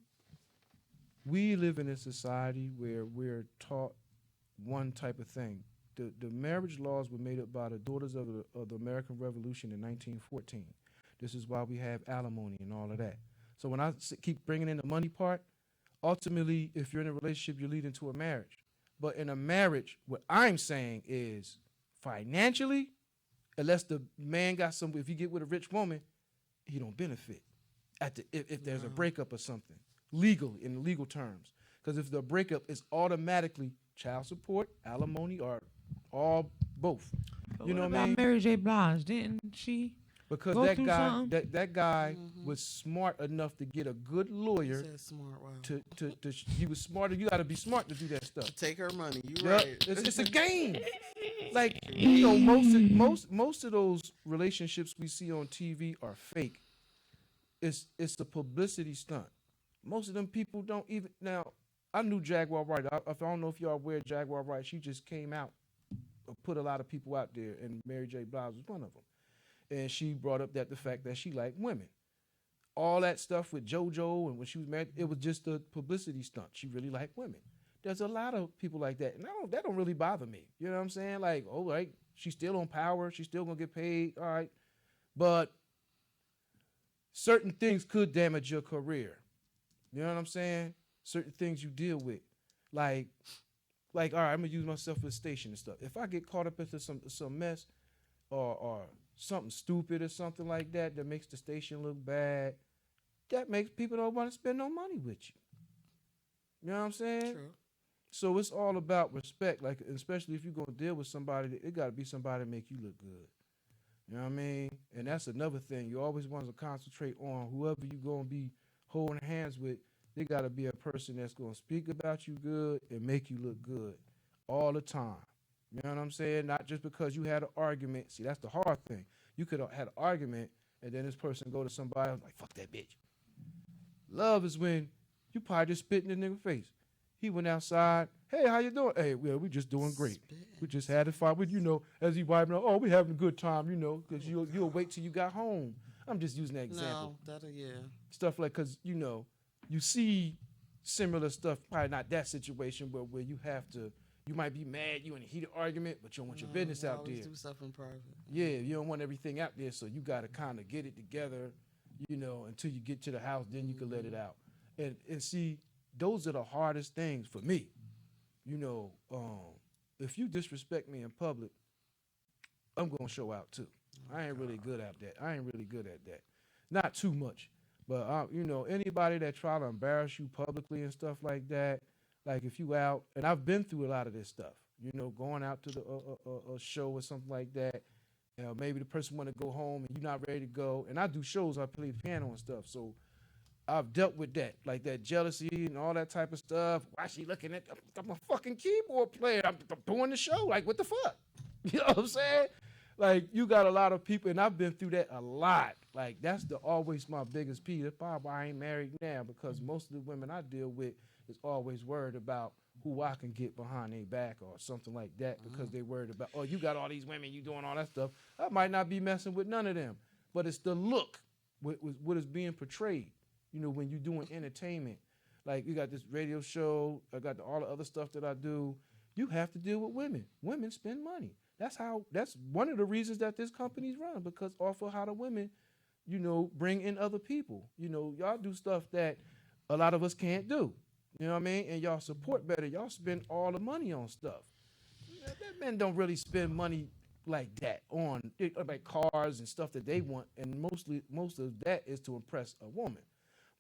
we live in a society where we're taught one type of thing. The marriage laws were made up by the daughters of the American Revolution in 1914. This is why we have alimony and all of that. So when I keep bringing in the money part, ultimately, if you're in a relationship, you're leading to a marriage. But in a marriage, what I'm saying is financially, unless the man got if you get with a rich woman, he don't benefit if there's a breakup or something, legally, in legal terms. Because if the breakup is automatically child support, alimony, or all both. But you know what I mean? Mary J. Blige, didn't she? Because that guy was smart enough to get a good lawyer. Smart, wow. He was smarter. You got to be smart to do that stuff. Take her money. You right. It's a game. Like, most of those relationships we see on TV are fake. It's a publicity stunt. Most of them people don't even now. I knew Jaguar Wright. I don't know if y'all aware of Jaguar Wright. She just came out, put a lot of people out there, and Mary J. Blige was one of them. And she brought up the fact that she liked women. All that stuff with JoJo and when she was married, it was just a publicity stunt. She really liked women. There's a lot of people like that, and that don't really bother me. You know what I'm saying? Like, oh, right, she's still on Power. She's still gonna get paid. All right, but certain things could damage your career. You know what I'm saying? Certain things you deal with, like, all right, I'm gonna use myself as a station and stuff. If I get caught up into some mess, or something stupid or something like that makes the station look bad, that makes people don't want to spend no money with you. You know what I'm saying? True. So it's all about respect, like especially if you're gonna deal with somebody, it got to be somebody that make you look good. You know what I mean? And that's another thing. You always want to concentrate on whoever you gonna be holding hands with. They got to be a person that's gonna speak about you good and make you look good all the time. You know what I'm saying? Not just because you had an argument. See, that's the hard thing. You could have had an argument, and then this person go to somebody else like, fuck that bitch. Love is when you probably just spit in the nigga face. He went outside. Hey, how you doing? Hey, well, we just doing great. We just had a fight with, as he wiping up, oh, we having a good time, because you'll wait till you got home. I'm just using that example. No, yeah. Stuff like, because, you see similar stuff, probably not that situation, but where you have to, you might be mad, you in a heated argument, but you don't want your business out there. Do stuff in private. Yeah, you don't want everything out there, so you got to kind of get it together, until you get to the house, then you can let it out. And see, those are the hardest things for me. If you disrespect me in public, I'm going to show out too. I ain't really good at that. Not too much. But, anybody that try to embarrass you publicly and stuff like that, like if you out, and I've been through a lot of this stuff, going out to the a show or something like that, maybe the person want to go home and you're not ready to go. And I do shows, I play the piano and stuff, so I've dealt with that, like that jealousy and all that type of stuff. Why she looking at, I'm a fucking keyboard player, I'm doing the show, like what the fuck? You know what I'm saying? Like, you got a lot of people, and I've been through that a lot. Like, that's always my biggest piece. That's probably why I ain't married now, because most of the women I deal with is always worried about who I can get behind their back or something like that, because they worried about, oh, you got all these women, you doing all that stuff. I might not be messing with none of them, but it's the look, what is being portrayed, when you're doing entertainment. Like, you got this radio show, I got all the other stuff that I do. You have to deal with women. Women spend money. That's one of the reasons that this company's run, because off of how the women, bring in other people. Y'all do stuff that a lot of us can't do. You know what I mean? And y'all support better. Y'all spend all the money on stuff. Men don't really spend money like that on like cars and stuff that they want, and most of that is to impress a woman.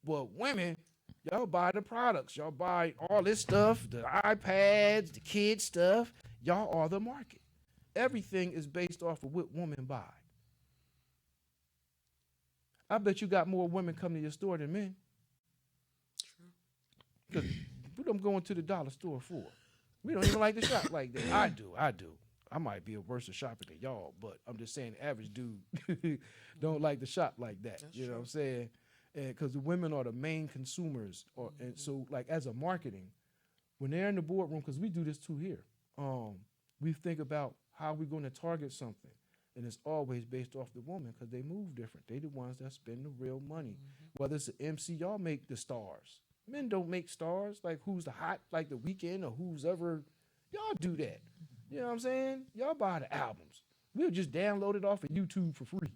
But women, y'all buy the products. Y'all buy all this stuff, the iPads, the kids stuff. Y'all are the market. Everything is based off of what women buy. I bet you got more women come to your store than men. True. Because what I'm going to the dollar store for? We don't even like to shop like that. I do. I might be a worse shopper than y'all, but I'm just saying the average dude don't like to shop like that. That's you know true. what I'm saying? Because the women are the main consumers. And so, like, as a marketing, when they're in the boardroom, because we do this too here, we think about how we're going to target something. And it's always based off the woman, because they move different. They the ones that spend the real money. Whether it's an MC, y'all make the stars. Men don't make stars, like who's the hot, like The Weeknd or who's ever. Y'all do that. You know what I'm saying? Y'all buy the albums. We'll just download it off of YouTube for free.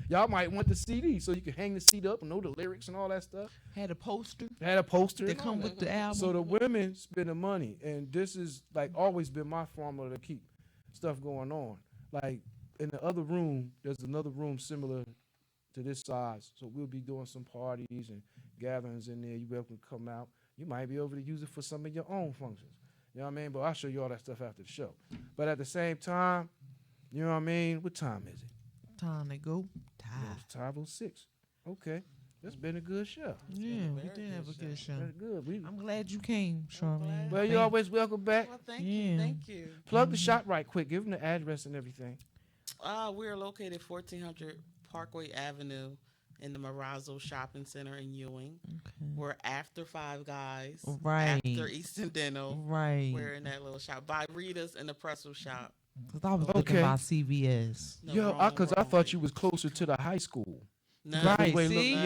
Y'all might want the CD so you can hang the CD up and know the lyrics and all that stuff. Had a poster. That come with the album. So the women spend the money, and this is like always been my formula to keep stuff going on. Like in the other room, there's another room similar to this size. So we'll be doing some parties and gatherings in there. You're welcome to come out. You might be able to use it for some of your own functions. You know what I mean? But I'll show you all that stuff after the show. But at the same time, you know what I mean? What time is it? Time to go. It's 5:06. Okay. That's been a good show. Yeah, we did have a good show. Very good. I'm glad you came, Charmaine. Well, you're always welcome back. Well, thank you. Plug the shop right quick. Give them the address and everything. We are located 1400 Parkway Avenue, in the Marazzo Shopping Center in Ewing. Okay. We're after Five Guys. Right. After Easton Dental. Right. We're in that little shop. By Rita's in the pretzel shop. Cause I was Okay. looking by CVS. No, Yo, wrong, because I wrong thought way. you was closer to the high school. No, Right, Wait, see? look,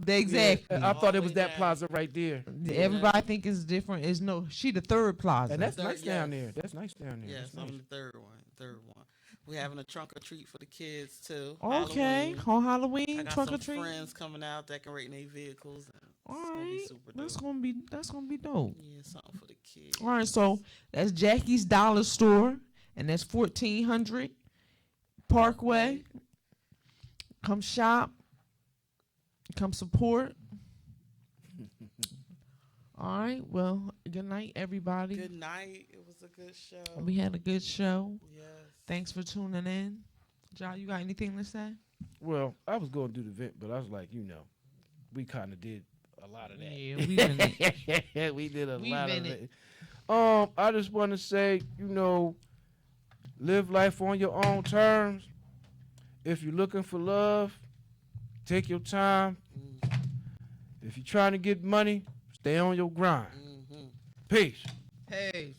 yeah. Exactly. Yeah, I thought it was All the way that down. plaza right there. Everybody think it's different. It's no. She the third plaza. And that's Third, nice down yes. there. That's nice down there. Yes, That's I'm nice. the third one. We're having a trunk or treat for the kids too. okay. Halloween. On I Halloween, got trunk some or treat. friends coming out decorating their vehicles. And All it's gonna be right, super that's dope. gonna be dope. Yeah, something for the kids. All right, so that's Jackie's Dollar Store, and that's 1400 Parkway. Come shop. Come support. All right. Well, good night, everybody. Good night. It was a good show. We had a good show. Yes. Thanks for tuning in. Ja, you got anything to say? Well, I was going to do the vent, but I was like, we kind of did a lot of that. Yeah, we in it. We did a We lot of in it. I just want to say, live life on your own terms. If you're looking for love, take your time. If you're trying to get money, stay on your grind. Mm-hmm. Peace. Hey.